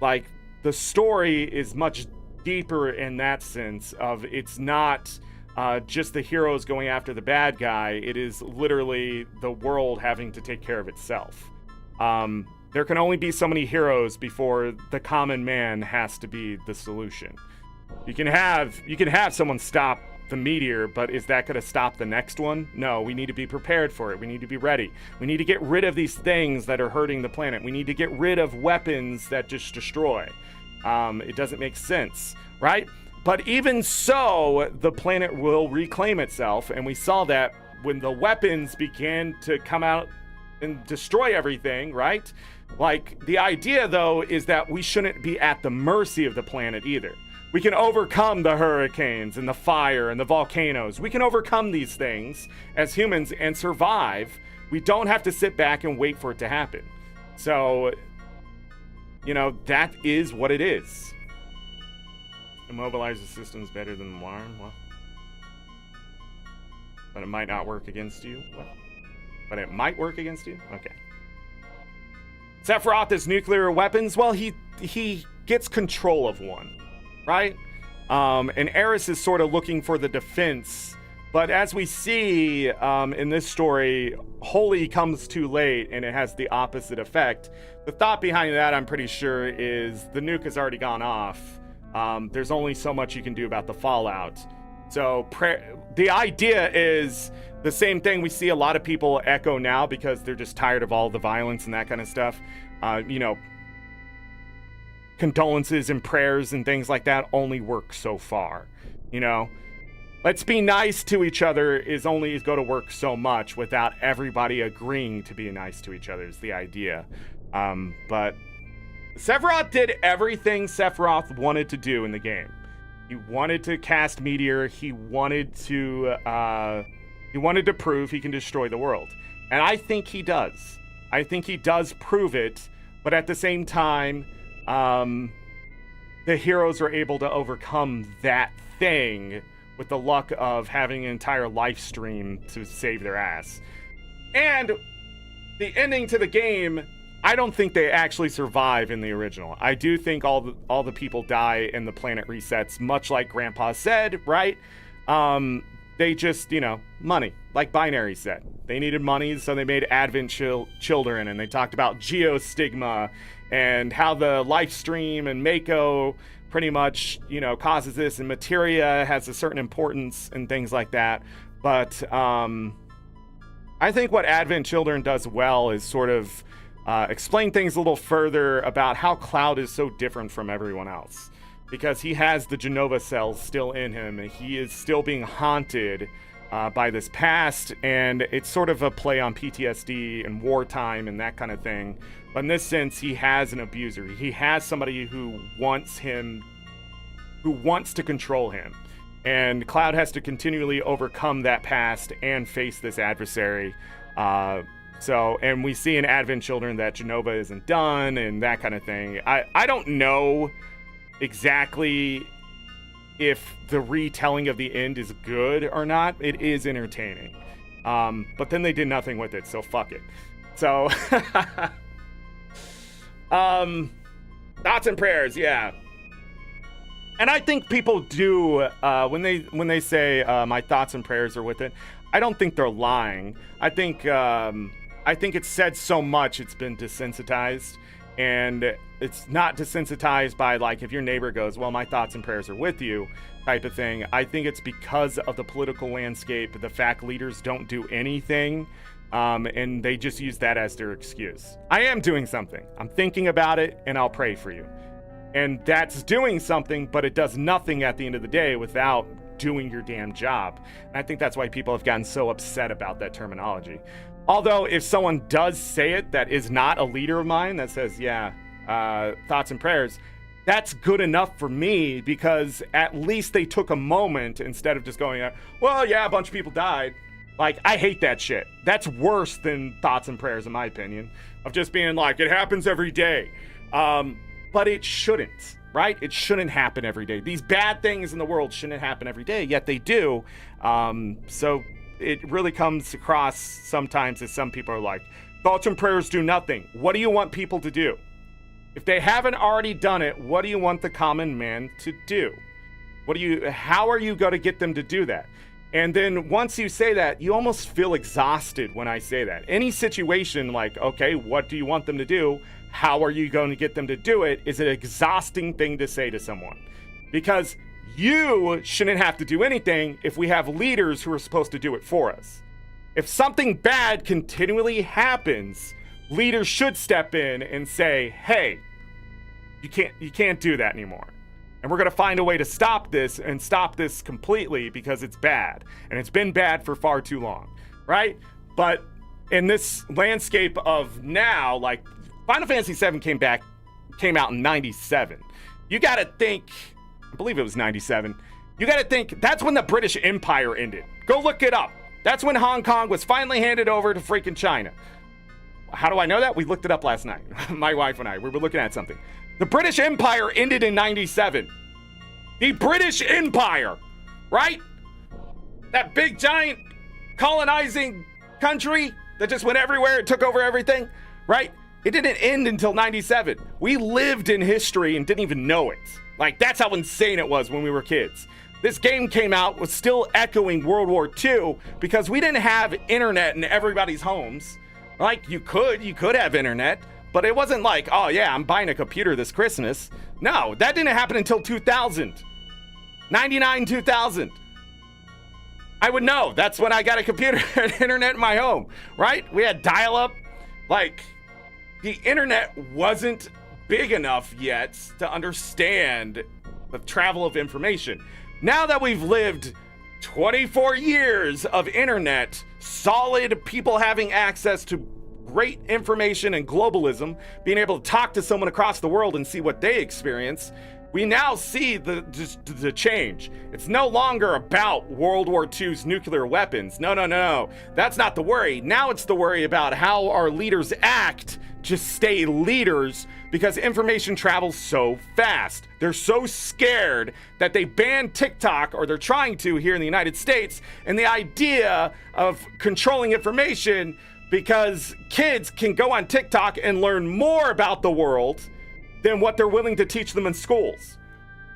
Like, the story is much deeper in that sense of it's not just the heroes going after the bad guy. It is literally the world having to take care of itself. There can only be so many heroes before the common man has to be the solution. You can have someone stop the meteor, but is that going to stop the next one? No, we need to be prepared for it. We need to be ready. We need to get rid of these things that are hurting the planet. We need to get rid of weapons that just destroy. It doesn't make sense, right? But even so, the planet will reclaim itself, and we saw that when the weapons began to come out and destroy everything, right? Like, the idea, though, is that we shouldn't be at the mercy of the planet either. We can overcome the hurricanes and the fire and the volcanoes. We can overcome these things as humans and survive. We don't have to sit back and wait for it to happen. So, you know, that is what it is. Immobilize the system's better than alarm. Well, but it might not work against you. Well, but it might work against you? Okay. Sephiroth has nuclear weapons. Well, he gets control of one, right? And Ares is sort of looking for the defense. But as we see in this story, Holy comes too late, and it has the opposite effect. The thought behind that, I'm pretty sure, is the nuke has already gone off. There's only so much you can do about the fallout. So the idea is the same thing we see a lot of people echo now because they're just tired of all the violence and that kind of stuff. You know, condolences and prayers and things like that only work so far. You know, let's be nice to each other is only go to work so much without everybody agreeing to be nice to each other is the idea. But Sephiroth did everything Sephiroth wanted to do in the game. He wanted to cast Meteor. He wanted to prove he can destroy the world. And I think he does. I think he does prove it. But at the same time, the heroes are able to overcome that thing with the luck of having an entire life stream to save their ass. And the ending to the game, I don't think they actually survive in the original. I do think all the people die and the planet resets, much like Grandpa said, right? They just, you know, money, like Binary said. They needed money, so they made Advent Children, and they talked about geostigma and how the life stream and Mako pretty much, you know, causes this, and materia has a certain importance and things like that. But I think what Advent Children does well is sort of explain things a little further about how Cloud is so different from everyone else. Because he has the Genova cells still in him, and he is still being haunted by this past, and it's sort of a play on PTSD and wartime and that kind of thing. But in this sense, he has an abuser. He has somebody who wants to control him. And Cloud has to continually overcome that past and face this adversary. And we see in Advent Children that Genova isn't done and that kind of thing. I don't know exactly if the retelling of the end is good or not. It is entertaining. But then they did nothing with it, so fuck it. So, thoughts and prayers, yeah. And I think people do, when they say my thoughts and prayers are with it, I don't think they're lying. I think it's said so much it's been desensitized. And it's not desensitized by, like, if your neighbor goes, well, my thoughts and prayers are with you, type of thing. I think it's because of the political landscape, the fact leaders don't do anything, and they just use that as their excuse. I am doing something. I'm thinking about it, and I'll pray for you. And that's doing something, but it does nothing at the end of the day without doing your damn job. And I think that's why people have gotten so upset about that terminology. Although, if someone does say it that is not a leader of mine that says, yeah, thoughts and prayers, that's good enough for me because at least they took a moment instead of just going, well, yeah, a bunch of people died. Like, I hate that shit. That's worse than thoughts and prayers, in my opinion, of just being like, it happens every day. But it shouldn't, right? It shouldn't happen every day. These bad things in the world shouldn't happen every day, yet they do. So it really comes across sometimes as some people are like, Thoughts and prayers do nothing. What do you want people to do? If they haven't already done it, what do you want the common man to do? How are you going to get them to do that? And then once you say that, you almost feel exhausted when I say that. Any situation like, okay, what do you want them to do? How are you going to get them to do it? Is an exhausting thing to say to someone. Because you shouldn't have to do anything if we have leaders who are supposed to do it for us. If something bad continually happens, leaders should step in and say, hey, you can't do that anymore. And we're going to find a way to stop this and stop this completely because it's bad. And it's been bad for far too long, right? But in this landscape of now, like Final Fantasy VII came out in 97. You got to think, I believe it was 97. You got to think that's when the British Empire ended. Go look it up. That's when Hong Kong was finally handed over to freaking China. How do I know that? We looked it up last night. My wife and I, we were looking at something. The British Empire ended in 97. The British Empire, right? That big, giant, colonizing country that just went everywhere and took over everything, right? It didn't end until 97. We lived in history and didn't even know it. Like, that's how insane it was when we were kids. This game came out, was still echoing World War II because we didn't have internet in everybody's homes. Like, you could have internet, but it wasn't like, oh yeah, I'm buying a computer this Christmas. No, that didn't happen until 2000. 99, 2000. I would know. That's when I got a computer and internet in my home, right? We had dial-up. Like, the internet wasn't big enough yet to understand the travel of information. Now that we've lived 24 years of internet, solid people having access to great information and globalism, being able to talk to someone across the world and see what they experience, we now see the change. It's no longer about World War II's nuclear weapons. No. That's not the worry. Now it's the worry about how our leaders act to stay leaders because information travels so fast. They're so scared that they ban TikTok, or they're trying to here in the United States, and the idea of controlling information because kids can go on TikTok and learn more about the world than what they're willing to teach them in schools,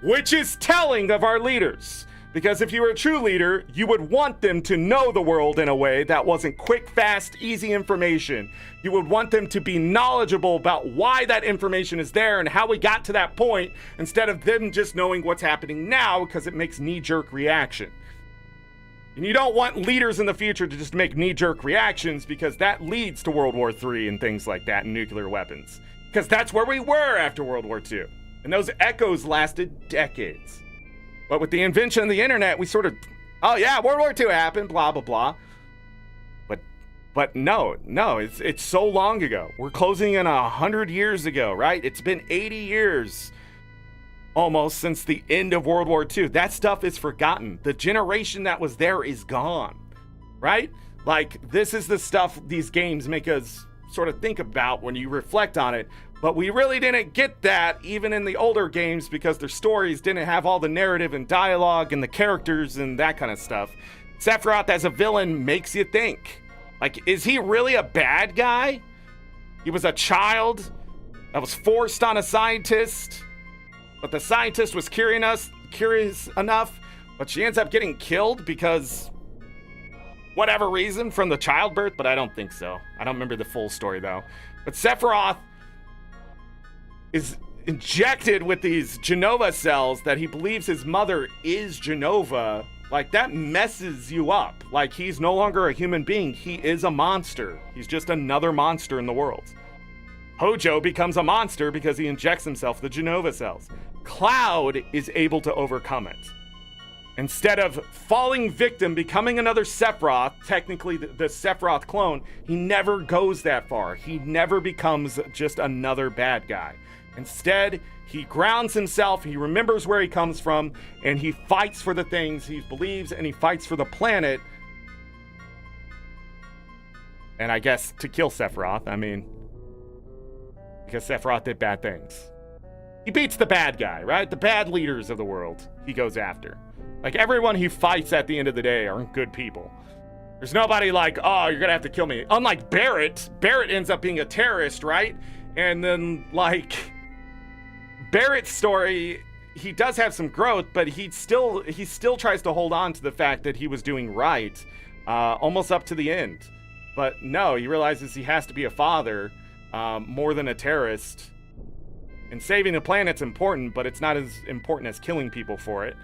which is telling of our leaders. Because if you were a true leader, you would want them to know the world in a way that wasn't quick, fast, easy information. You would want them to be knowledgeable about why that information is there and how we got to that point, instead of them just knowing what's happening now because it makes knee-jerk reaction. And you don't want leaders in the future to just make knee-jerk reactions, because that leads to World War III and things like that and nuclear weapons. Because that's where we were after World War II. And those echoes lasted decades. But with the invention of the internet, we sort of, oh yeah, World War II happened, blah, blah, blah. But no, it's so long ago. We're closing in 100 years ago, right? It's been 80 years almost since the end of World War II. That stuff is forgotten. The generation that was there is gone, right? Like, this is the stuff these games make us sort of think about when you reflect on it. But we really didn't get that even in the older games, because their stories didn't have all the narrative and dialogue and the characters and that kind of stuff. Sephiroth as a villain makes you think. Like, is he really a bad guy? He was a child that was forced on a scientist, but the scientist was curious enough, but she ends up getting killed because whatever reason from the childbirth, but I don't think so. I don't remember the full story though. But Sephiroth is injected with these Genova cells that he believes his mother is Genova. Like, that messes you up. Like, he's no longer a human being. He is a monster. He's just another monster in the world. Hojo becomes a monster because he injects himself with the Genova cells. Cloud is able to overcome it. Instead of falling victim, becoming another Sephiroth, technically the Sephiroth clone, he never goes that far. He never becomes just another bad guy. Instead, he grounds himself, he remembers where he comes from, and he fights for the things he believes, and he fights for the planet. And I guess to kill Sephiroth, I mean, because Sephiroth did bad things. He beats the bad guy, right? The bad leaders of the world he goes after. Like, everyone he fights at the end of the day aren't good people. There's nobody like, oh, you're gonna have to kill me. Unlike Barrett ends up being a terrorist, right? And then like Barrett's story, he does have some growth, but he still tries to hold on to the fact that he was doing right, almost up to the end. But no, he realizes he has to be a father more than a terrorist. And saving the planet's important, but it's not as important as killing people for it.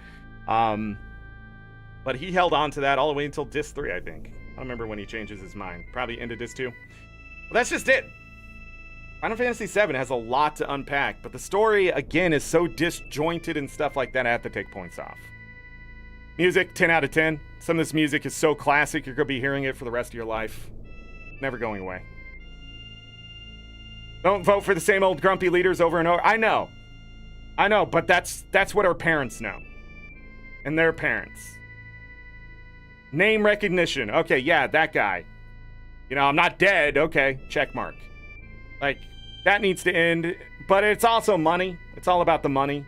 But he held on to that all the way until Disc 3, I think. I don't remember when he changes his mind. Probably into Disc 2. Well, that's just it. Final Fantasy VII has a lot to unpack, but the story, again, is so disjointed and stuff like that, I have to take points off. Music, 10 out of 10. Some of this music is so classic, you're going to be hearing it for the rest of your life. Never going away. Don't vote for the same old grumpy leaders over and over. I know, but that's what our parents know. And their parents. Name recognition. Okay, yeah, that guy. You know, I'm not dead. Okay, check mark. Like, that needs to end. But it's also money. It's all about the money.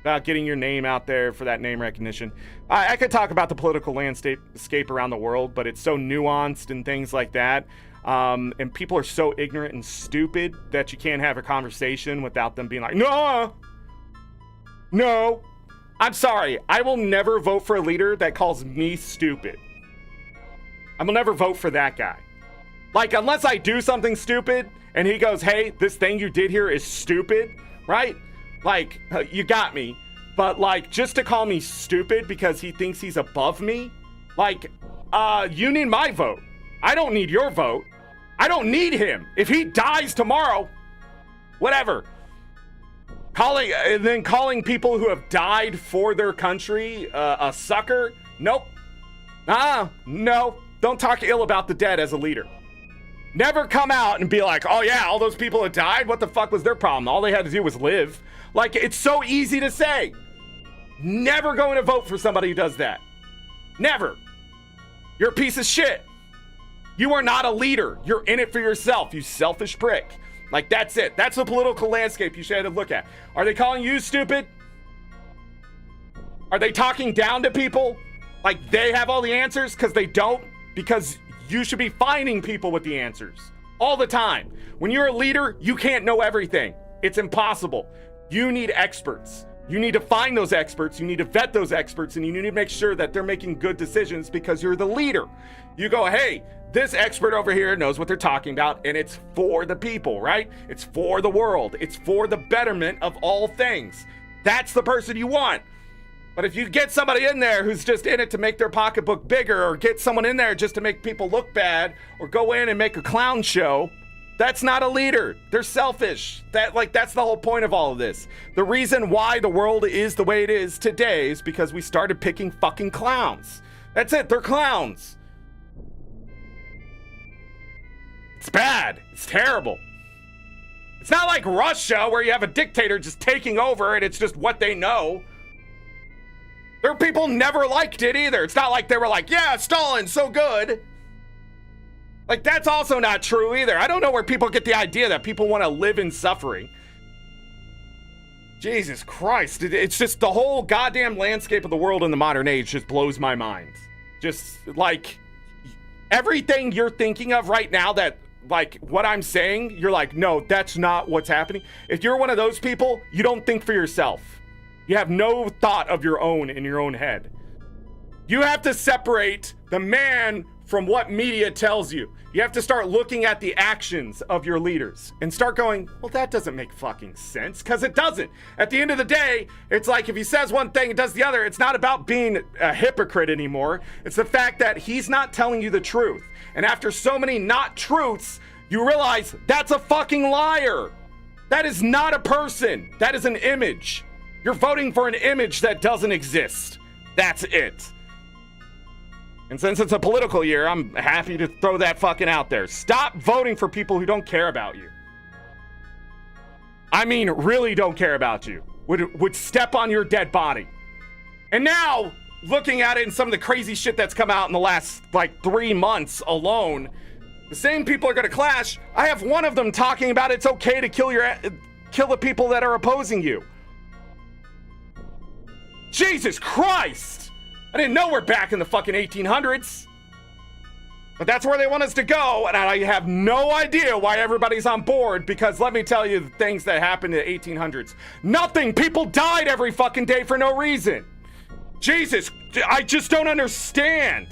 About getting your name out there for that name recognition. I could talk about the political landscape around the world, but it's so nuanced and things like that. And people are so ignorant and stupid that you can't have a conversation without them being like, no. I'm sorry. I will never vote for a leader that calls me stupid. I will never vote for that guy. Like, unless I do something stupid and he goes, hey, this thing you did here is stupid, right? Like, you got me. But, like, just to call me stupid because he thinks he's above me? Like, you need my vote. I don't need your vote. I don't need him. If he dies tomorrow, whatever. Calling people who have died for their country a sucker? Nope. No. Don't talk ill about the dead as a leader. Never come out and be like, oh yeah, all those people that died, what the fuck was their problem? All they had to do was live. Like, it's so easy to say. Never going to vote for somebody who does that. Never. You're a piece of shit. You are not a leader. You're in it for yourself, you selfish prick. Like, that's it. That's the political landscape you should have to look at. Are they calling you stupid? Are they talking down to people? Like they have all the answers? Because they don't? Because you should be finding people with the answers all the time. When you're a leader, you can't know everything. It's impossible. You need experts. You need to find those experts. You need to vet those experts, and you need to make sure that they're making good decisions because you're the leader. You go, hey, this expert over here knows what they're talking about, and it's for the people, right? It's for the world. It's for the betterment of all things. That's the person you want. But if you get somebody in there who's just in it to make their pocketbook bigger, or get someone in there just to make people look bad, or go in and make a clown show, that's not a leader. They're selfish. That's the whole point of all of this. The reason why the world is the way it is today is because we started picking fucking clowns. That's it. They're clowns. It's bad. It's terrible. It's not like Russia where you have a dictator just taking over and it's just what they know. Their people never liked it either. It's not like they were like, yeah, Stalin's so good. Like, that's also not true either. I don't know where people get the idea that people want to live in suffering. Jesus Christ. It's just the whole goddamn landscape of the world in the modern age just blows my mind. Just like everything you're thinking of right now that like what I'm saying, you're like, no, that's not what's happening. If you're one of those people, you don't think for yourself. You have no thought of your own in your own head. You have to separate the man from what media tells you. You have to start looking at the actions of your leaders and start going, well, that doesn't make fucking sense, because it doesn't. At the end of the day, it's like if he says one thing and does the other, it's not about being a hypocrite anymore. It's the fact that he's not telling you the truth. And after so many not truths, you realize that's a fucking liar. That is not a person. That is an image. You're voting for an image that doesn't exist. That's it. And since it's a political year, I'm happy to throw that fucking out there. Stop voting for people who don't care about you. I mean, really don't care about you. Would step on your dead body. And now, looking at it and some of the crazy shit that's come out in the last, 3 months alone, the same people are gonna clash. I have one of them talking about it's okay to kill the people that are opposing you. Jesus Christ! I didn't know we're back in the fucking 1800s. But that's where they want us to go, and I have no idea why everybody's on board, because let me tell you the things that happened in the 1800s. Nothing. People died every fucking day for no reason. Jesus, I just don't understand.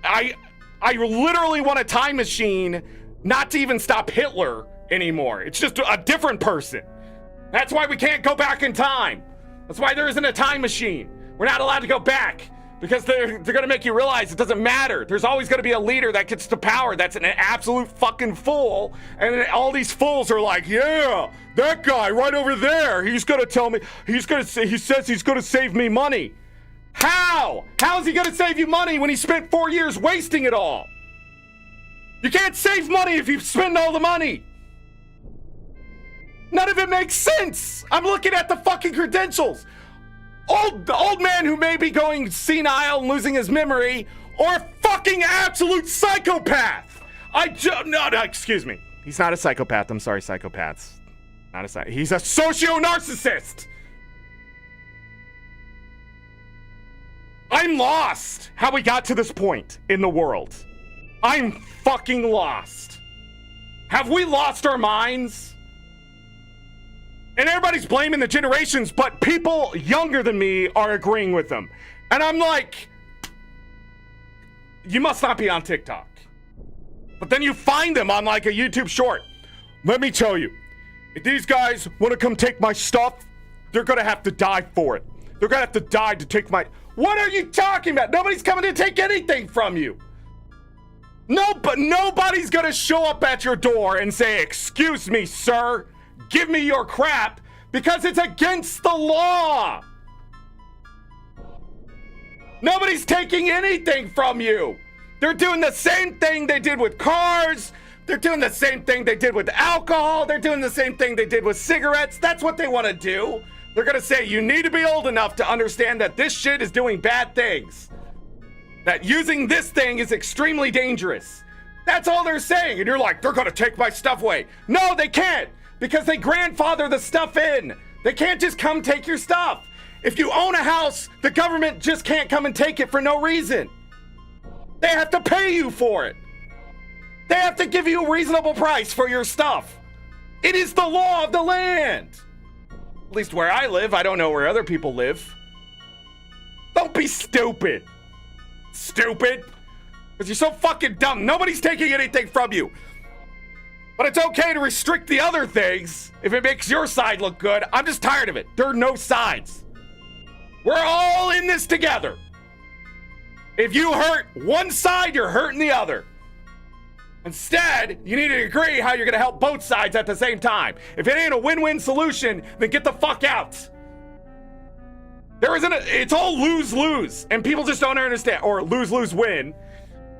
I literally want a time machine not to even stop Hitler anymore. It's just a different person. That's why we can't go back in time. That's why there isn't a time machine. We're not allowed to go back. Because they're going to make you realize it doesn't matter. There's always going to be a leader that gets to power that's an absolute fucking fool. And all these fools are like, yeah, that guy right over there, he's going to tell me, he says he's going to save me money. How? How is he going to save you money when he spent 4 years wasting it all? You can't save money if you spend all the money. None of it makes sense. I'm looking at the fucking credentials. Old man who may be going senile and losing his memory, or a fucking absolute psychopath. No, excuse me. He's not a psychopath. I'm sorry, psychopaths. He's a socio-narcissist. I'm lost how we got to this point in the world. I'm fucking lost. Have we lost our minds? And everybody's blaming the generations, but people younger than me are agreeing with them. And I'm like, you must not be on TikTok. But then you find them on like a YouTube short. Let me tell you, if these guys want to come take my stuff, they're going to have to die for it. They're going to have to die to take my... What are you talking about? Nobody's coming to take anything from you. No, but nobody's going to show up at your door and say, excuse me, sir. Give me your crap, because it's against the law. Nobody's taking anything from you. They're doing the same thing they did with cars. They're doing the same thing they did with alcohol. They're doing the same thing they did with cigarettes. That's what they want to do. They're going to say, you need to be old enough to understand that this shit is doing bad things. That using this thing is extremely dangerous. That's all they're saying. And you're like, they're going to take my stuff away. No, they can't. Because they grandfather the stuff in. They can't just come take your stuff. If you own a house, the government just can't come and take it for no reason. They have to pay you for it. They have to give you a reasonable price for your stuff. It is the law of the land. At least where I live. I don't know where other people live. Don't be stupid. Stupid. Because you're so fucking dumb. Nobody's taking anything from you. But it's okay to restrict the other things if it makes your side look good. I'm just tired of it. There are no sides. We're all in this together. If you hurt one side, you're hurting the other. Instead, you need to agree how you're going to help both sides at the same time. If it ain't a win-win solution, then get the fuck out. It's all lose-lose, and people just don't understand. Or lose-lose-win.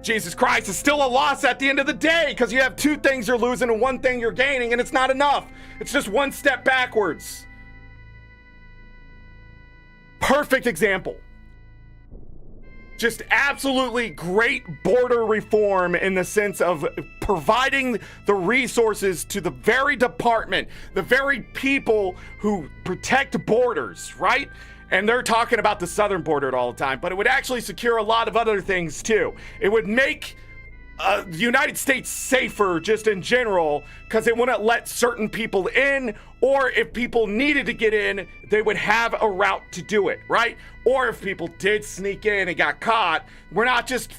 Jesus Christ, it's still a loss at the end of the day, because you have two things you're losing and one thing you're gaining, and it's not enough. It's just one step backwards. Perfect example. Just absolutely great border reform in the sense of providing the resources to the very department, the very people who protect borders, right? And they're talking about the southern border all the time, but it would actually secure a lot of other things too. It would make the United States safer just in general, because it wouldn't let certain people in, or if people needed to get in, they would have a route to do it, right? Or if people did sneak in and got caught, we're not just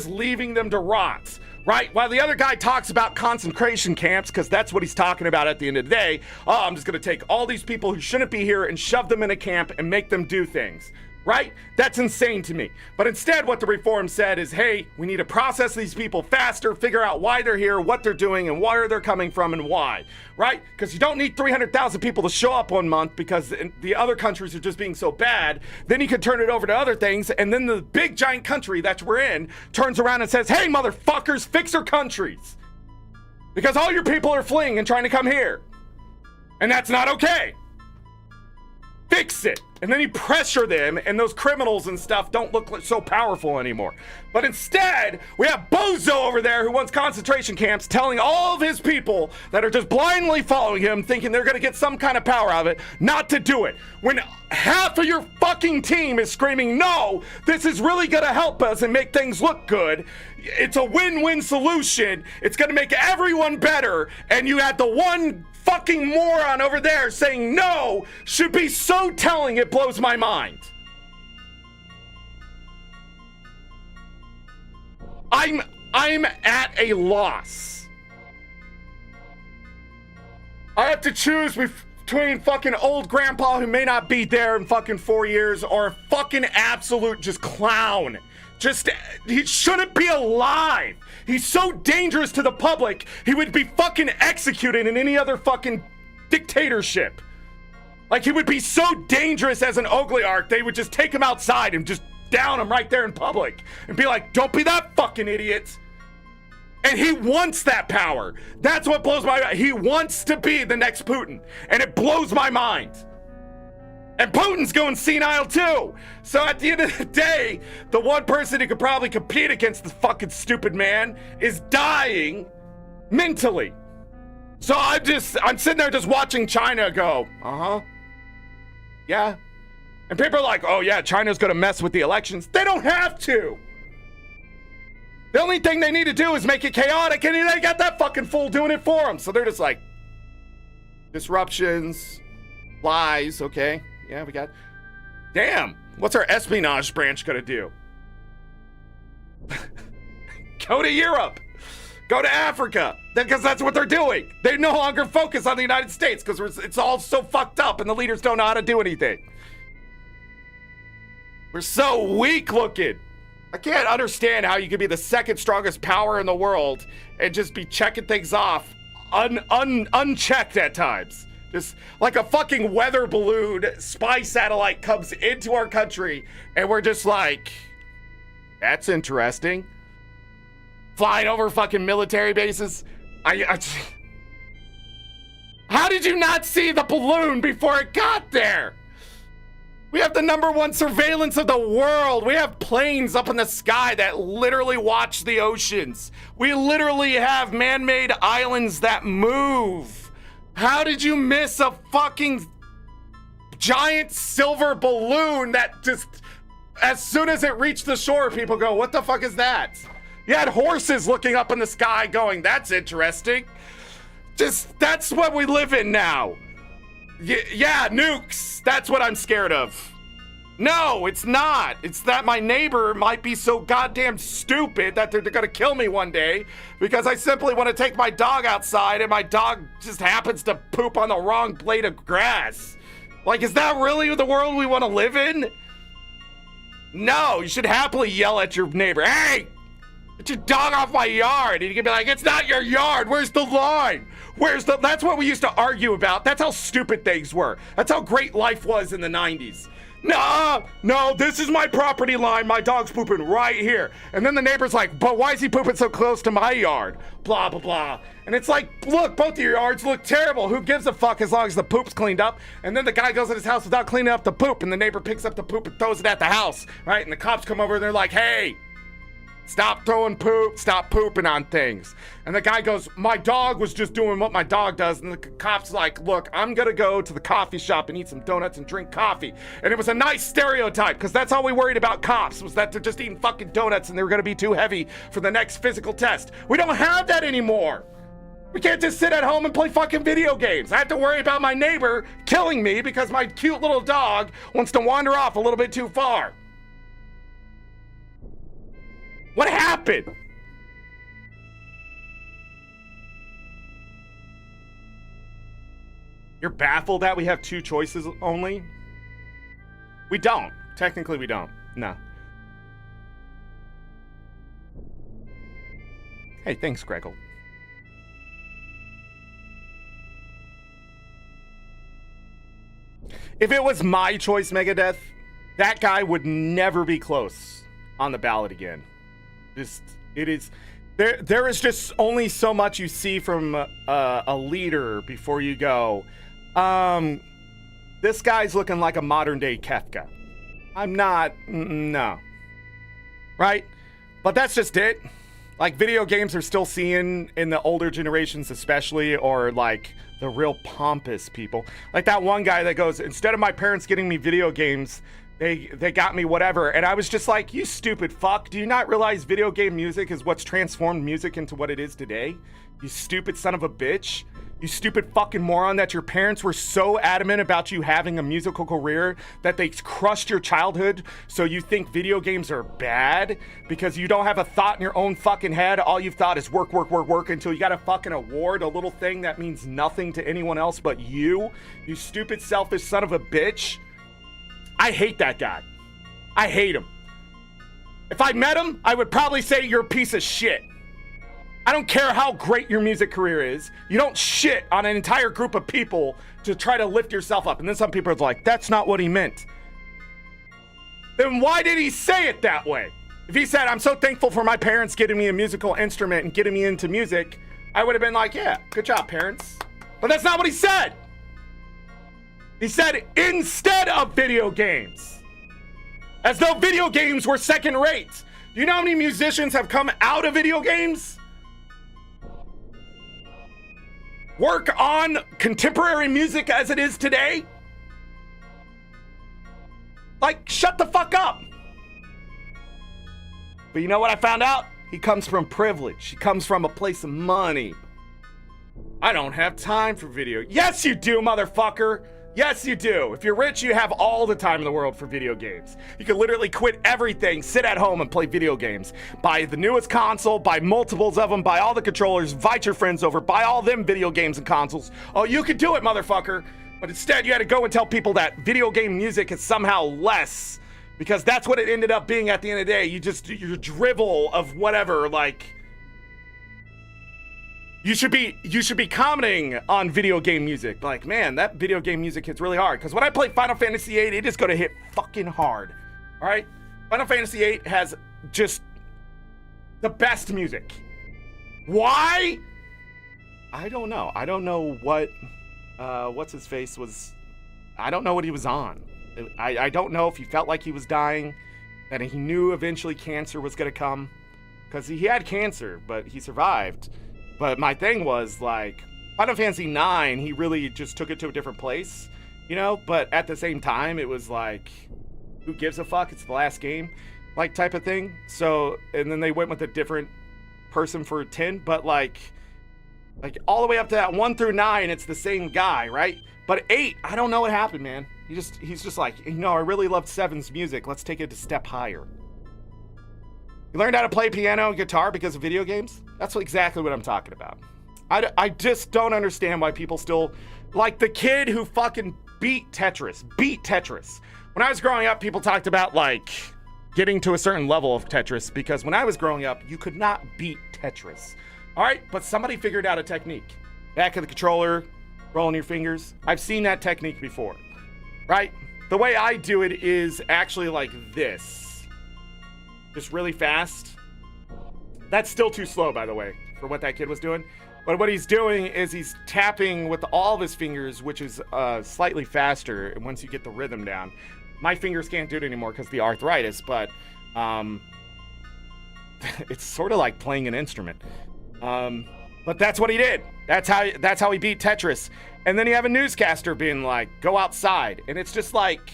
leaving them to rot, right? While the other guy talks about concentration camps, because that's what he's talking about at the end of the day. Oh, I'm just going to take all these people who shouldn't be here and shove them in a camp and make them do things. Right? That's insane to me. But instead, what the reform said is, hey, we need to process these people faster, figure out why they're here, what they're doing, and where they're coming from and why. Right? Because you don't need 300,000 people to show up 1 month because the other countries are just being so bad. Then you can turn it over to other things, and then the big giant country that we're in turns around and says, hey, motherfuckers, fix your countries. Because all your people are fleeing and trying to come here. And that's not okay. Fix it. And then you pressure them, and those criminals and stuff don't look so powerful anymore. But instead, we have Bozo over there who wants concentration camps, telling all of his people that are just blindly following him, thinking they're going to get some kind of power out of it, not to do it. When half of your fucking team is screaming, no, this is really going to help us and make things look good. It's a win-win solution. It's going to make everyone better. And you had the one fucking moron over there saying no should be so telling it blows my mind. I'm at a loss. I have to choose between fucking old grandpa who may not be there in fucking 4 years or a fucking absolute just clown. He shouldn't be alive. He's so dangerous to the public, he would be fucking executed in any other fucking dictatorship. Like, he would be so dangerous as an oligarch, they would just take him outside and just down him right there in public and be like, don't be that fucking idiot. And he wants that power. That's what blows my mind. He wants to be the next Putin, and it blows my mind. And Putin's going senile too. So at the end of the day, the one person who could probably compete against the fucking stupid man is dying mentally. So I'm sitting there just watching China go, yeah. And people are like, oh yeah, China's gonna mess with the elections. They don't have to. The only thing they need to do is make it chaotic, and they got that fucking fool doing it for them. So they're just like, disruptions, lies, okay. Yeah, we got... Damn, what's our espionage branch gonna do? Go to Europe. Go to Africa. Because that's what they're doing. They no longer focus on the United States because it's all so fucked up and the leaders don't know how to do anything. We're so weak looking. I can't understand how you could be the second strongest power in the world and just be checking things off unchecked at times. Just like a fucking weather balloon spy satellite comes into our country and we're just like, that's interesting. Flying over fucking military bases. How did you not see the balloon before it got there? We have the #1 surveillance of the world. We have planes up in the sky that literally watch the oceans. We literally have man-made islands that move. How did you miss a fucking giant silver balloon that just, as soon as it reached the shore, people go, what the fuck is that? You had horses looking up in the sky going, that's interesting. That's what we live in now. Yeah, nukes. That's what I'm scared of. No, it's not. It's that my neighbor might be so goddamn stupid that they're gonna kill me one day because I simply want to take my dog outside and my dog just happens to poop on the wrong blade of grass. Like, is that really the world we want to live in? No, you should happily yell at your neighbor, hey, get your dog off my yard. And you can be like, it's not your yard. Where's the line? That's what we used to argue about. That's how stupid things were. That's how great life was in the 90s. No, this is my property line. My dog's pooping right here. And then the neighbor's like, but why is he pooping so close to my yard? Blah, blah, blah. And it's like, look, both of your yards look terrible. Who gives a fuck as long as the poop's cleaned up? And then the guy goes in his house without cleaning up the poop, and the neighbor picks up the poop and throws it at the house, right? And the cops come over and they're like, hey, stop throwing poop, stop pooping on things. And the guy goes, my dog was just doing what my dog does. And the cop's like, look, I'm gonna go to the coffee shop and eat some donuts and drink coffee. And it was a nice stereotype, because that's all we worried about cops, was that they're just eating fucking donuts and they were gonna be too heavy for the next physical test. We don't have that anymore. We can't just sit at home and play fucking video games. I have to worry about my neighbor killing me because my cute little dog wants to wander off a little bit too far. What happened? You're baffled that we have two choices only? We don't. Technically, we don't. No. Hey, thanks, Greggle. If it was my choice, Megadeth, that guy would never be close on the ballot again. There is just only so much you see from a leader before you go, This guy's looking like a modern day Kefka. I'm not, no. Right? But that's just it. Like, video games are still seeing, in the older generations especially, or like the real pompous people. Like that one guy that goes, instead of my parents getting me video games, they got me whatever. And I was just like, you stupid fuck. Do you not realize video game music is what's transformed music into what it is today? You stupid son of a bitch. You stupid fucking moron, that your parents were so adamant about you having a musical career that they crushed your childhood, so you think video games are bad because you don't have a thought in your own fucking head. All you've thought is work, work, work, work until you got a fucking award, a little thing that means nothing to anyone else but you. You stupid, selfish son of a bitch. I hate that guy. I hate him. If I met him, I would probably say you're a piece of shit. I don't care how great your music career is. You don't shit on an entire group of people to try to lift yourself up. And then some people are like, that's not what he meant. Then why did he say it that way? If he said, I'm so thankful for my parents getting me a musical instrument and getting me into music, I would have been like, yeah, good job, parents. But that's not what he said. He said, instead of video games. As though video games were second rate. Do you know how many musicians have come out of video games? Work on contemporary music as it is today? Like, shut the fuck up. But you know what I found out? He comes from privilege. He comes from a place of money. I don't have time for video. Yes, you do, motherfucker. Yes, you do. If you're rich, you have all the time in the world for video games. You can literally quit everything, sit at home and play video games. Buy the newest console, buy multiples of them, buy all the controllers, invite your friends over, buy all them video games and consoles. Oh, you could do it, motherfucker. But instead, you had to go and tell people that video game music is somehow less, because that's what it ended up being at the end of the day. Your drivel of whatever, like... You should be commenting on video game music. Like, man, that video game music hits really hard. Because when I play Final Fantasy VIII, it is going to hit fucking hard. All right? Final Fantasy VIII has just the best music. Why? I don't know. I don't know what, what's his face was. I don't know what he was on. I don't know if he felt like he was dying, that he knew eventually cancer was going to come. Because he had cancer, but he survived. But my thing was, like, Final Fantasy IX, he really just took it to a different place, you know? But at the same time, it was like, who gives a fuck? It's the last game, like, type of thing. So, and then they went with a different person for 10, but like all the way up to that 1 through 9, it's the same guy, right? But 8, I don't know what happened, man. He's just like, you know, I really loved 7's music. Let's take it a step higher. You learned how to play piano and guitar because of video games? That's exactly what I'm talking about. I just don't understand why people still... Like the kid who fucking beat Tetris. When I was growing up, people talked about, like, getting to a certain level of Tetris, because when I was growing up, you could not beat Tetris. All right? But somebody figured out a technique. Back of the controller, rolling your fingers. I've seen that technique before. Right? The way I do it is actually like this. Just really fast. That's still too slow, by the way, for what that kid was doing. But what he's doing is he's tapping with all of his fingers, which is slightly faster once you get the rhythm down. My fingers can't do it anymore because of the arthritis, but it's sort of like playing an instrument. But that's what he did. That's how he beat Tetris. And then you have a newscaster being like, go outside. And it's just like...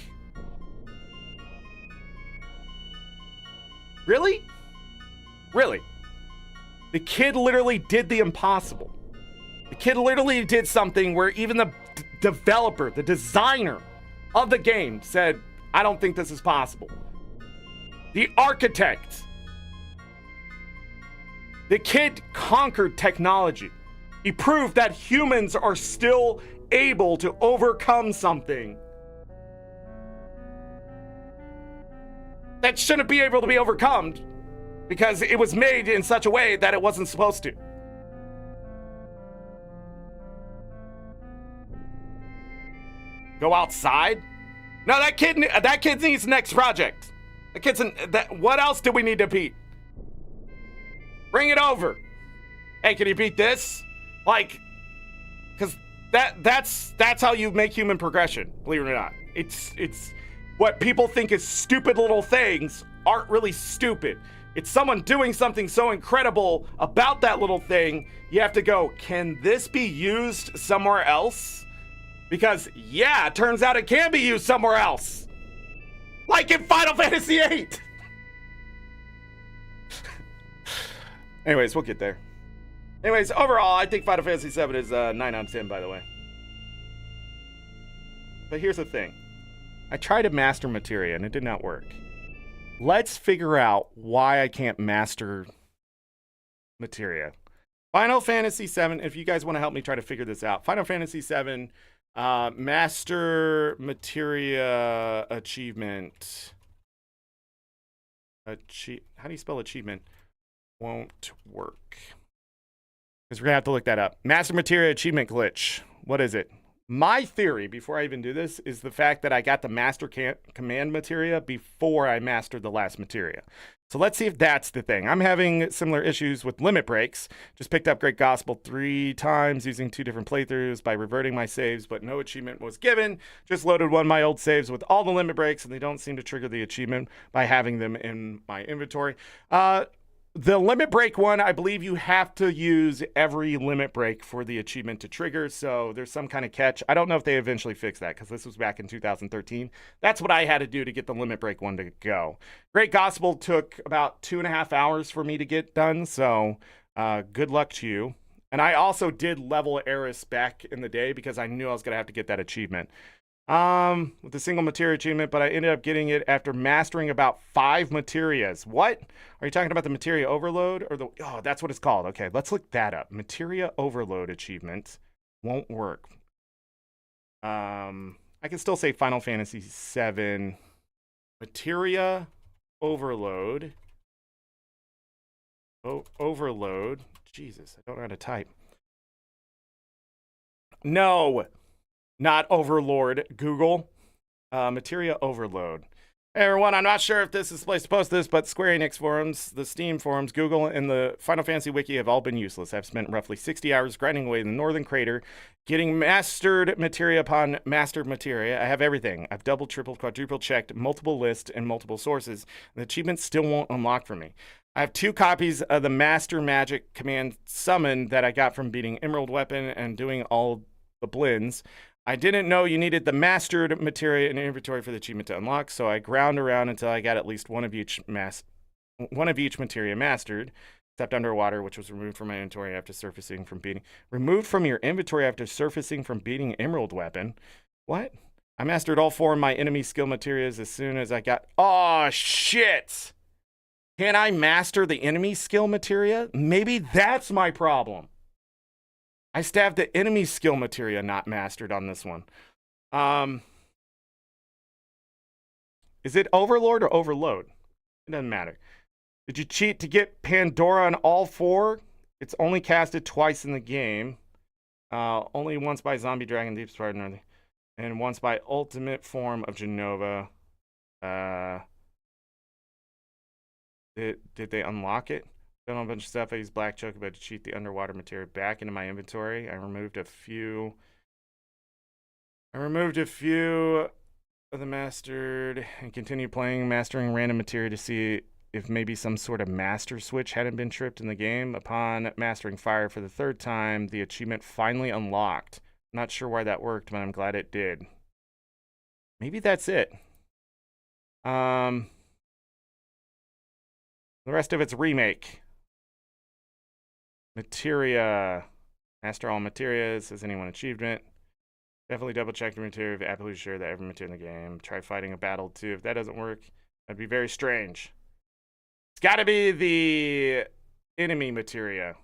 Really? Really? The kid literally did the impossible. The kid literally did something where even the developer, the designer of the game said, I don't think this is possible. The architect. The kid conquered technology. He proved that humans are still able to overcome something that shouldn't be able to be overcome because it was made in such a way that it wasn't supposed to. Go outside? No, that kid needs next project. What else do we need to beat? Bring it over. Hey, can you beat this? Like, because That's how you make human progression, believe it or not. It's what people think is stupid little things aren't really stupid. It's someone doing something so incredible about that little thing, you have to go, can this be used somewhere else? Because, yeah, it turns out it can be used somewhere else. Like in Final Fantasy VIII. Anyways, we'll get there. Anyways, overall, I think Final Fantasy VII is 9 out of 10, by the way. But here's the thing. I tried to master materia, and it did not work. Let's figure out why I can't master materia. Final Fantasy VII, if you guys want to help me try to figure this out. Final Fantasy VII, master materia achievement. How do you spell achievement? Won't work. Because we're going to have to look that up. Master materia achievement glitch. What is it? My theory, before I even do this, is the fact that I got the master command materia before I mastered the last materia. So let's see if that's the thing. I'm having similar issues with limit breaks. Just picked up Great Gospel 3 times using 2 different playthroughs by reverting my saves, but no achievement was given. Just loaded one of my old saves with all the limit breaks, and they don't seem to trigger the achievement by having them in my inventory. The limit break one, I believe you have to use every limit break for the achievement to trigger, so there's some kind of catch. I don't know if they eventually fixed that, because this was back in 2013. That's what I had to do to get the limit break one to go. Great Gospel took about 2.5 hours for me to get done, so good luck to you. And I also did level Eris back in the day, because I knew I was going to have to get that achievement. With a single materia achievement, but I ended up getting it after mastering about 5 materias. What? Are you talking about the materia overload or the, oh, that's what it's called. Okay, let's look that up. Materia overload achievement won't work. I can still say Final Fantasy VII. Materia overload. Overload. Jesus, I don't know how to type. No. Not Overlord, Google. Materia Overload. Hey everyone, I'm not sure if this is the place to post this, but Square Enix forums, the Steam forums, Google, and the Final Fantasy Wiki have all been useless. I've spent roughly 60 hours grinding away in the Northern Crater, getting mastered materia upon mastered materia. I have everything. I've double, triple, quadruple checked multiple lists and multiple sources. The achievements still won't unlock for me. I have 2 copies of the Master Magic Command Summon that I got from beating Emerald Weapon and doing all the blends. I didn't know you needed the mastered materia in inventory for the achievement to unlock, so I ground around until I got at least one of each materia mastered, except underwater, which was removed from my inventory after surfacing from beating. Removed from your inventory after surfacing from beating Emerald Weapon? What? I mastered all 4 of my enemy skill materias as soon as I got... Oh, shit! Can I master the enemy skill materia? Maybe that's my problem. I stabbed the enemy skill materia not mastered on this one. Is it Overlord or Overload? It doesn't matter. Did you cheat to get Pandora on all 4? It's only casted twice in the game. Only once by Zombie Dragon Deep Spartan, and once by Ultimate Form of Genova. Did they unlock it? Done a bunch of stuff. I used Black Chocobo to cheat the underwater material back into my inventory. I removed a few of the mastered and continue playing, mastering random materia to see if maybe some sort of master switch hadn't been tripped in the game. Upon mastering fire for the 3rd time, the achievement finally unlocked. Not sure why that worked, but I'm glad it did. Maybe that's it. The rest of it's remake. Materia. Master all materias. Has anyone achievement? Definitely double check the materia. If absolutely sure that every materia in the game. Try fighting a battle too. If that doesn't work, that'd be very strange. It's gotta be the enemy materia.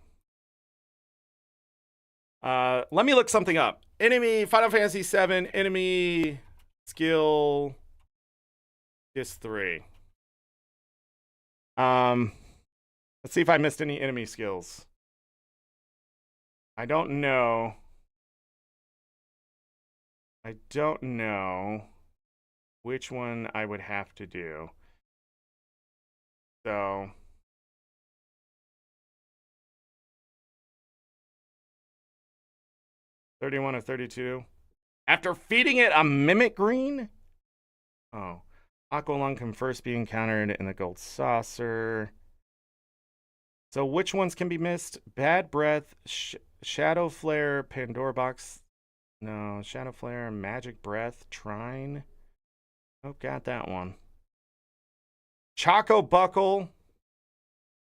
Let me look something up. Enemy, Final Fantasy VII, enemy skill is 3. Let's see if I missed any enemy skills. I don't know. I don't know which one I would have to do. So 31 or 32. After feeding it a mimic green? Oh. Aqua Lung can first be encountered in the gold saucer. So which ones can be missed? Bad Breath, Shadow Flare, Pandora Box. No, Shadow Flare, Magic Breath, Trine. Oh, got that one. Choco Buckle.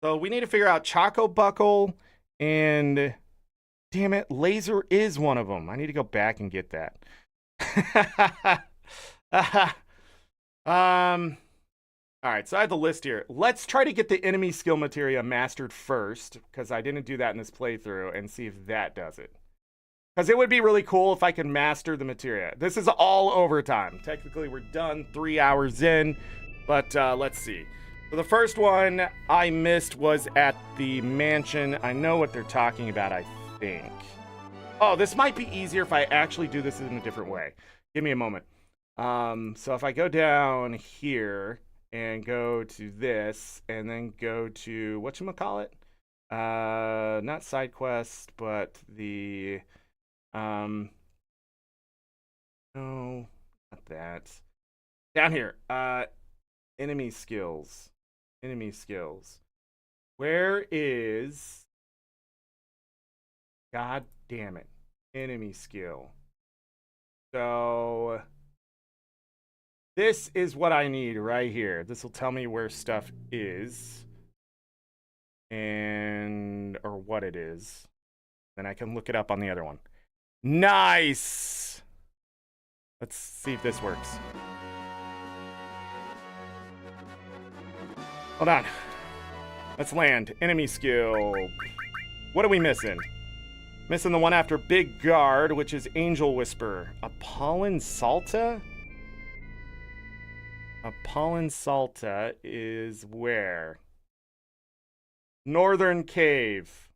So we need to figure out Choco Buckle and, damn it, Laser is one of them. I need to go back and get that. All right, so I have the list here. Let's try to get the enemy skill materia mastered first, because I didn't do that in this playthrough, and see if that does it. Because it would be really cool if I could master the materia. This is all overtime. Technically, we're done 3 hours in, but let's see. So the first one I missed was at the mansion. I know what they're talking about, I think. Oh, this might be easier if I actually do this in a different way. Give me a moment. So if I go down here and go to this, and then go to, whatchamacallit? Not side quest, but the, no, not that. Down here, enemy skills. Enemy skills. Where is, god damn it, enemy skill. So this is what I need right here. This will tell me where stuff is, and or what it is. Then I can look it up on the other one. Nice. Let's see if this works. Hold on. Let's land. Enemy skill. What are we missing? Missing the one after Big Guard, which is Angel Whisper. Apollon Salta? Apollon Salta is where? Northern Cave.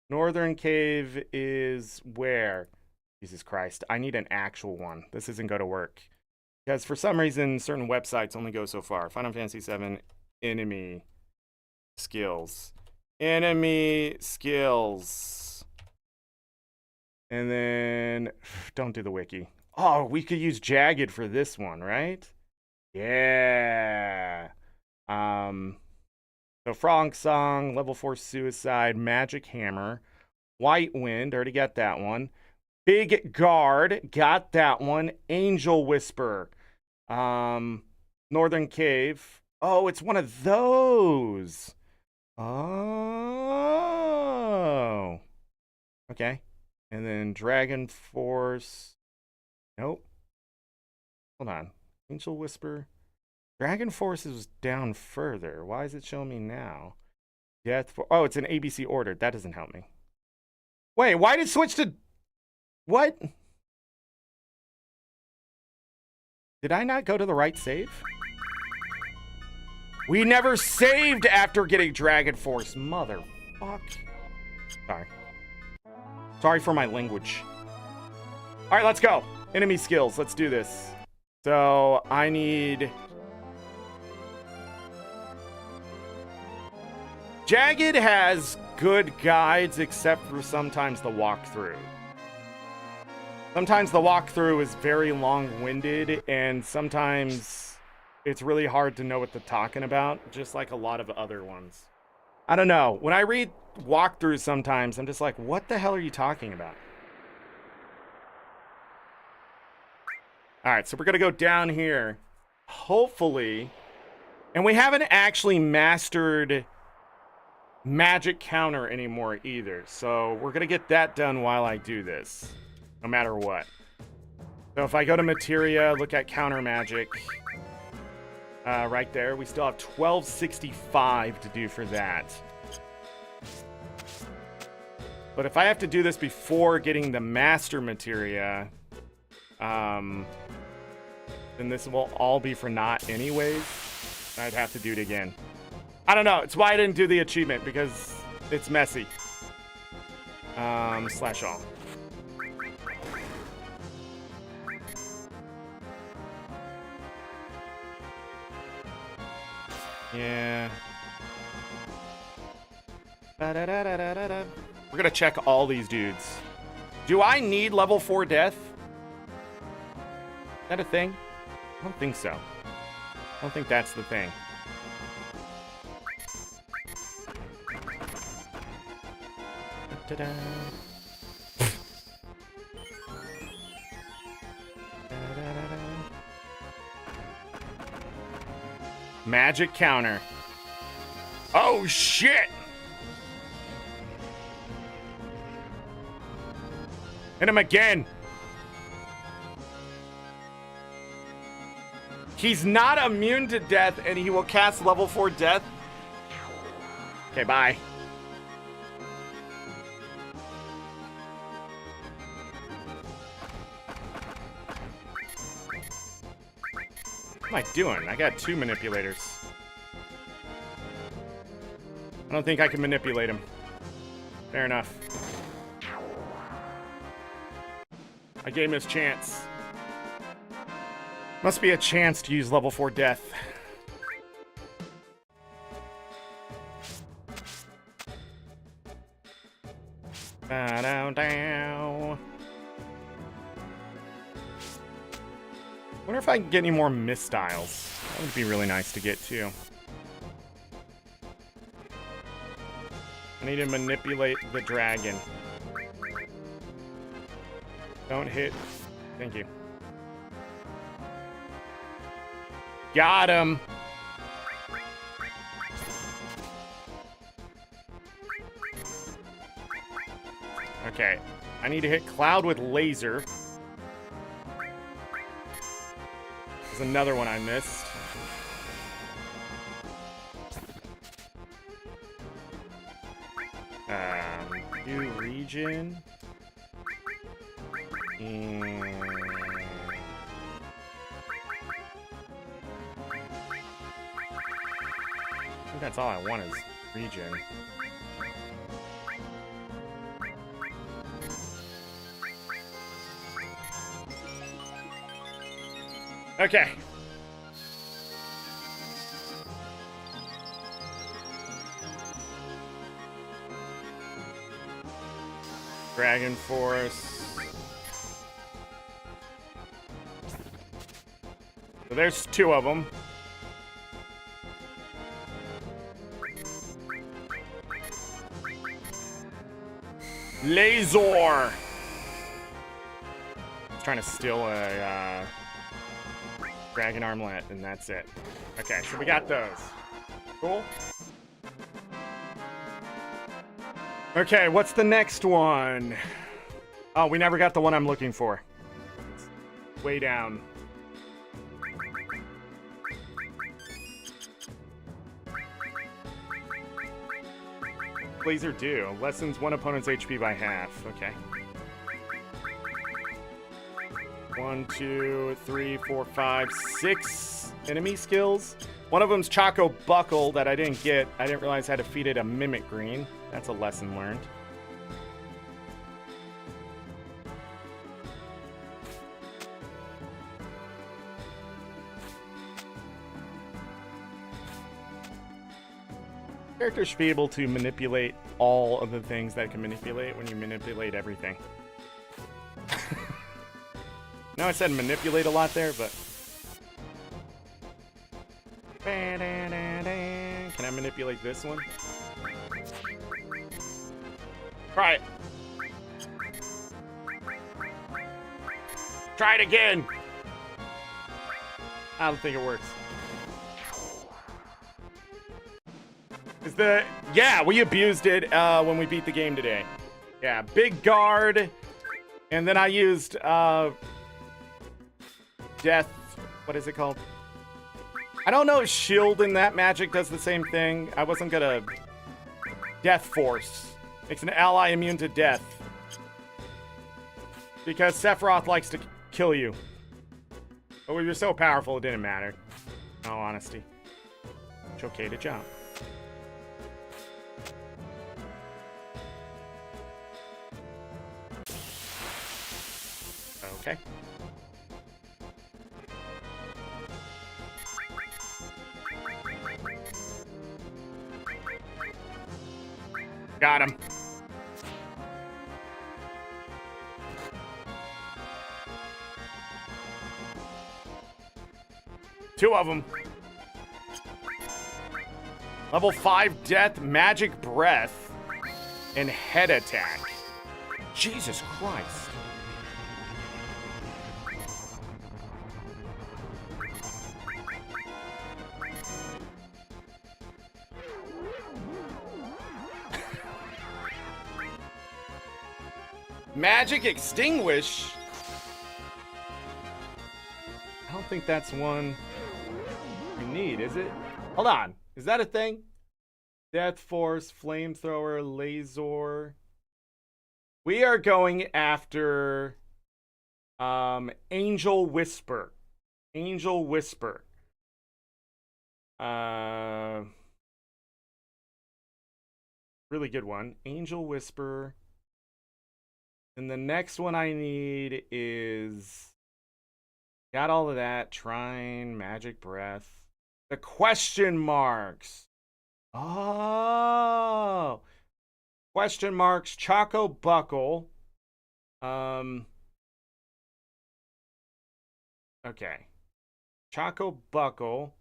Northern Cave is where? Jesus Christ, I need an actual one. This isn't going to work. Because for some reason, certain websites only go so far. Final Fantasy VII enemy skills. Enemy skills. And then, don't do the wiki. Oh, we could use Jagged for this one, right? Yeah. So Frog Song, level 4 Suicide, Magic Hammer, White Wind, already got that one. Big Guard, got that one. Angel Whisper, Northern Cave. Oh, it's one of those. Oh. Okay. And then Dragon Force. Nope. Hold on. Angel Whisper. Dragon Force is down further. Why is it showing me now? Death for. Oh, it's in ABC order. That doesn't help me. Wait, why did it switch to. What? Did I not go to the right save? We never saved after getting Dragon Force. Motherfuck. Sorry. Sorry for my language. All right, let's go. Enemy skills. Let's do this. So I need. Jagged has good guides, except for sometimes the walkthrough. Sometimes the walkthrough is very long-winded, and sometimes it's really hard to know what they're talking about, just like a lot of other ones. I don't know. When I read walkthroughs sometimes, I'm just like, what the hell are you talking about? All right, so we're going to go down here, hopefully. And we haven't actually mastered magic counter anymore either. So we're going to get that done while I do this, no matter what. So if I go to materia, look at counter magic. Right there, we still have 1265 to do for that. But if I have to do this before getting the master materia, then this will all be for naught anyways. I'd have to do it again. I don't know. It's why I didn't do the achievement, because it's messy. Slash all. Yeah. We're gonna check all these dudes. Do I need level 4 death? Is that a thing? I don't think so. I don't think that's the thing. Ta-da. Magic counter. Oh, shit! Hit him again. He's not immune to death, and he will cast level 4 death. Okay, bye. What am I doing? I got 2 manipulators. I don't think I can manipulate him. Fair enough. I gave him his chance. Must be a chance to use level 4 death. Ba-dow-dow. Wonder if I can get any more mistyles. That would be really nice to get too. I need to manipulate the dragon. Don't hit. Thank you. Got him. Okay. I need to hit Cloud with laser. There's another one I missed. New region. And I think that's all I want is region. Okay. Dragon Force. So there's 2 of them. Laser! I was trying to steal a dragon armlet, and that's it. Okay, so we got those. Cool. Okay, what's the next one? Oh, we never got the one I'm looking for. It's way down. Laser do. Lessens one opponent's HP by half. Okay. 1, 2, 3, 4, 5, 6 enemy skills. One of them's Choco Buckle that I didn't get. I didn't realize I defeated a Mimic Green. That's a lesson learned. Characters should be able to manipulate all of the things that it can manipulate when you manipulate everything. Now I said manipulate a lot there, but... Can I manipulate this one? Try it. Try it again. I don't think it works. Is the... Yeah, we abused it when we beat the game today. Yeah, big guard. And then I used death... What is it called? I don't know if shield in that magic does the same thing. I wasn't gonna... Death Force. Makes an ally immune to death. Because Sephiroth likes to kill you. But we were so powerful it didn't matter. In all honesty. It's okay to jump. Okay. Got him. 2 of them. Level 5 Death, Magic Breath, and Head Attack. Jesus Christ. Magic Extinguish? I don't think that's one you need, is it? Hold on. Is that a thing? Death Force, Flamethrower, Laser. We are going after Angel Whisper. Angel Whisper. Really good one. Angel Whisper. And the next one I need is... Got all of that. Trine, Magic Breath. The question marks. Oh. Question marks. Choco Buckle. Okay. Choco Buckle.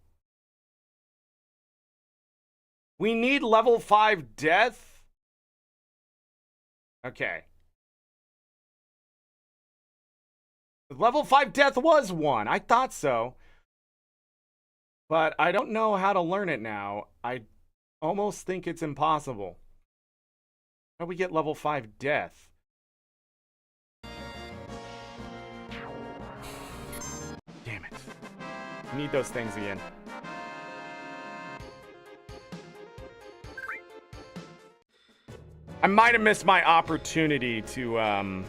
We need level 5 Death. Okay. Level 5 Death was one. I thought so. But I don't know how to learn it now. I almost think it's impossible. How do we get level 5 Death? Damn it. I need those things again. I might have missed my opportunity to,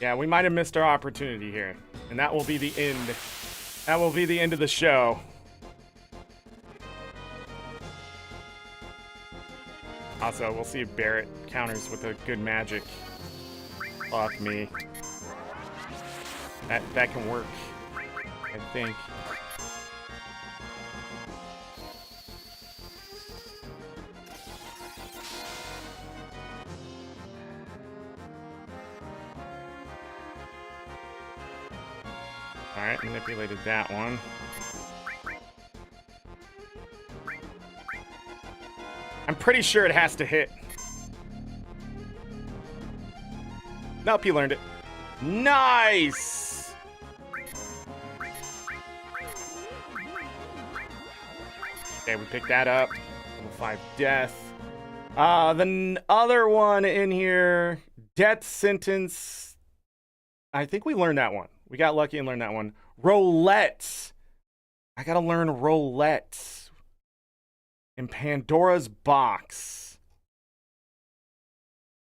Yeah, we might have missed our opportunity here. And that will be the end. That will be the end of the show. Also, we'll see if Barrett counters with a good magic. Fuck me. That can work, I think. Alright, manipulated that one. I'm pretty sure it has to hit. Nope, you learned it. Nice! Okay, we picked that up. Level 5 Death. The other one in here, Death Sentence. I think we learned that one. We got lucky and learned that one. Roulette. I gotta learn Roulette. In Pandora's Box.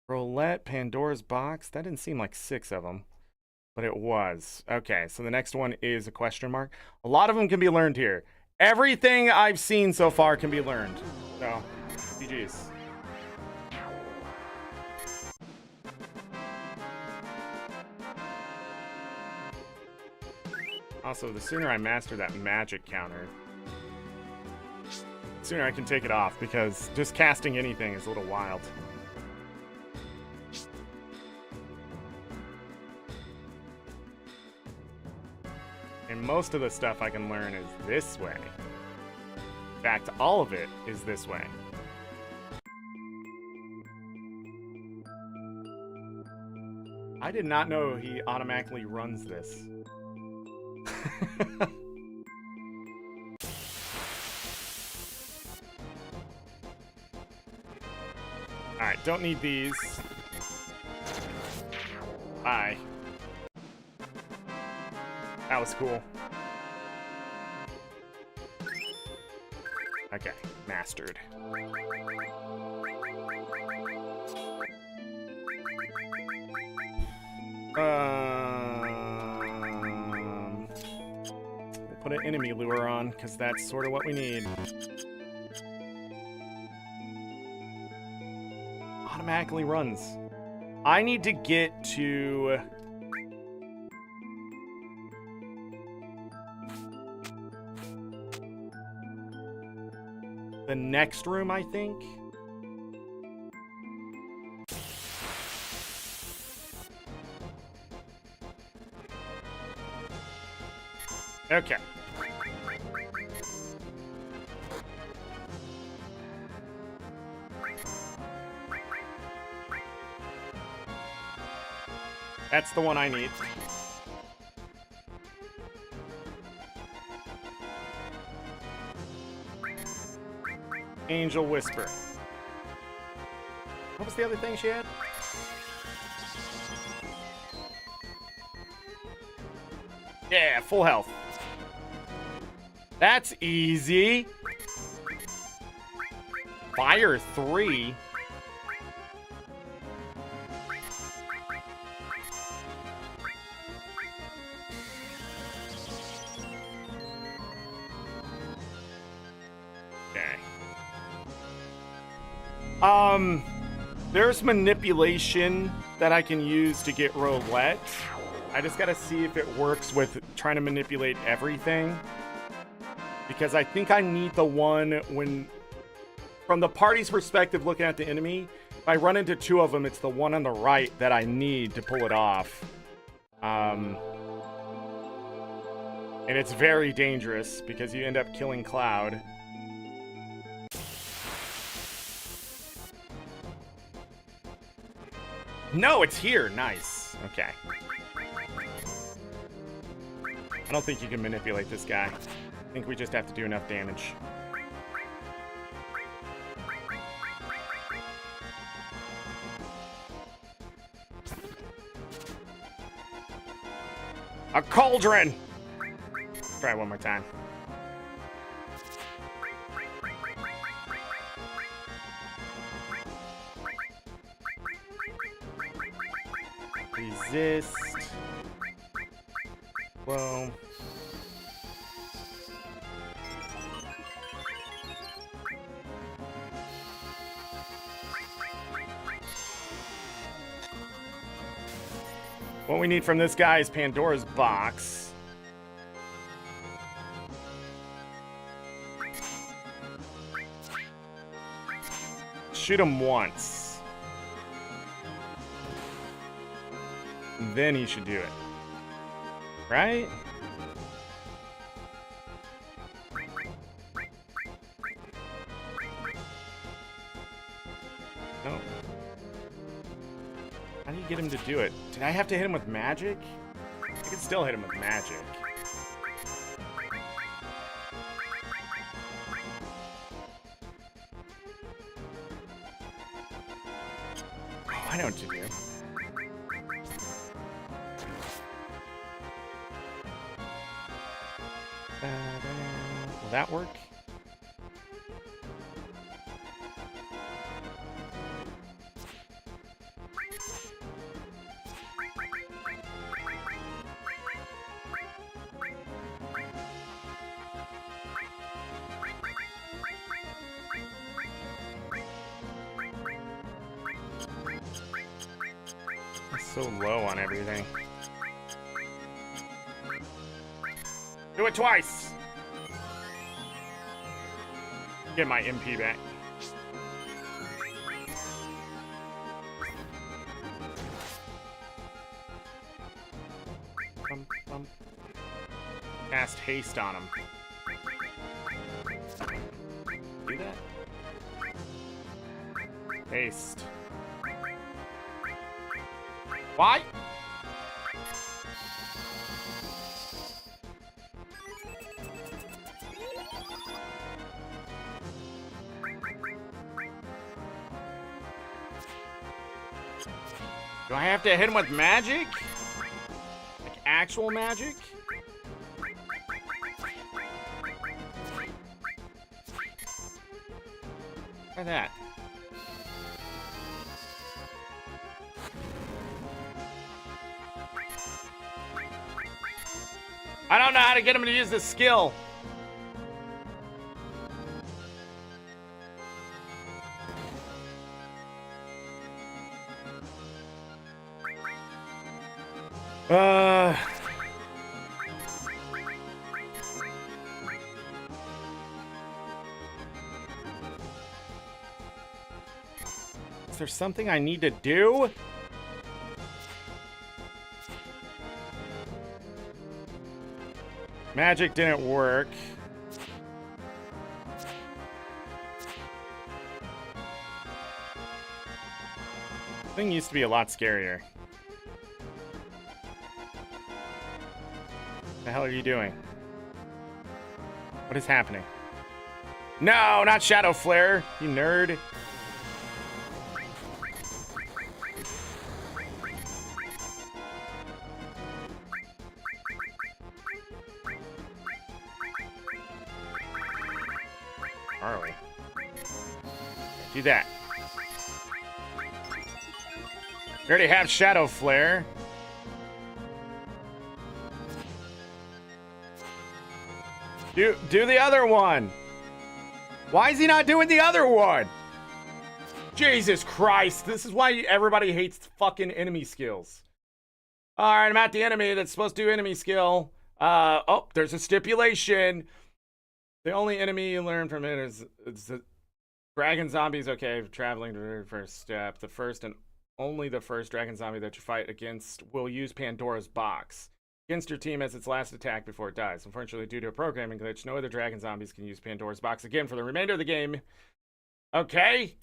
Roulette, Pandora's Box. That didn't seem like 6 of them, but it was. Okay, so the next one is a question mark. A lot of them can be learned here. Everything I've seen so far can be learned. So, GG's. Also, the sooner I master that magic counter, the sooner I can take it off, because just casting anything is a little wild. And most of the stuff I can learn is this way. In fact, all of it is this way. I did not know he automatically runs this. Alright, don't need these. Bye. That was cool. Okay, mastered. We'll put an enemy lure on, because that's sort of what we need. Automatically runs. I need to get to... the next room, I think. Okay. That's the one I need. Angel Whisper. What was the other thing she had? Yeah, full health. That's easy. Fire 3. There's manipulation that I can use to get roulette. I just gotta see if it works with trying to manipulate everything. Because I think I need the one when, from the party's perspective looking at the enemy, if I run into two of them, it's the one on the right that I need to pull it off. And it's very dangerous because you end up killing Cloud. No, it's here. Nice. Okay. I don't think you can manipulate this guy. I think we just have to do enough damage. A cauldron! Try it one more time. Resist. Whoa. What we need from this guy is Pandora's box. Shoot him once. Then he should do it. Right? No. How do you get him to do it? Did I have to hit him with magic? I can still hit him with magic. Oh, I know what to do. Will that work? It's so low on everything. Do it twice! Get my MP back. Cast haste on him. Do that? Haste. Why? Do I have to hit him with magic? Like actual magic? Try that. I don't know how to get him to use this skill. Is there something I need to do? Magic didn't work. Thing used to be a lot scarier. What the hell are you doing? What is happening? No, not Shadow Flare, you nerd. Are we? Do that. We already have Shadow Flare. Do the other one. Why is he not doing the other one? Jesus Christ. This is why everybody hates fucking enemy skills. All right, I'm at the enemy that's supposed to do enemy skill. Oh, there's a stipulation. The only enemy you learn from it is the dragon zombies. Okay, traveling to the very first step. The first and only the first dragon zombie that you fight against will use Pandora's box against your team as its last attack before it dies. Unfortunately, due to a programming glitch, no other dragon zombies can use Pandora's box again for the remainder of the game. Okay.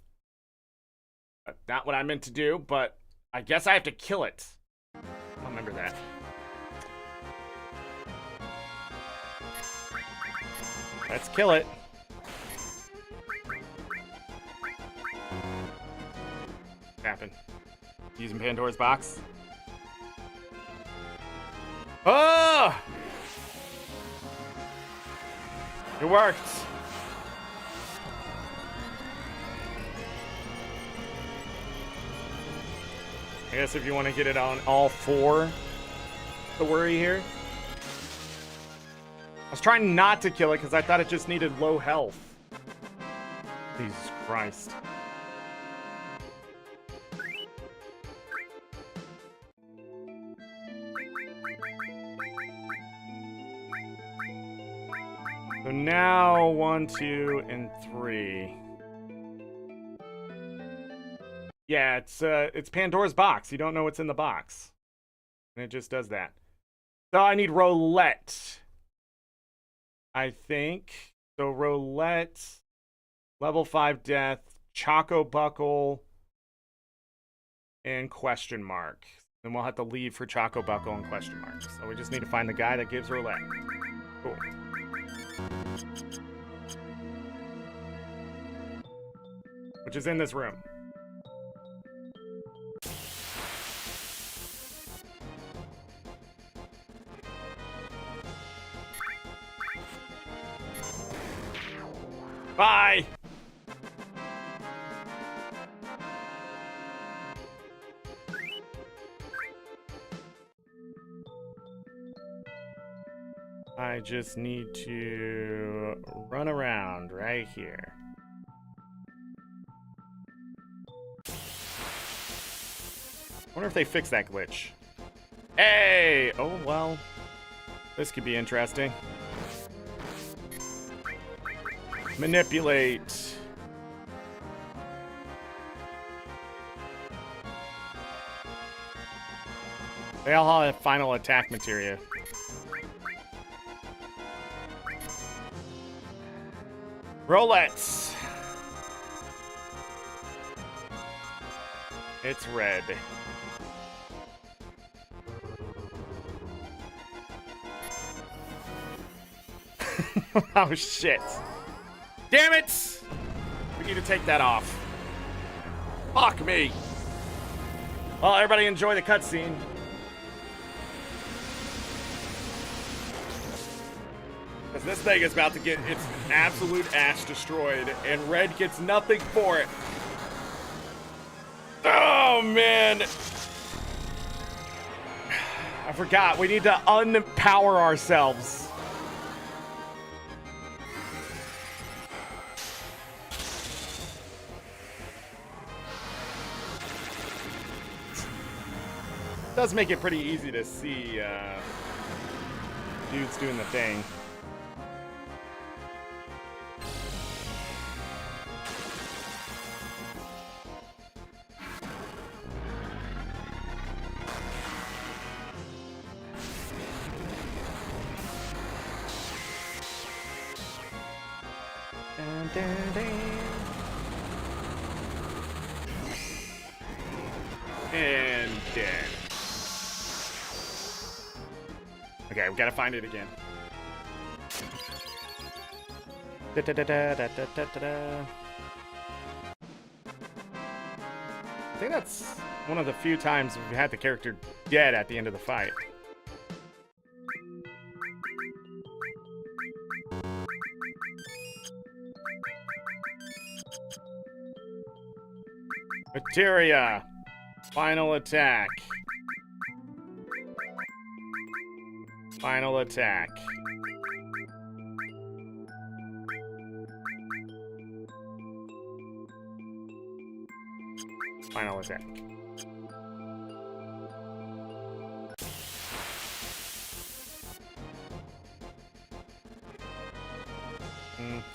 Not what I meant to do, but I guess I have to kill it. I'll remember that. Let's kill it. What happened? Using Pandora's box. Oh! It worked. I guess if you want to get it on all four, the worry here. I was trying not to kill it because I thought it just needed low health. Jesus Christ. So now 1, 2, and 3. Yeah, it's Pandora's box. You don't know what's in the box. And it just does that. So I need roulette. I think. So roulette, level 5 death, Choco Buckle, and question mark. Then we'll have to leave for Choco Buckle and question mark. So we just need to find the guy that gives roulette. Cool. Which is in this room. Bye! I just need to run around right here. I wonder if they fix that glitch. Hey! Oh, well. This could be interesting. Manipulate. They all have final attack materia. Roulettes. It's red. Oh shit. Damn it! We need to take that off. Fuck me. Well, everybody enjoy the cutscene. Because this thing is about to get its absolute ass destroyed, and Red gets nothing for it. Oh, man. I forgot. We need to unpower ourselves. Does make it pretty easy to see dudes doing the thing. Dun, dun, dun. And dead. Okay, we gotta find it again. Da, da, da, da, da, da, da, da. I think that's one of the few times we've had the character dead at the end of the fight. Materia. Final attack. Final attack. Final attack.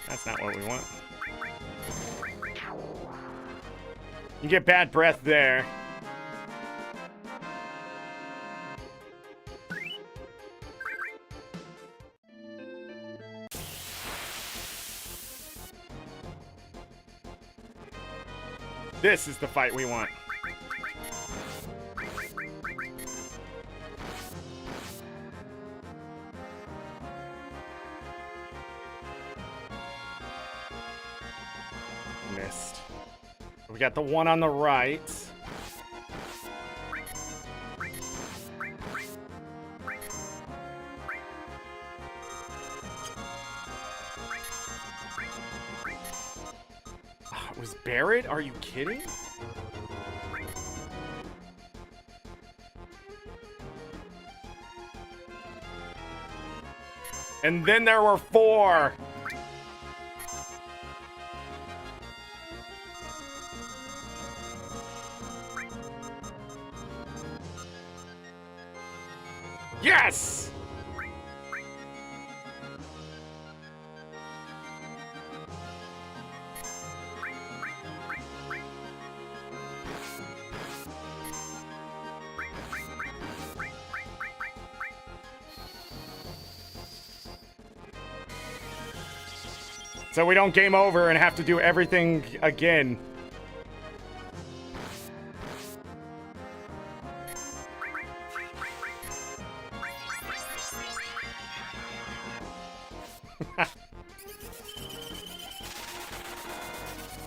That's not what we want. You get bad breath there. This is the fight we want. Missed. We got the one on the right. Oh, it was Barrett? Are you kidding? And then there were 4. Yes! So we don't game over and have to do everything again.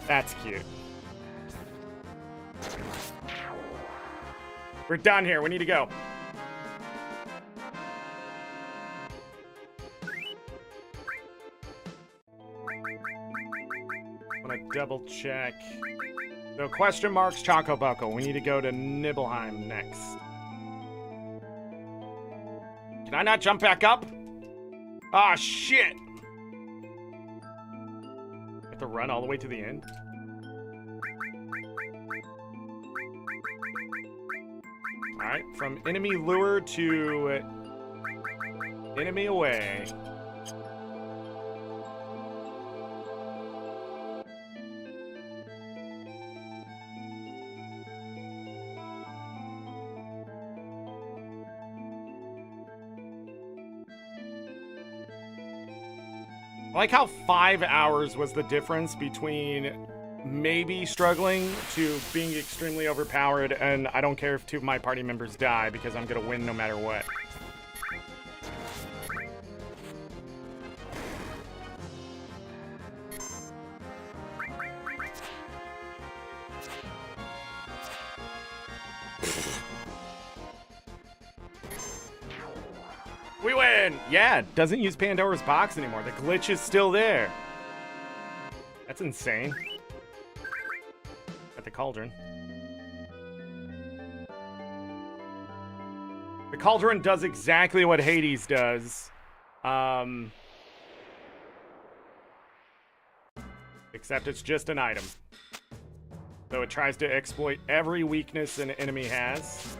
That's cute. We're done here. We need to go. I'm gonna double check. So question marks Choco Buckle. We need to go to Nibelheim next. Can I not jump back up? Ah, shit! I have to run all the way to the end. Alright, from enemy lure to enemy away. I like how 5 hours was the difference between maybe struggling to being extremely overpowered, and I don't care if 2 of my party members die because I'm gonna win no matter what. We win! Yeah, it doesn't use Pandora's box anymore. The glitch is still there. That's insane. At the cauldron. The cauldron does exactly what Hades does. Except it's just an item. So it tries to exploit every weakness an enemy has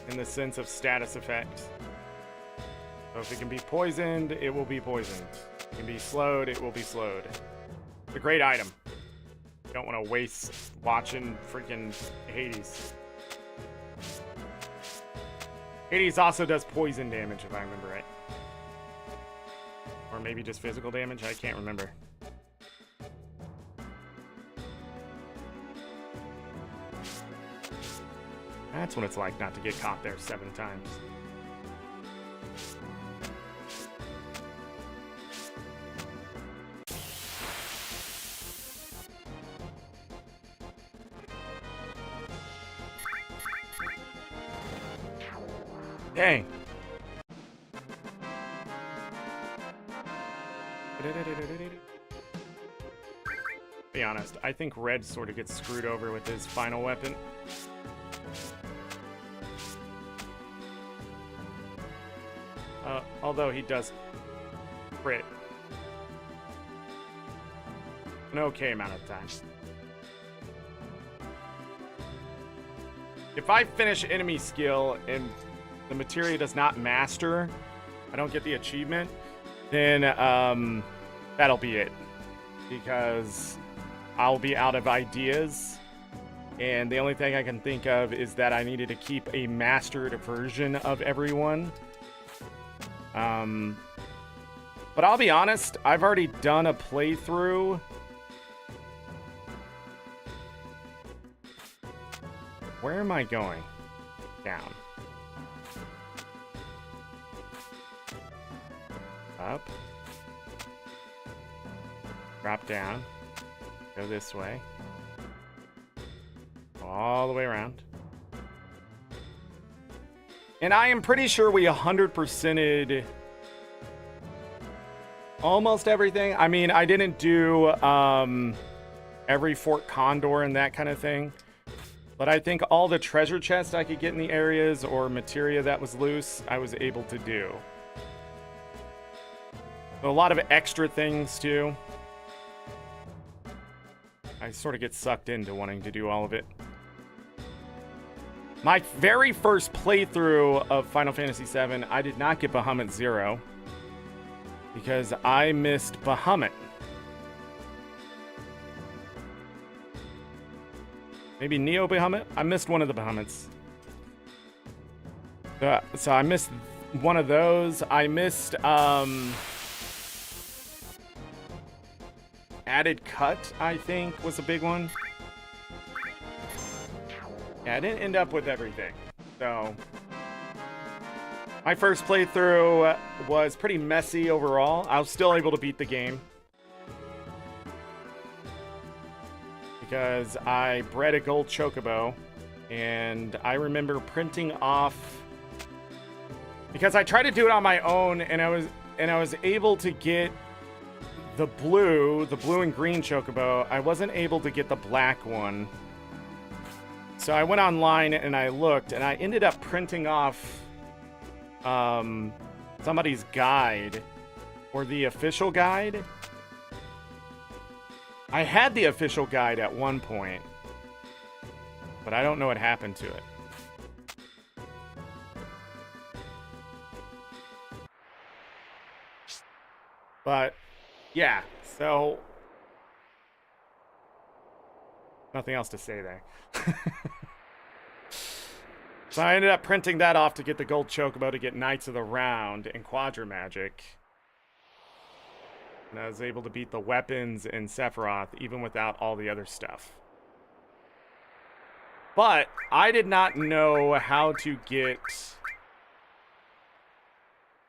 in the sense of status effects. So if it can be poisoned, it will be poisoned. If it can be slowed, it will be slowed. It's a great item. You don't want to waste watching freaking Hades. Hades also does poison damage, if I remember right. Or maybe just physical damage, I can't remember. That's what it's like not to get caught there 7 times. Dang. Be honest, I think Red sort of gets screwed over with his final weapon. Although he does crit an okay amount of time. If I finish enemy skill and the materia does not master, I don't get the achievement, then that'll be it. Because I'll be out of ideas. And the only thing I can think of is that I needed to keep a mastered version of everyone. But I'll be honest, I've already done a playthrough. Where am I going? Down. Up. Drop down. Go this way. All the way around. And I am pretty sure we 100%ed almost everything. I mean, I didn't do every Fort Condor and that kind of thing. But I think all the treasure chests I could get in the areas or materia that was loose, I was able to do. So a lot of extra things too. I sort of get sucked into wanting to do all of it. My very first playthrough of Final Fantasy VII, I did not get Bahamut 0 because I missed Bahamut. Maybe Neo Bahamut? I missed one of the Bahamuts. So I missed one of those. I missed Added Cut, I think, was a big one. Yeah, I didn't end up with everything. So my first playthrough was pretty messy overall. I was still able to beat the game. Because I bred a gold chocobo, and I remember printing off, because I tried to do it on my own, and I was able to get the blue and green chocobo. I wasn't able to get the black one. So I went online and I looked, and I ended up printing off somebody's guide, or the official guide. I had the official guide at one point, but I don't know what happened to it. But, yeah, so nothing else to say there. So I ended up printing that off to get the gold chocobo to get Knights of the Round and Quadra Magic. And I was able to beat the weapons in Sephiroth even without all the other stuff. But I did not know how to get...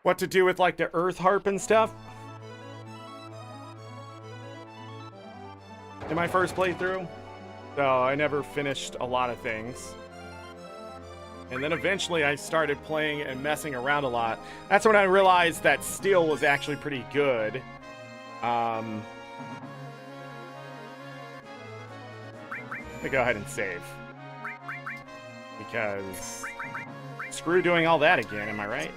what to do with like the Earth Harp and stuff. In my first playthrough. So I never finished a lot of things. And then eventually I started playing and messing around a lot. That's when I realized that steel was actually pretty good. I'm gonna go ahead and save. Because screw doing all that again, am I right?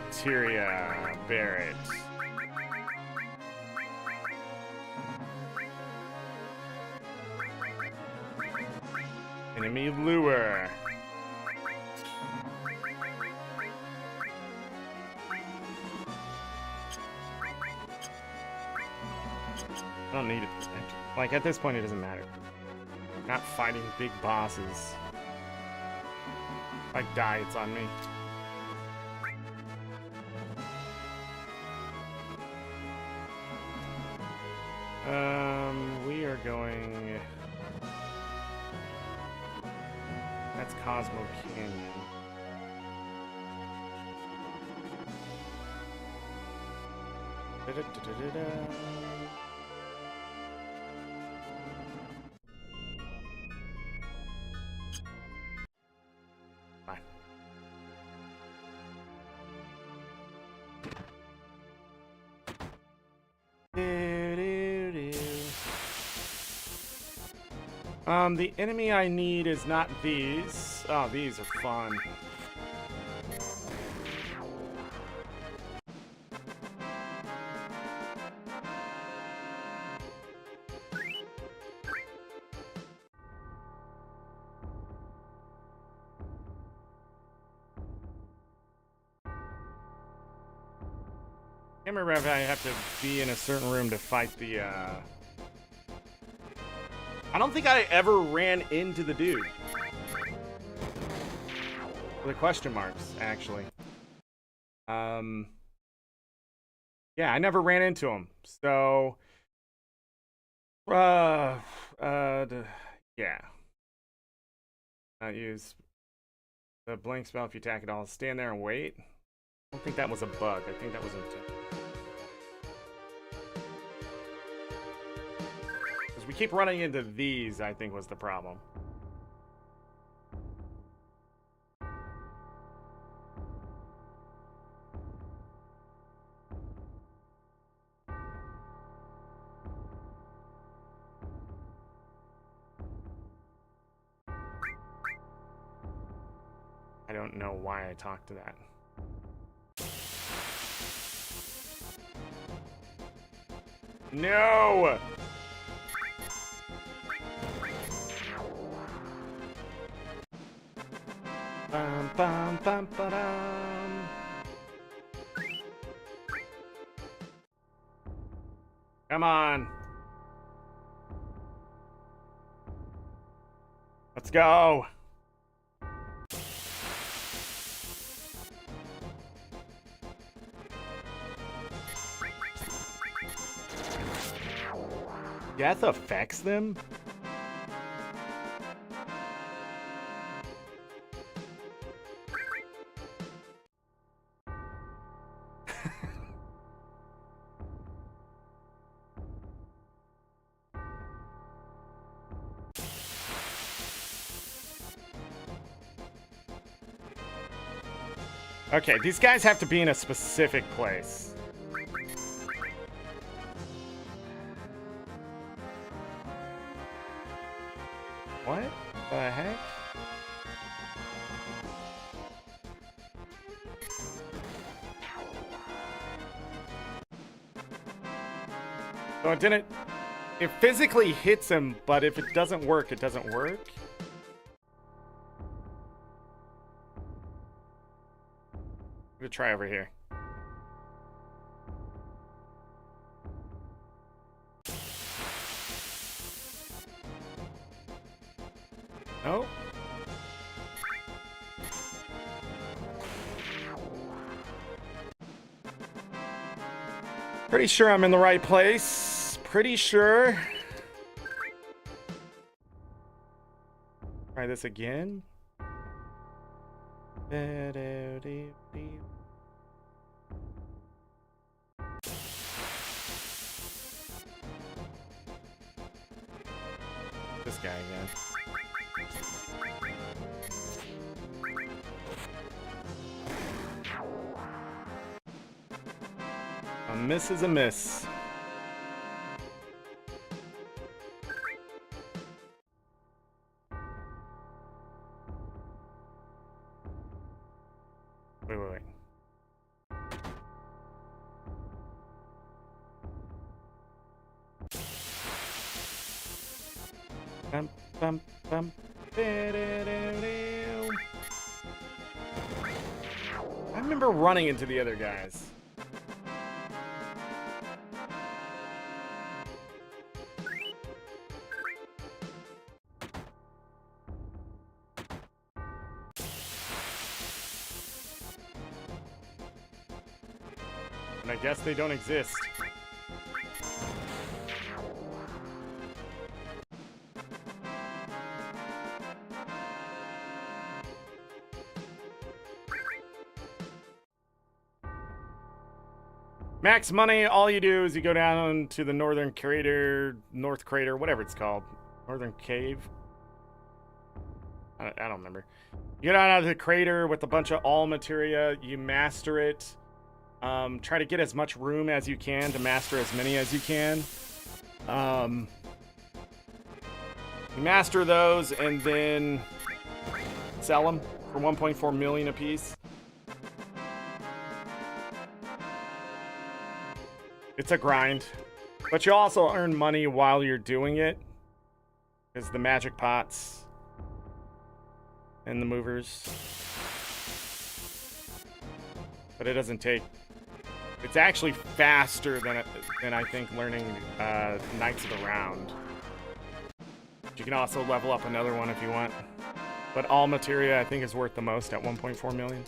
Materia, Barret. Enemy lure. I don't need it. Like, at this point, it doesn't matter. I'm not fighting big bosses. If I die, it's on me. We are going... That's Cosmo Canyon. Da-da-da-da-da-da. Bye. The enemy I need is not these. Oh, these are fun. I can't remember if I have to be in a certain room to fight the, I don't think I ever ran into the dude. The question marks, actually. Yeah, I never ran into him. So, yeah. Not use the blink spell if you attack it all. Stand there and wait. I don't think that was a bug. I think that was a... We keep running into these, I think, was the problem. I don't know why I talked to that. No! Bum, bum, bum, ba-dum. Come on. Let's go. Death affects them? Okay, these guys have to be in a specific place. What the heck? So it didn't... It physically hits him, but if it doesn't work, it doesn't work? I'm gonna try over here. No. Pretty sure I'm in the right place. Pretty sure. Try this again. This guy again. A miss is a miss. Wait. Bum, bum, bum. I remember running into the other guys. And I guess they don't exist. Max money, all you do is you go down to the north crater, whatever it's called. Northern cave? I don't remember. You get out of the crater with a bunch of all materia, you master it. Try to get as much room as you can to master as many as you can. You master those and then sell them for 1.4 million a piece. It's a grind, but you also earn money while you're doing it. Because the magic pots and the movers. But it doesn't take... It's actually faster than I think learning Knights of the Round. You can also level up another one if you want. But all materia I think is worth the most at 1.4 million.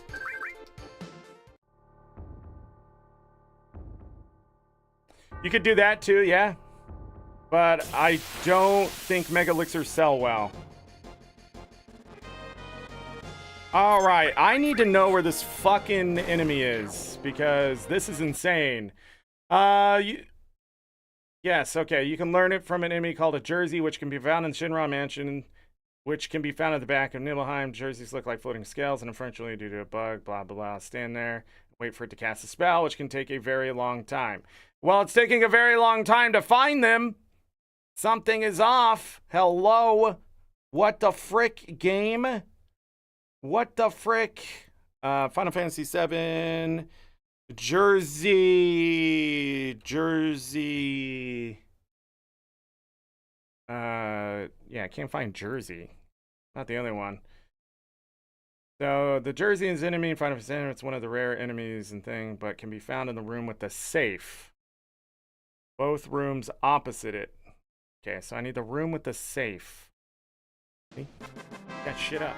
You could do that too, yeah. But I don't think Mega Elixirs sell well. Alright, I need to know where this fucking enemy is, because this is insane. Yes, okay, you can learn it from an enemy called a Jersey, which can be found in Shinra Mansion, which can be found at the back of Nibelheim. Jerseys look like floating scales, and unfortunately, due to a bug, blah, blah, blah. Stand there, wait for it to cast a spell, which can take a very long time. Well, it's taking a very long time to find them. Something is off. Hello? What the frick, game? What the frick? Final Fantasy 7. Jersey. Yeah, I can't find Jersey. Not the other one. So, the Jersey is enemy in Final Fantasy 7. It's one of the rare enemies and thing, but can be found in the room with the safe. Both rooms opposite it. Okay, so I need the room with the safe. See? That shit up.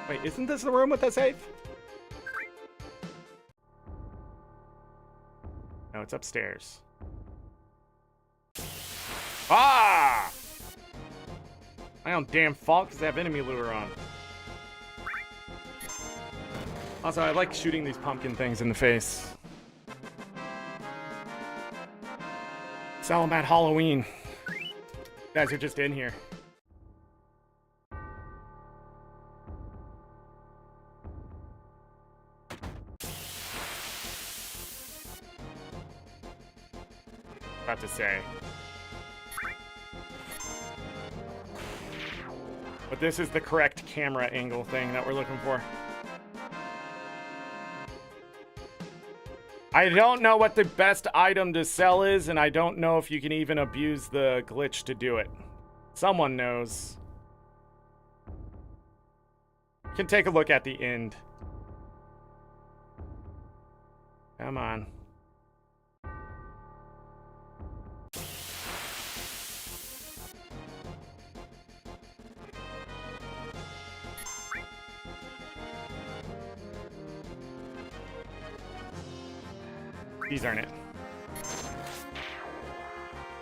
Wait, isn't this the room with the safe? No, it's upstairs. Ah! My own damn fault because I have enemy lure on. Also, I like shooting these pumpkin things in the face. Sell them at Halloween. You guys are just in here. About to say. But this is the correct camera angle thing that we're looking for. I don't know what the best item to sell is, and I don't know if you can even abuse the glitch to do it. Someone knows. You can take a look at the end. Come on. These aren't it.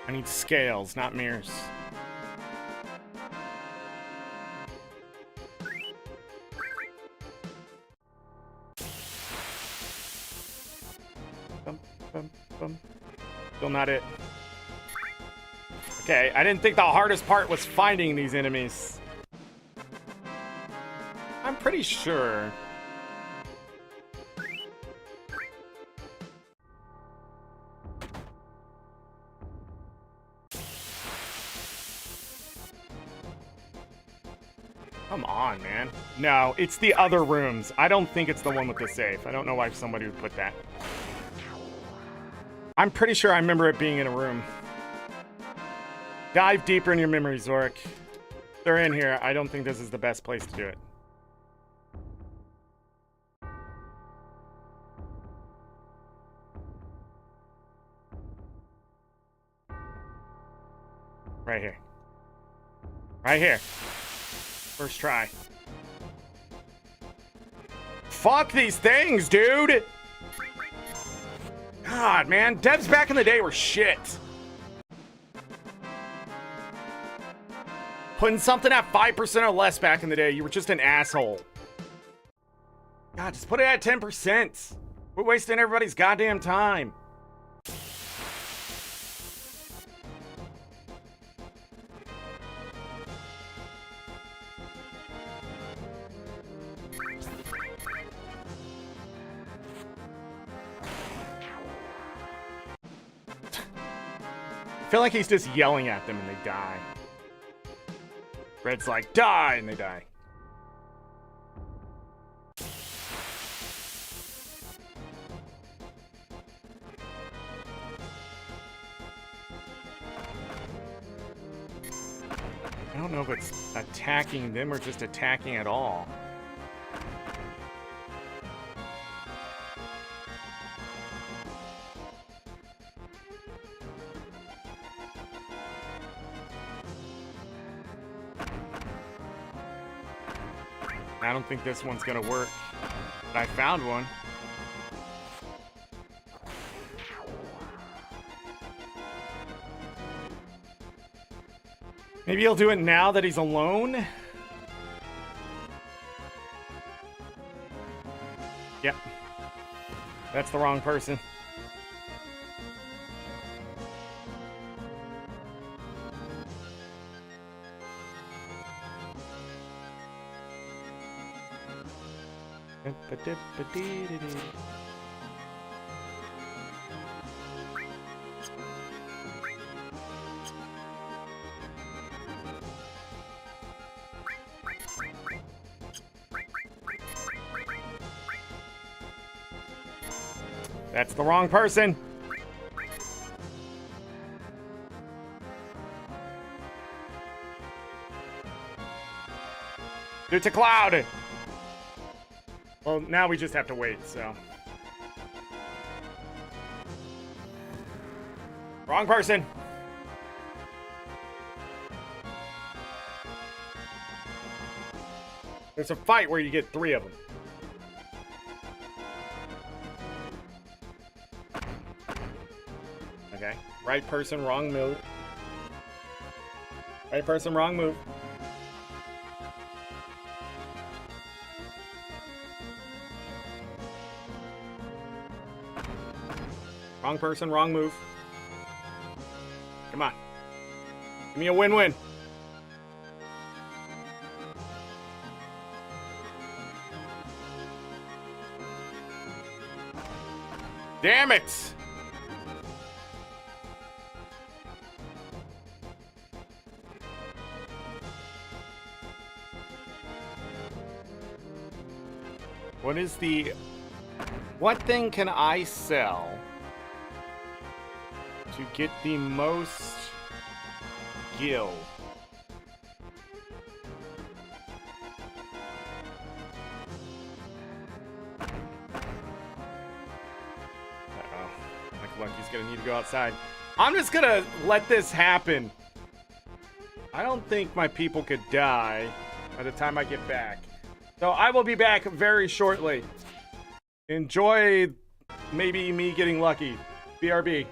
I need scales, not mirrors. Bum, bum, bum. Still not it. Okay, I didn't think the hardest part was finding these enemies. I'm pretty sure. Come on, man. No, it's the other rooms. I don't think it's the one with the safe. I don't know why somebody would put that. I'm pretty sure I remember it being in a room. Dive deeper in your memory, Zorric. They're in here. I don't think this is the best place to do it. Right here. Right here. First try. Fuck these things, dude! God, man. Devs back in the day were shit. Putting something at 5% or less back in the day, you were just an asshole. God, just put it at 10%. We're wasting everybody's goddamn time. I feel like he's just yelling at them and they die. Red's like, die, and they die. I don't know if it's attacking them or just attacking at all. I don't think this one's gonna work. But I found one. Maybe he'll do it now that he's alone? Yep. That's the wrong person. That's the wrong person. It's a cloud. Well, now we just have to wait, so. Wrong person. There's a fight where you get 3 of them. Okay. Right person, wrong move. Right person, wrong move. Wrong person, wrong move. Come on. Give me a win-win. Damn it! What is the... What thing can I sell to get the most gil? Uh-oh. Like Lucky's gonna need to go outside. I'm just gonna let this happen. I don't think my people could die by the time I get back. So I will be back very shortly. Enjoy maybe me getting lucky. BRB.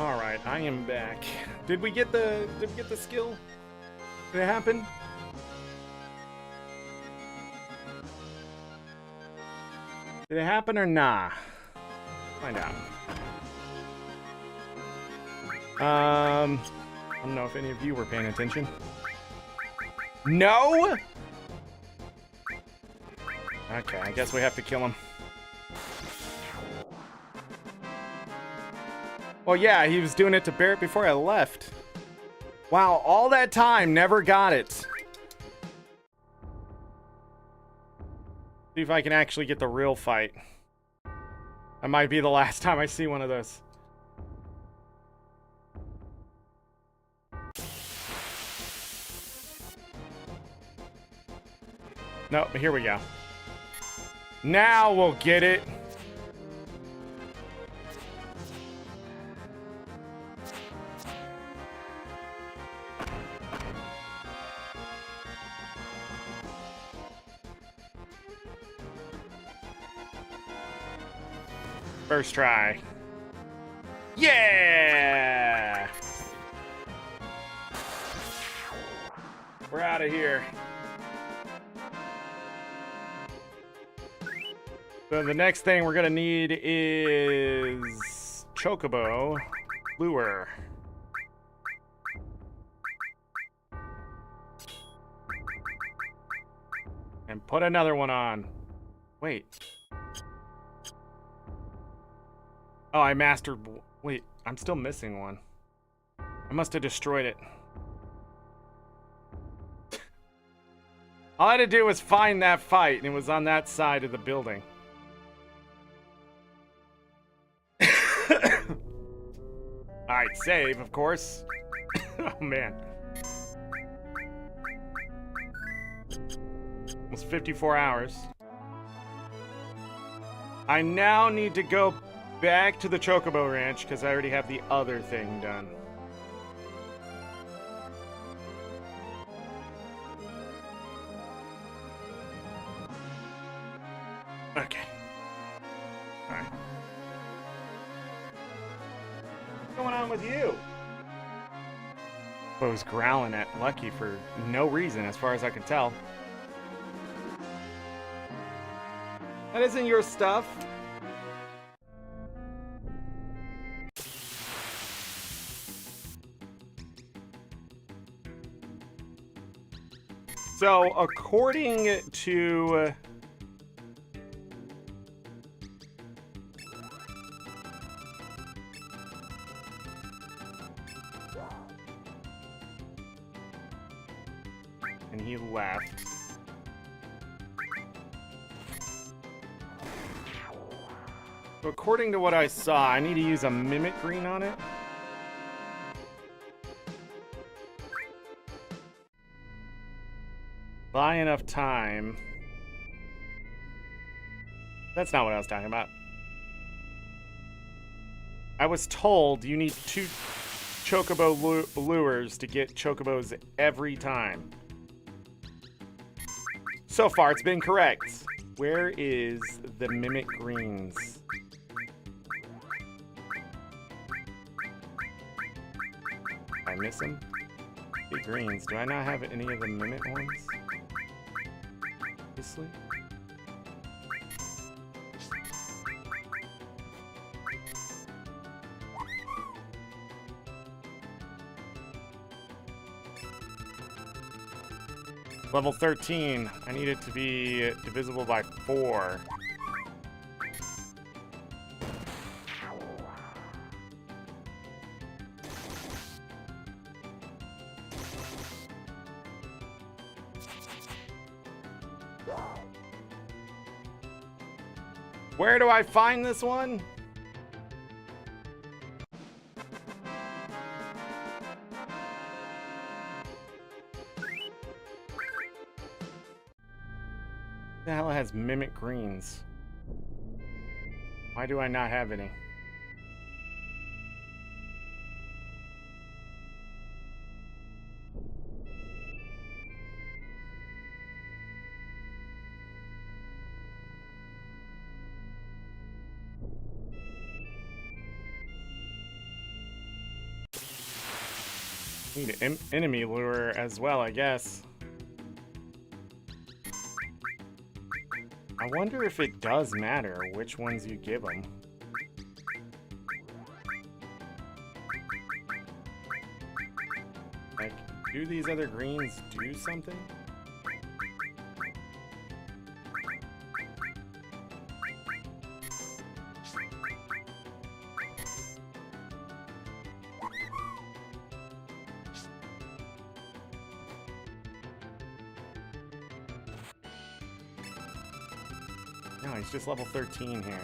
All right, I am back. Did we get the skill? Did it happen? Did it happen or nah? Find out. I don't know if any of you were paying attention. No? Okay, I guess we have to kill him. Well, yeah, he was doing it to Barrett before I left. Wow, all that time, never got it. See if I can actually get the real fight. That might be the last time I see one of those. No, but here we go. Now we'll get it. First try. Yeah! We're out of here. So the next thing we're gonna need is Chocobo Lure. And put another one on. Wait. Oh, I mastered... Wait, I'm still missing one. I must have destroyed it. All I had to do was find that fight, and it was on that side of the building. Alright, save, of course. Oh, man. Almost 54 hours. I now need to go back to the Chocobo Ranch, because I already have the other thing done. Okay. Alright. What's going on with you? I was growling at Lucky for no reason, as far as I can tell. That isn't your stuff. So, according to... and he left. So according to what I saw, I need to use a Mimic Green on it. Buy enough time. That's not what I was talking about. I was told you need 2 Chocobo lures to get Chocobos every time. So far, it's been correct. Where is the Mimic Greens? I miss them. The greens. Do I not have any of the Mimic ones? Obviously. Level 13. I need it to be divisible by 4. Where do I find this one? The hell has Mimic Greens? Why do I not have any? Need an enemy lure as well, I guess. I wonder if it does matter which ones you give them. Like, do these other greens do something? No, he's just level 13 here.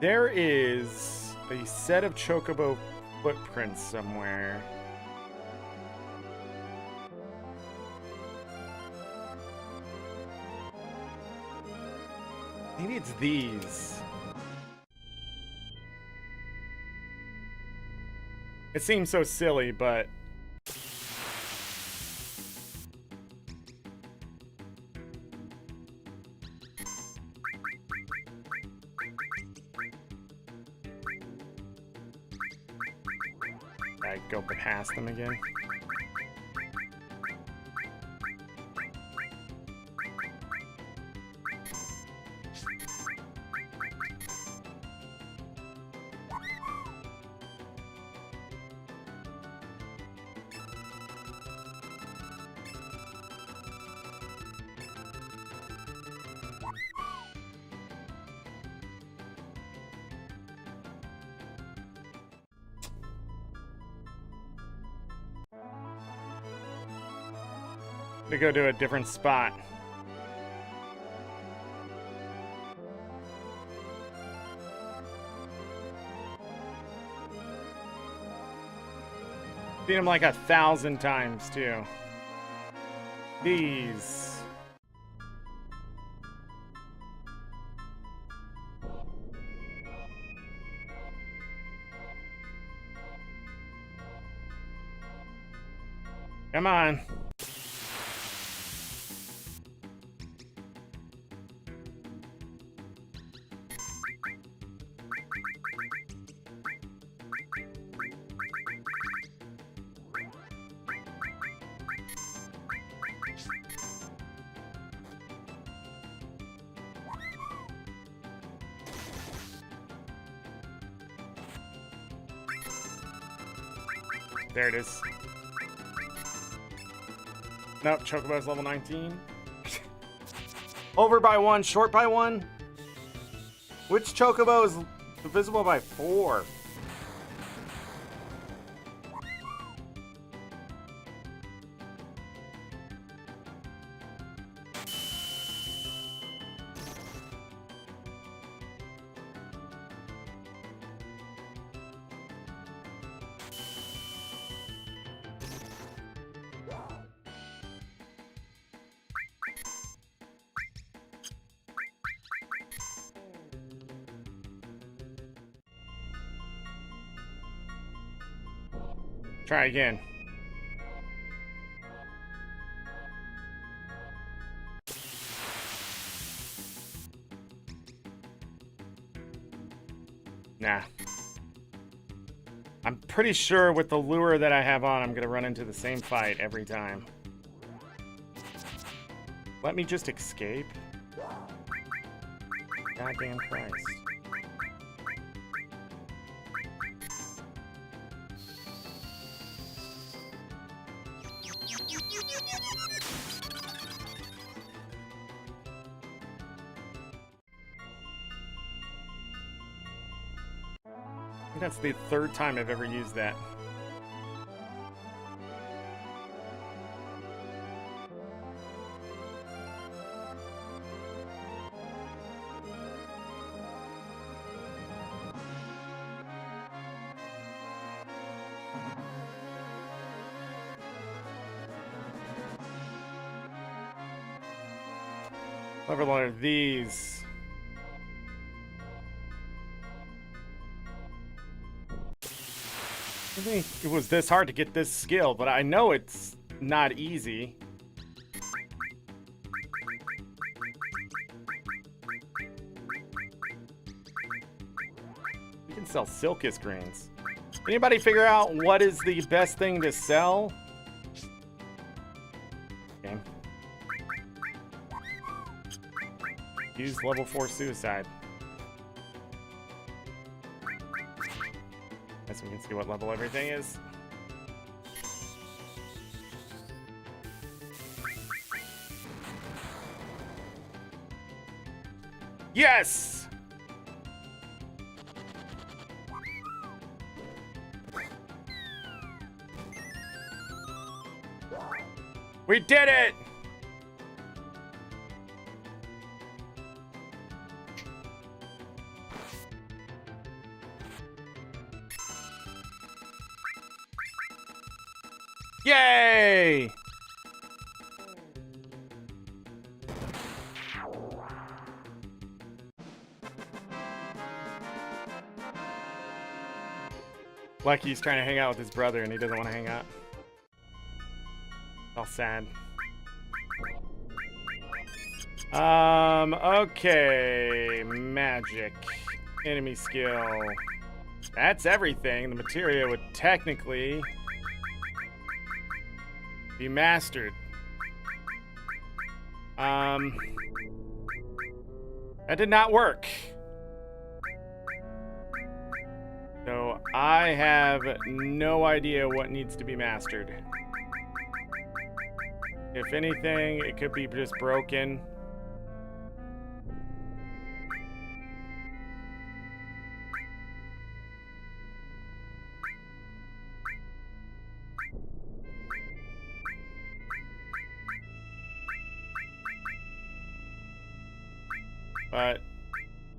There is a set of chocobo footprints somewhere. Maybe it's these. It seems so silly, but... I go past them again. To go to a different spot. Beat him like 1,000 times too. These. Come on. There it is. Nope, Chocobo's level 19. Over by 1, short by 1? Which Chocobo is divisible by 4? Try again. Nah. I'm pretty sure with the lure that I have on, I'm gonna run into the same fight every time. Let me just escape. Goddamn Christ. That's the 3rd time I've ever used that. Clever one of these. I think it was this hard to get this skill, but I know it's not easy. We can sell Silkus grains. Anybody figure out what is the best thing to sell? Okay. Use level 4 suicide. Guess we can see what level everything is. Yes! We did it! Yay! Lucky's trying to hang out with his brother and he doesn't want to hang out. All sad. Okay. Magic. Enemy skill. That's everything. The materia would technically be mastered. That did not work. So I have no idea what needs to be mastered. If anything, it could be just broken. But,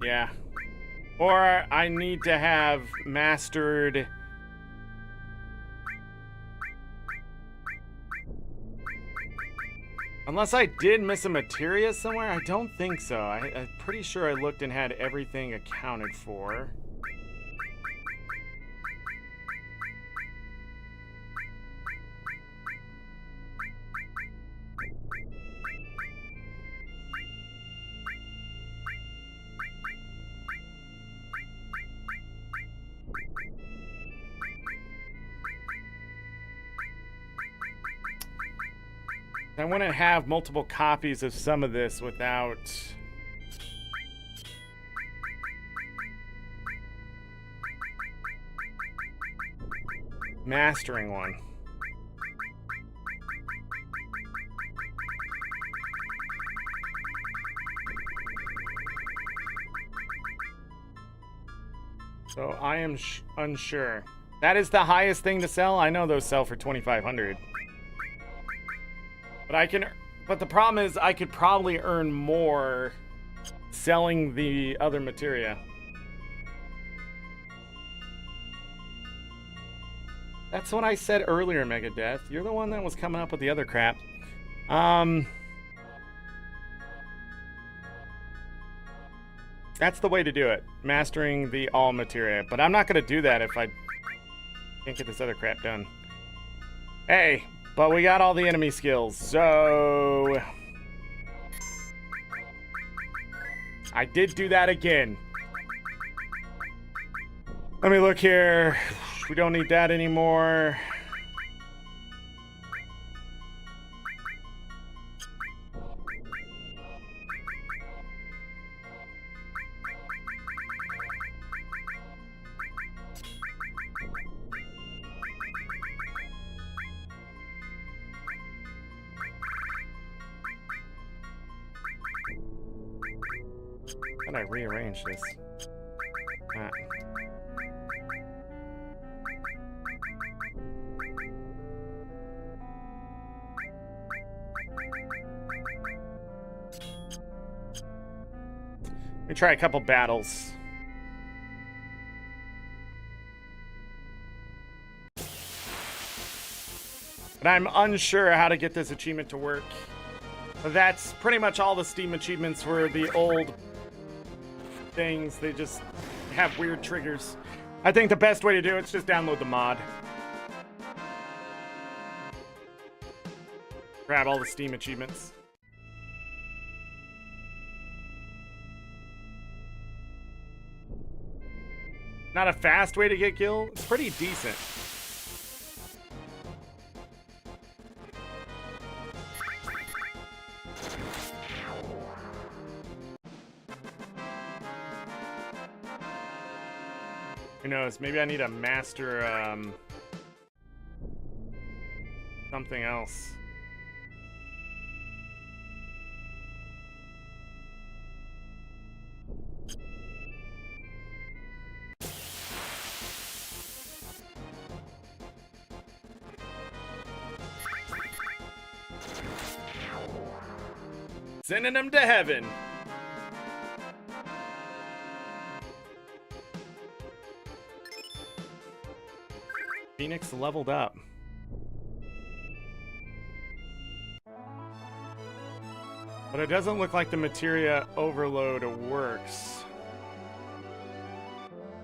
yeah. Or I need to have mastered... Unless I did miss a materia somewhere? I don't think so. I'm pretty sure I looked and had everything accounted for. I want to have multiple copies of some of this without mastering one. So I am unsure. That is the highest thing to sell? I know those sell for 2,500. But the problem is I could probably earn more selling the other materia. That's what I said earlier, Megadeth. You're the one that was coming up with the other crap. That's the way to do it. Mastering the all materia. But I'm not going to do that if I can't get this other crap done. Hey, but we got all the enemy skills, so... I did do that again. Let me look here. We don't need that anymore. How did I rearrange this? Let me try a couple battles. But I'm unsure how to get this achievement to work. That's pretty much all the Steam achievements were the old things. They just have weird triggers. I think the best way to do it is just download the mod. Grab all the Steam achievements. Not a fast way to get killed. It's pretty decent. Who knows? Maybe I need to master something else. Sending them to heaven. Phoenix leveled up. But it doesn't look like the materia overload works.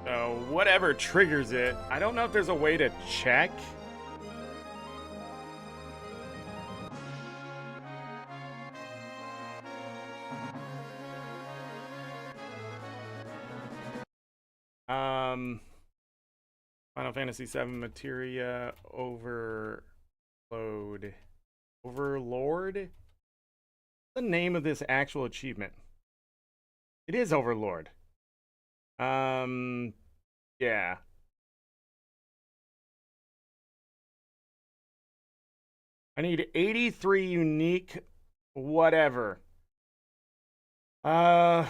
So whatever triggers it, I don't know if there's a way to check. Final Fantasy 7 materia overload. Overlord? The name of this actual achievement. It is Overlord. Yeah. I need 83 unique whatever. Following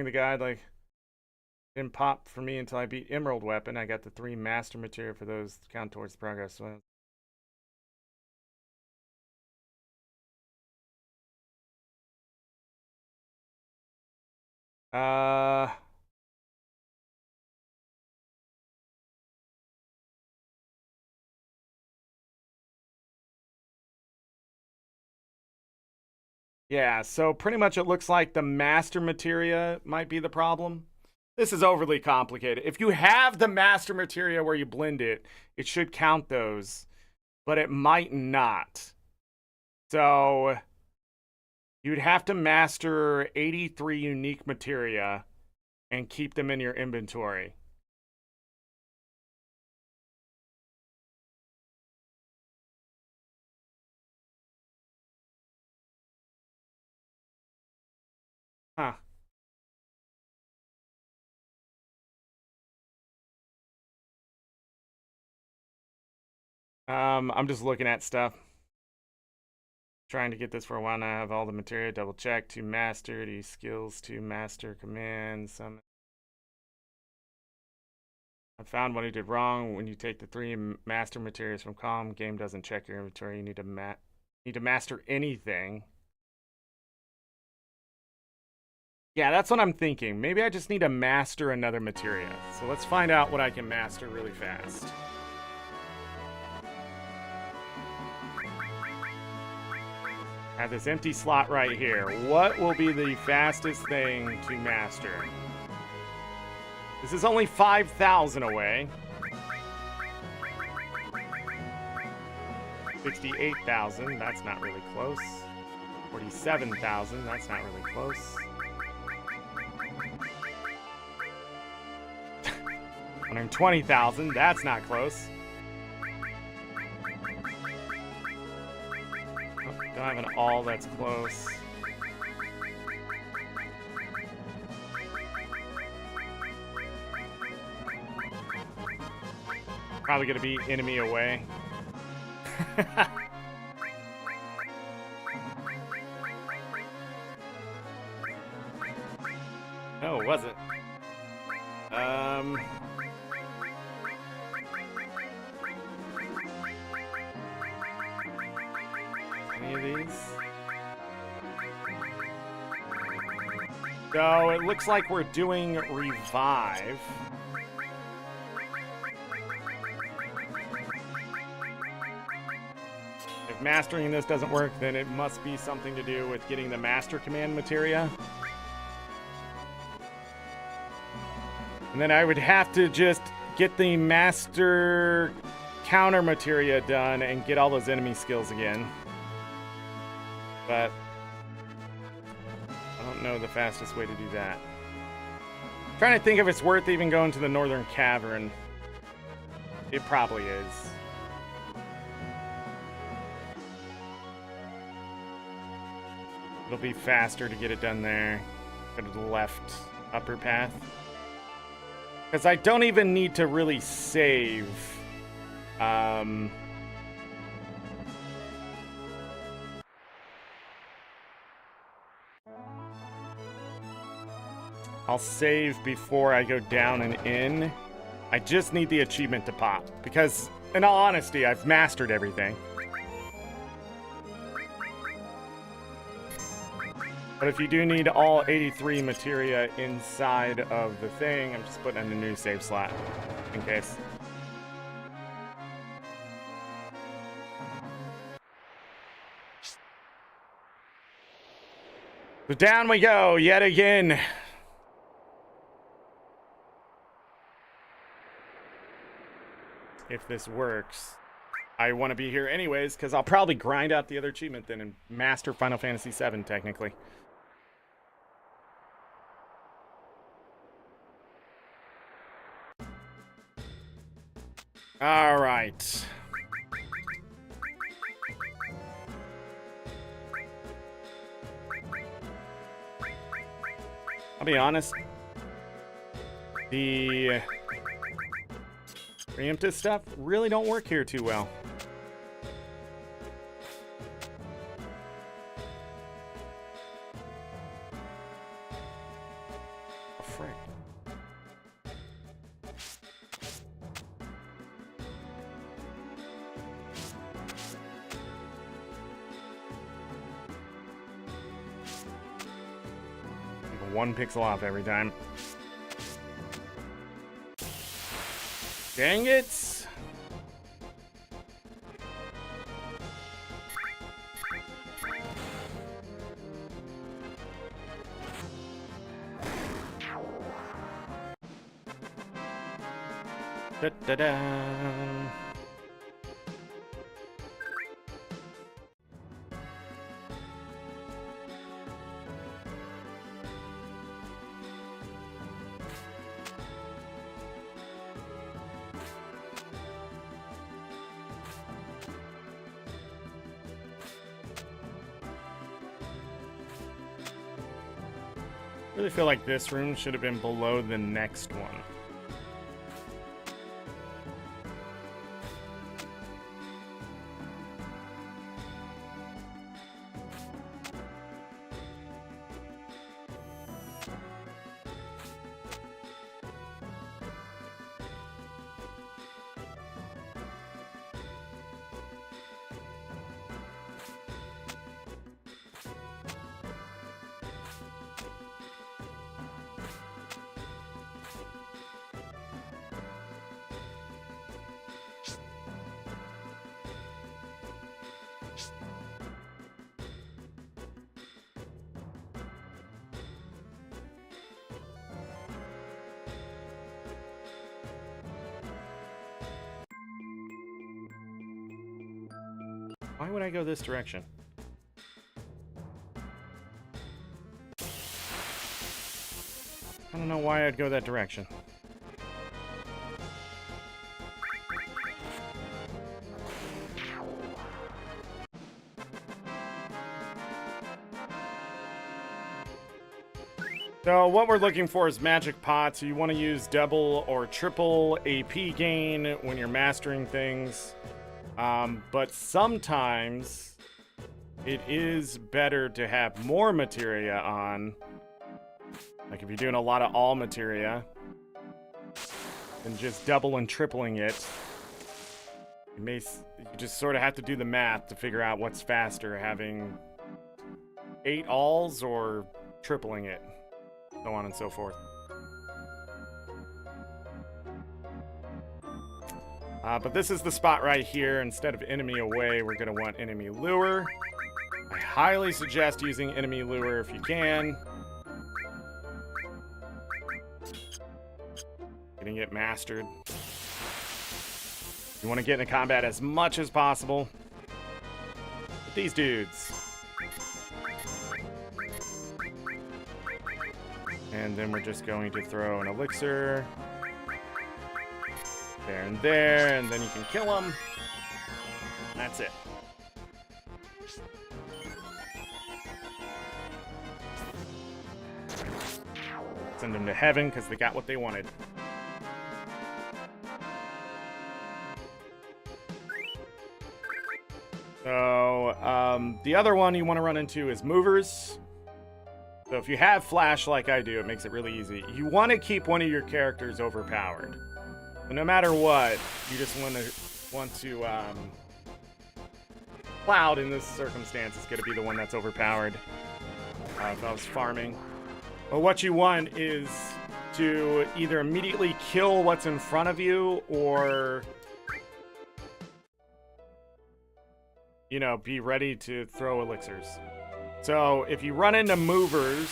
the guide, like, didn't pop for me until I beat Emerald Weapon. I got the 3 master materia for those to count towards progress. So yeah, so pretty much it looks like the master materia might be the problem. This is overly complicated. If you have the master materia where you blend it, it should count those, but it might not. So you'd have to master 83 unique materia and keep them in your inventory. Huh. I'm just looking at stuff. Trying to get this for a while now. I have all the materia double check to master these skills to master commands. I found what I did wrong. When you take the 3 master materials from column, game doesn't check your inventory. You need to master anything. Yeah, that's what I'm thinking. Maybe I just need to master another materia. So let's find out what I can master really fast. I have this empty slot right here. What will be the fastest thing to master? This is only 5,000 away. 68,000, that's not really close. 47,000, that's not really close. 120,000, that's not close. Oh, don't have an all that's close. Probably gonna be enemy away. No, was it? Any of these? So it looks like we're doing revive. If mastering this doesn't work, then it must be something to do with getting the master command materia. And then I would have to just get the master counter materia done and get all those enemy skills again. But I don't know the fastest way to do that. Trying to think if it's worth even going to the Northern Cavern. It probably is. It'll be faster to get it done there. Go to the left upper path. Because I don't even need to really save. I'll save before I go down and in. I just need the achievement to pop. Because, in all honesty, I've mastered everything. But if you do need all 83 materia inside of the thing, I'm just putting in a new save slot in case. So down we go yet again. If this works. I want to be here anyways, because I'll probably grind out the other achievement then and master Final Fantasy VII, technically. All right. I'll be honest. The preemptive stuff really don't work here too well. Oh, frick. One pixel off every time. Dang it! Da-da-da. I really feel like this room should have been below the next one. Why would I go this direction? I don't know why I'd go that direction. So what we're looking for is magic pots. You want to use double or triple AP gain when you're mastering things. But sometimes it is better to have more materia on. Like if you're doing a lot of all materia, than just double and tripling it. You just sort of have to do the math to figure out what's faster, having 8 alls or tripling it, so on and so forth. But this is the spot right here. Instead of enemy away, we're going to want enemy lure. I highly suggest using enemy lure if you can. Getting it mastered. You want to get into combat as much as possible with these dudes. And then we're just going to throw an elixir there, and then you can kill them. That's it. Send them to heaven because they got what they wanted. So, the other one you want to run into is movers. So if you have flash like I do, it makes it really easy. You want to keep one of your characters overpowered. So no matter what, you just want to Cloud in this circumstance is going to be the one that's overpowered. If I was farming. But what you want is to either immediately kill what's in front of you or, you know, be ready to throw elixirs. So if you run into movers,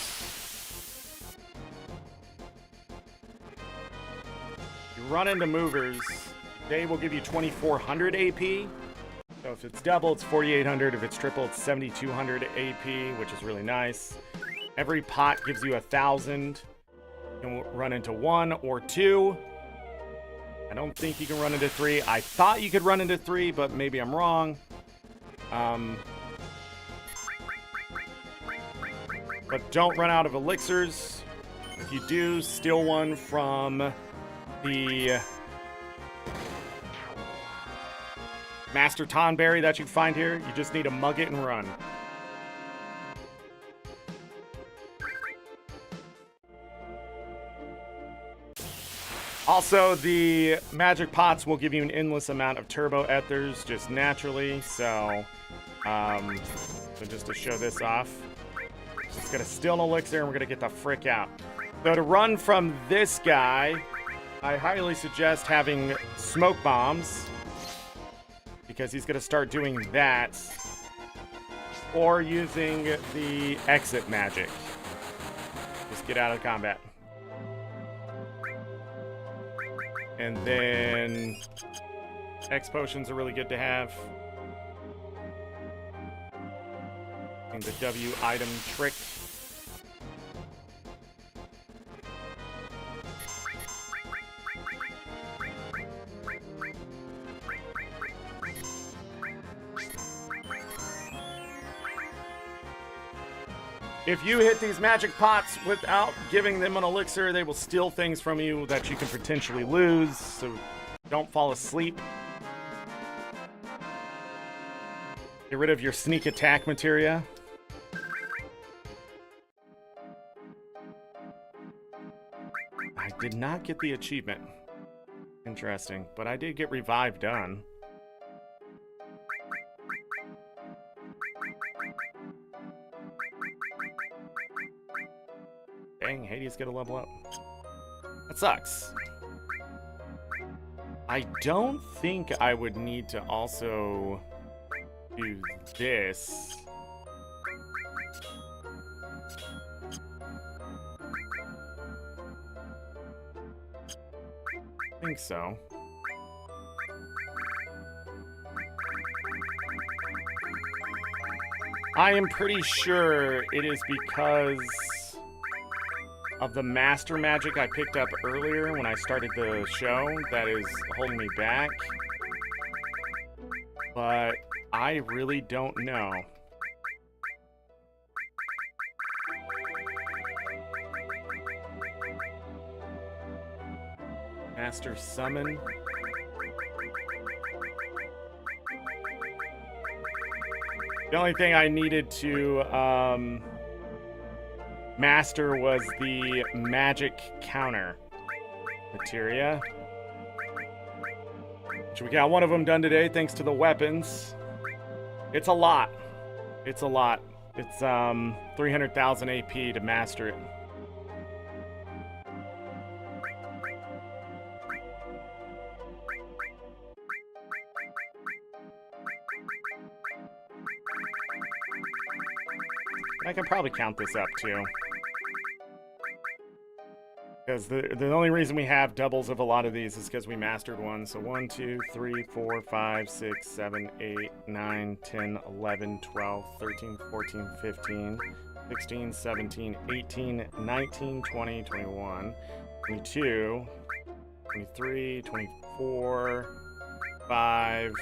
they will give you 2,400 AP. So if it's double, it's 4,800. If it's triple, it's 7,200 AP, which is really nice. Every pot gives you 1,000. You can run into 1 or 2. I don't think you can run into 3. I thought you could run into 3, but maybe I'm wrong. But don't run out of elixirs. If you do, steal one from the Master Tonberry that you find here. You just need to mug it and run. Also, the magic pots will give you an endless amount of turbo ethers just naturally. So just to show this off, just gonna steal an elixir and we're gonna get the frick out. So to run from this guy, I highly suggest having smoke bombs because he's gonna start doing that, or using the exit magic. Just get out of combat. And then X potions are really good to have. And the W item trick. If you hit these magic pots without giving them an elixir, they will steal things from you that you can potentially lose, so don't fall asleep. Get rid of your sneak attack materia. I did not get the achievement. Interesting, but I did get revive done. Dang, Hades gonna level up. That sucks. I don't think I would need to also do this. I think so. I am pretty sure it is because of the master magic I picked up earlier when I started the show that is holding me back. But I really don't know. Master summon. The only thing I needed to master was the magic counter materia, which we got one of them done today thanks to the weapons. It's a lot. It's 300,000 AP to master it. I can probably count this up too. Because the only reason we have doubles of a lot of these is because we mastered one. So 1, 2, 3, 4, 5, 6, 7, 8, 9, 10, 11, 12, 13, 14, 15, 16, 17, 18, 19, 20, 21, 22, 23, 24, 5,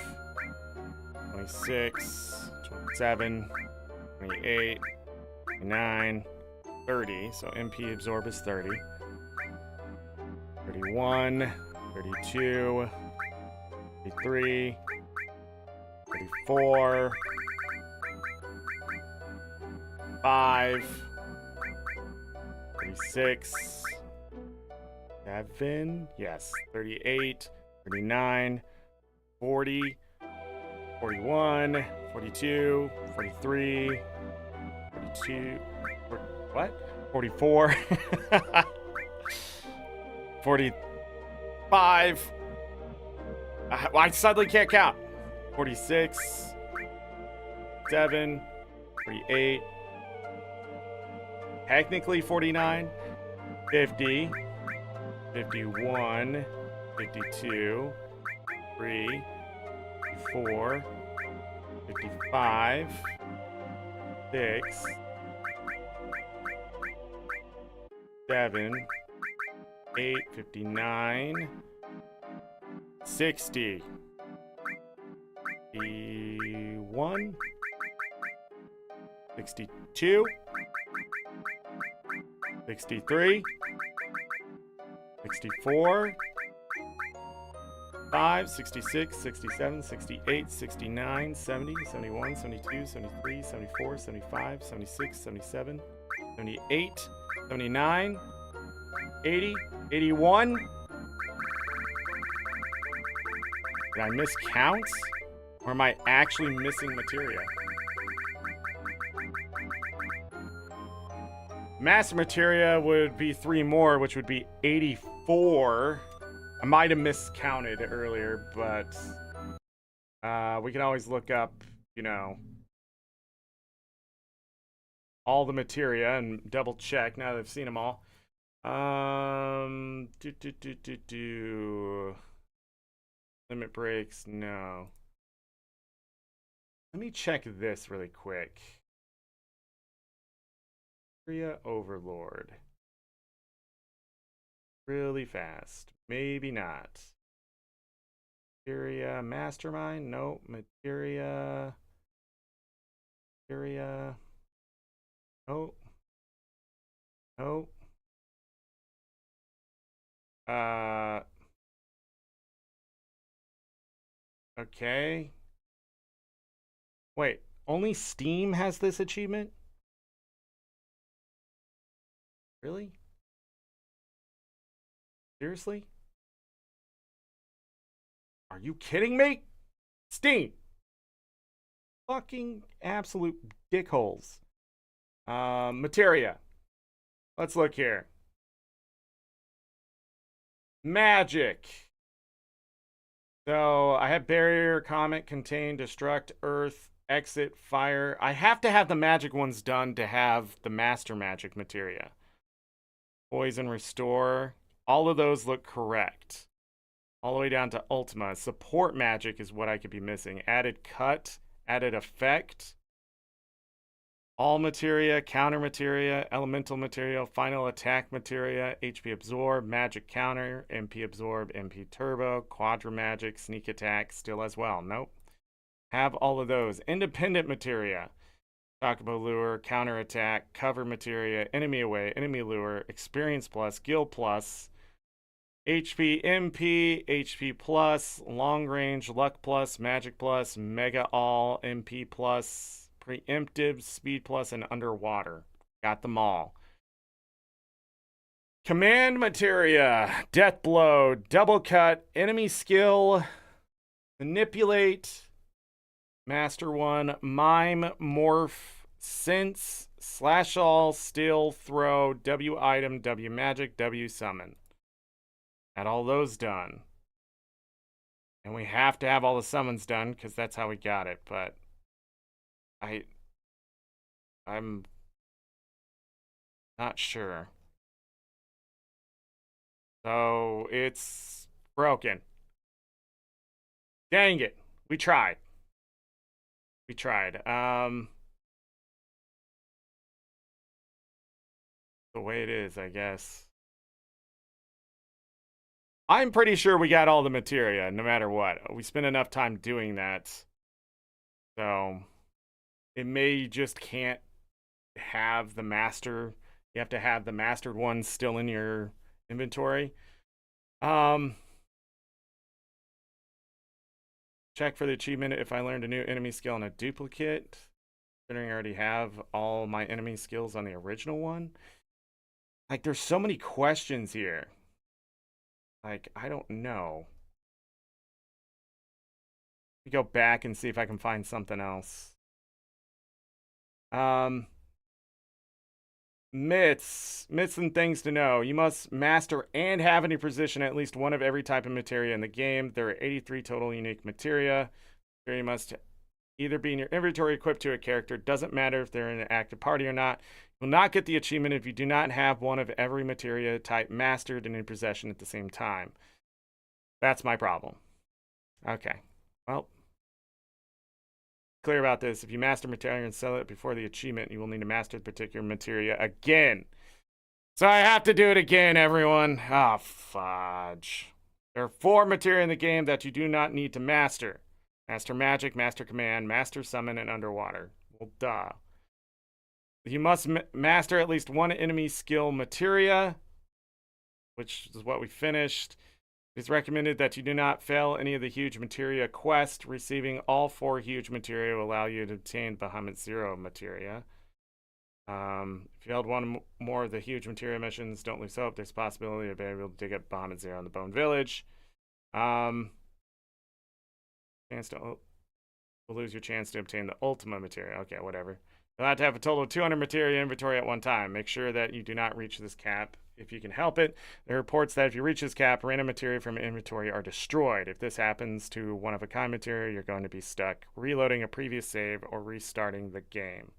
26, 27, 28, 29, 30. So MP absorb is 30. 31, 32, 33, 34, 5, 36, 7, yes, 38, 39, 40, 41, 42, 43, 42, what? 44, 45, I suddenly can't count. 46, 7, 48, technically 49, 50, 51, 52, 3, 54, 55, 6, 7, 8, 59, 60, 61, 62, 63, 64, 5, 66, 67, 68, 69, 70, 71, 72, 73, 74, 75, 76, 77, 78, 79, 80, 81. Did I miss counts? Or am I actually missing materia? Master materia would be 3 more, which would be 84. I might have miscounted earlier, but we can always look up, you know, all the materia and double check now that I've seen them all. Limit breaks, no. Let me check this really quick. Materia Overlord. Really fast. Maybe not. Materia Mastermind? No. Materia. Materia. No. No. Okay. Wait, only Steam has this achievement? Really? Seriously? Are you kidding me? Steam! Fucking absolute dickholes. Materia. Let's look here. Magic. So I have barrier, comet, contain, destruct, earth, exit, fire. I have to have the magic ones done to have the master magic materia. Poison, restore. All of those look correct. All the way down to Ultima. Support magic is what I could be missing. Added cut, added effect. All materia, counter materia, elemental material, final attack materia, HP absorb, magic counter, MP absorb, MP turbo, quadra magic, sneak attack, still as well. Nope. Have all of those. Independent materia. Chocobo lure, counter attack, cover materia, enemy away, enemy lure, experience plus, guild plus, HP MP, HP plus, long range, luck plus, magic plus, mega all, MP plus, preemptive, speed plus, and underwater. Got them all. Command materia, death blow, double cut, enemy skill, manipulate, master one, mime, morph, sense, slash all, steal, throw, W item, W magic, W summon. Had all those done. And we have to have all the summons done because that's how we got it, but I'm not sure. So it's broken. Dang it. We tried. We tried. the way it is, I guess. I'm pretty sure we got all the materia, no matter what. We spent enough time doing that. So, it may just can't have the master. You have to have the mastered ones still in your inventory. Check for the achievement if I learned a new enemy skill and a duplicate. Considering I already have all my enemy skills on the original one. Like, there's so many questions here. Like, I don't know. Let me go back and see if I can find something else. Myths and things to know. You must master and have in your position at least one of every type of materia in the game. There are 83 total unique materia. You must either be in your inventory equipped to a character. Doesn't matter if they're in an active party or not. You will not get the achievement if you do not have one of every materia type mastered and in possession at the same time. That's my problem. Okay. Well, clear about this. If you master materia and sell it before the achievement, you will need to master the particular materia again. So I have to do it again, everyone. Ah, fudge. There are 4 materia in the game that you do not need to master. Master Magic, Master Command, Master Summon, and Underwater. Well, duh. You must master at least one enemy skill materia, which is what we finished. It's recommended that you do not fail any of the huge materia quest. Receiving all 4 huge materia will allow you to obtain Bahamut Zero materia. If you held one more of the huge materia missions, don't lose hope. There's a possibility of being able to dig up Bahamut Zero in the Bone Village. Chance to lose your chance to obtain the Ultima materia. Okay, whatever. You'll have to have a total of 200 materia inventory at one time. Make sure that you do not reach this cap if you can help it. There are reports that if you reach this cap, random materia from inventory are destroyed. If this happens to one-of-a-kind materia, you're going to be stuck reloading a previous save or restarting the game.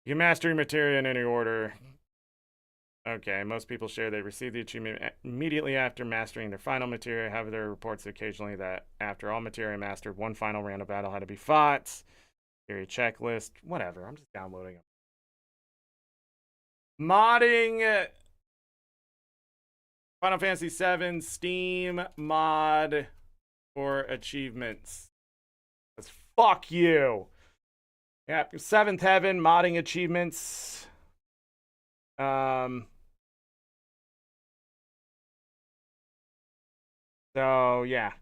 You can master your materia in any order. Okay, most people share they receive the achievement immediately after mastering their final materia. However, there are reports occasionally that after all materia mastered, one final round of battle had to be fought. Theory checklist, whatever. I'm just downloading them. Modding Final Fantasy 7 Steam mod for achievements. Fuck you. Yeah, 7th Heaven modding achievements. So yeah.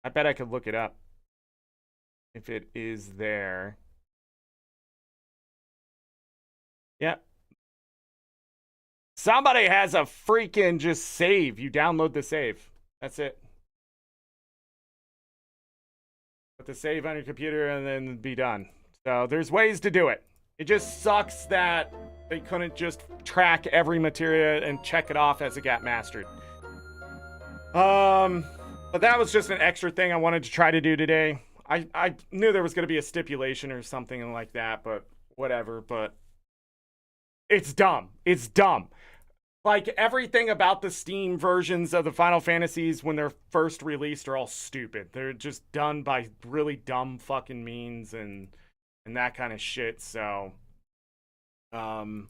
I bet I could look it up if it is there. Yep. Somebody has a freaking just save. You download the save. That's it. Put the save on your computer and then be done. So there's ways to do it. It just sucks that they couldn't just track every materia and check it off as it got mastered. But that was just an extra thing I wanted to try to do today. I knew there was going to be a stipulation or something like that, but whatever. But it's dumb. It's dumb. Like, everything about the Steam versions of the Final Fantasies when they're first released are all stupid. They're just done by really dumb fucking means and that kind of shit. So, I'm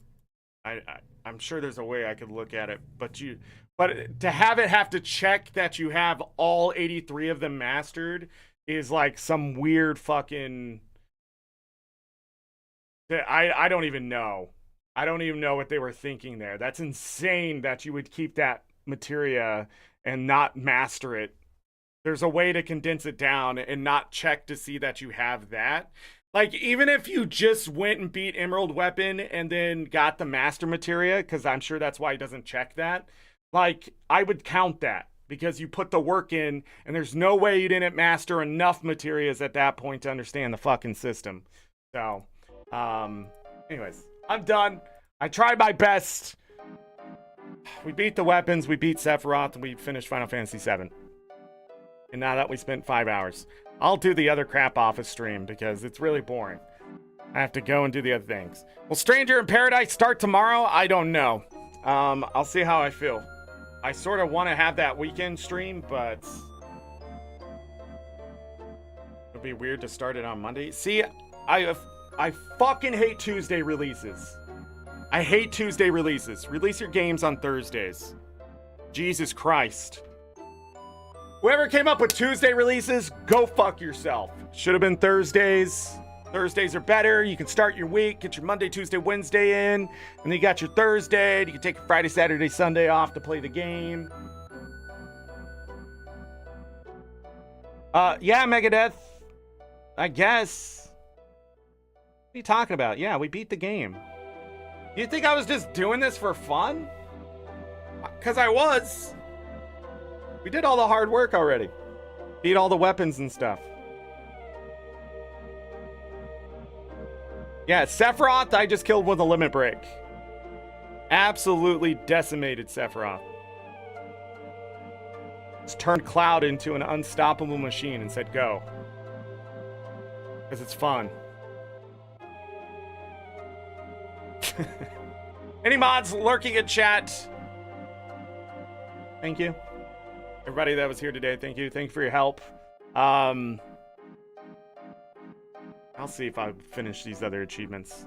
sure there's a way I could look at it, but to have to check that you have all 83 of them mastered is like some weird fucking. I don't even know. I don't even know what they were thinking there. That's insane that you would keep that materia and not master it. There's a way to condense it down and not check to see that you have that. Like, even if you just went and beat Emerald Weapon and then got the master materia, because I'm sure that's why he doesn't check that, like, I would count that because you put the work in and there's no way you didn't master enough materias at that point to understand the fucking system. So, anyways, I'm done. I tried my best. We beat the weapons, we beat Sephiroth, and we finished Final Fantasy 7. And now that we spent 5 hours, I'll do the other crap off a stream because it's really boring. I have to go and do the other things. Will Stranger in Paradise start tomorrow? I don't know. I'll see how I feel. I sort of want to have that weekend stream, but it'd be weird to start it on Monday. See, I fucking hate Tuesday releases. I hate Tuesday releases. Release your games on Thursdays. Jesus Christ. Whoever came up with Tuesday releases, go fuck yourself. Should have been Thursdays. Thursdays are better. You can start your week, get your Monday, Tuesday, Wednesday in, and then you got your Thursday. You can take your Friday, Saturday, Sunday off to play the game. Yeah, Megadeth. I guess. What are you talking about? Yeah, we beat the game. You think I was just doing this for fun? Because I was. We did all the hard work already. Beat all the weapons and stuff. Yeah, Sephiroth, I just killed with a limit break. Absolutely decimated Sephiroth. Just turned Cloud into an unstoppable machine and said go. Because it's fun. Any mods lurking in chat? Thank you. Everybody that was here today, thank you. Thank you for your help. I'll see if I finish these other achievements.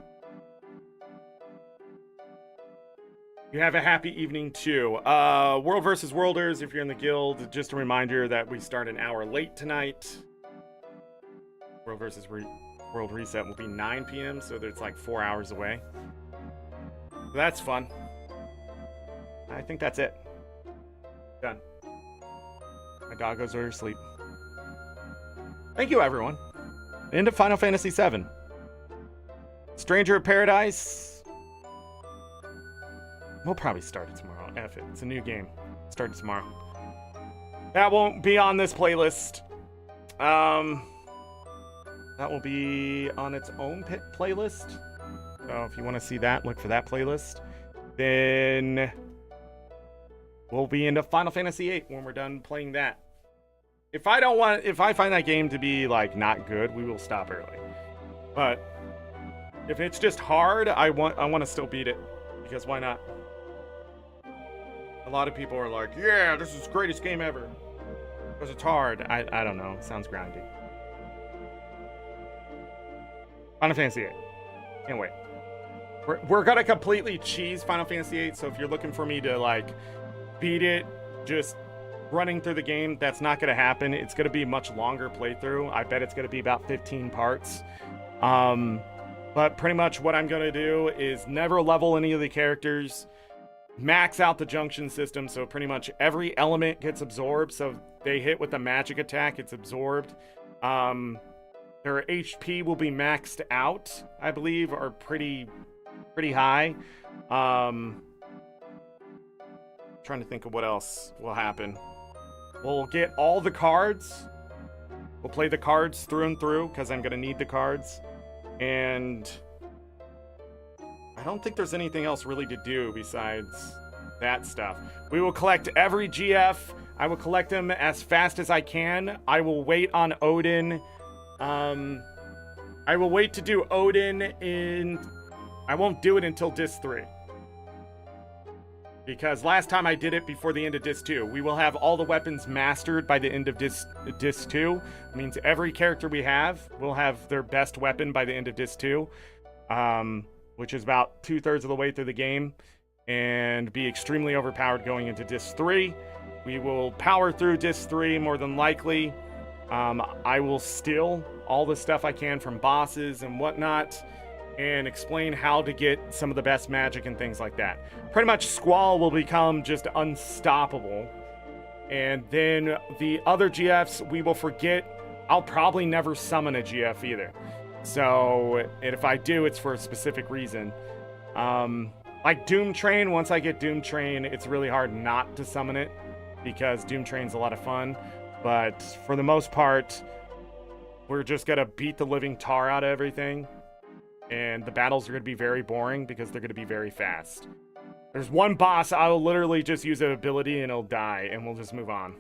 You have a happy evening too. World versus Worlders, if you're in the guild, just a reminder that we start an hour late tonight. World versus World Reset will be 9 p.m., so it's like 4 hours away. So that's fun. I think that's it. Done. My dog goes to sleep. Thank you, everyone. End of Final Fantasy VII. Stranger of Paradise. We'll probably start it tomorrow. F it. It's a new game. Start it tomorrow. That won't be on this playlist. That will be on its own playlist. So if you want to see that, look for that playlist. Then we'll be into Final Fantasy VIII when we're done playing that. If I find that game to be like not good, we will stop early. But if it's just hard, I want to still beat it, because why not? A lot of people are like, yeah, this is the greatest game ever because it's hard. I don't know. It sounds grindy. Final Fantasy VIII. Can't wait. We're gonna completely cheese Final Fantasy VIII. So if you're looking for me to like beat it, just running through the game, that's not going to happen. It's going to be a much longer playthrough. I bet it's going to be about 15 parts. But pretty much what I'm going to do is never level any of the characters, max out the junction system, so pretty much every element gets absorbed. So they hit with a magic attack, it's absorbed. Their HP will be maxed out, I believe, or pretty high. Trying to think of what else will happen. We'll get all the cards. We'll play the cards through and through, because I'm going to need the cards. And I don't think there's anything else really to do besides that stuff. We will collect every GF. I will collect them as fast as I can. I will wait on Odin. I will wait to do Odin I won't do it until Disc 3. Because last time I did it before the end of Disc 2. We will have all the weapons mastered by the end of Disc 2. It means every character we have will have their best weapon by the end of Disc 2. Which is about 2/3 of the way through the game. And be extremely overpowered going into Disc 3. We will power through Disc 3 more than likely. I will steal all the stuff I can from bosses and whatnot, and explain how to get some of the best magic and things like that. Pretty much Squall will become just unstoppable. And then the other GFs we will forget. I'll probably never summon a GF either. So, and if I do, it's for a specific reason. Like Doom Train, once I get Doom Train, it's really hard not to summon it, because Doom Train's a lot of fun. But for the most part, we're just gonna beat the living tar out of everything. And the battles are going to be very boring because they're going to be very fast. There's one boss, I'll literally just use an ability and it'll die, and we'll just move on.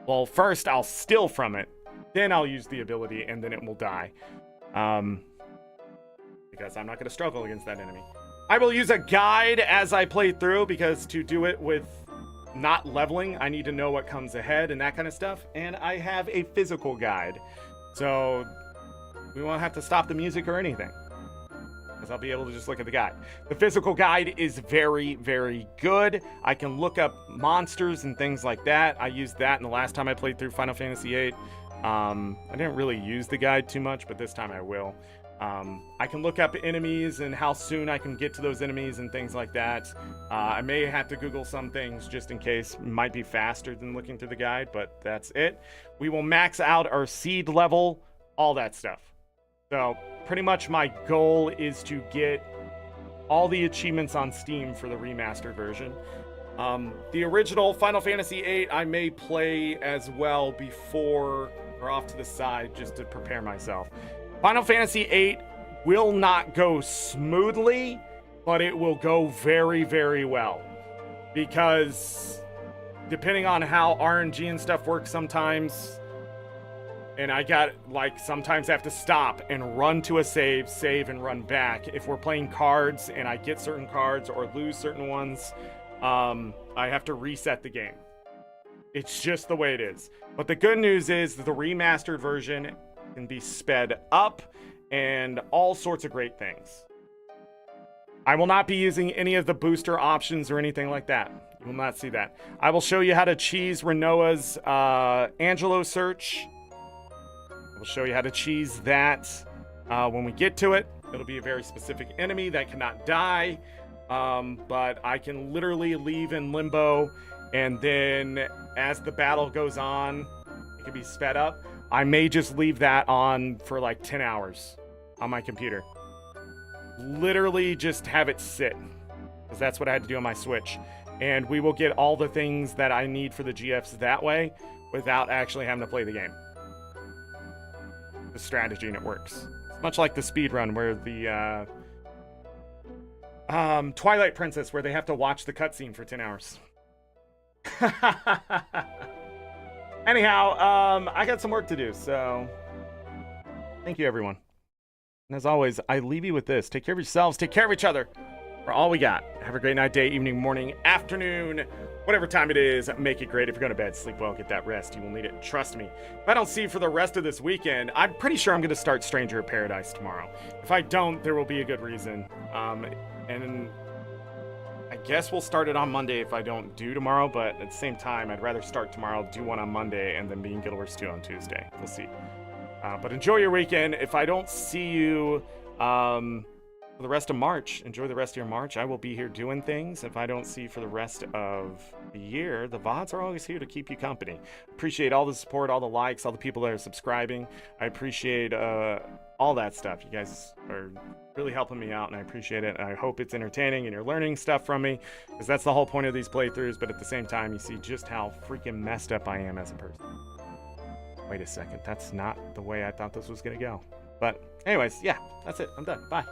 Well, first I'll steal from it, then I'll use the ability, and then it will die. Because I'm not going to struggle against that enemy. I will use a guide as I play through, because to do it with not leveling, I need to know what comes ahead and that kind of stuff. And I have a physical guide. So we won't have to stop the music or anything. because I'll be able to just look at the guide. The physical guide is very, very good. I can look up monsters and things like that. I used that in the last time I played through Final Fantasy VIII. I didn't really use the guide too much, but this time I will. I can look up enemies and how soon I can get to those enemies and things like that. I may have to Google some things just in case. It might be faster than looking through the guide, but that's it. We will max out our seed level, all that stuff. So pretty much my goal is to get all the achievements on Steam for the remastered version. The original Final Fantasy VIII I may play as well before or off to the side just to prepare myself. Final Fantasy VIII will not go smoothly, but it will go very, very well. Because depending on how RNG and stuff works sometimes, and I got, like, sometimes I have to stop and run to a save and run back. If we're playing cards and I get certain cards or lose certain ones, I have to reset the game. It's just the way it is. But the good news is that the remastered version can be sped up and all sorts of great things. I will not be using any of the booster options or anything like that. You will not see that. I will show you how to cheese Renoa's Angelo search. I will show you how to cheese that when we get to it. It'll be a very specific enemy that cannot die. But I can literally leave in limbo, and then as the battle goes on, it can be sped up. I may just leave that on for like 10 hours on my computer. Literally just have it sit, because that's what I had to do on my Switch. And we will get all the things that I need for the GFs that way without actually having to play the game. The strategy, and it works. It's much like the speedrun where the Twilight Princess, where they have to watch the cutscene for 10 hours. Anyhow, I got some work to do, so thank you, everyone. And as always, I leave you with this. Take care of yourselves. Take care of each other. For all we got. Have a great night, day, evening, morning, afternoon, whatever time it is. Make it great. If you're going to bed, sleep well, get that rest. You will need it. Trust me. If I don't see you for the rest of this weekend, I'm pretty sure I'm going to start Stranger of Paradise tomorrow. If I don't, there will be a good reason. And I guess we'll start it on Monday if I don't do tomorrow, but at the same time, I'd rather start tomorrow, do one on Monday, and then be in Guild Wars 2 on Tuesday. We'll see. But enjoy your weekend. If I don't see you for the rest of March, enjoy the rest of your March. I will be here doing things. If I don't see you for the rest of the year, the VODs are always here to keep you company. Appreciate all the support, all the likes, all the people that are subscribing. I appreciate all that stuff. You guys are really helping me out, and I appreciate it. I hope it's entertaining and you're learning stuff from me, because that's the whole point of these playthroughs. But at the same time, you see just how freaking messed up I am as a person. Wait a second, that's not the way I thought this was gonna go. But anyways, yeah, that's it. I'm done. Bye.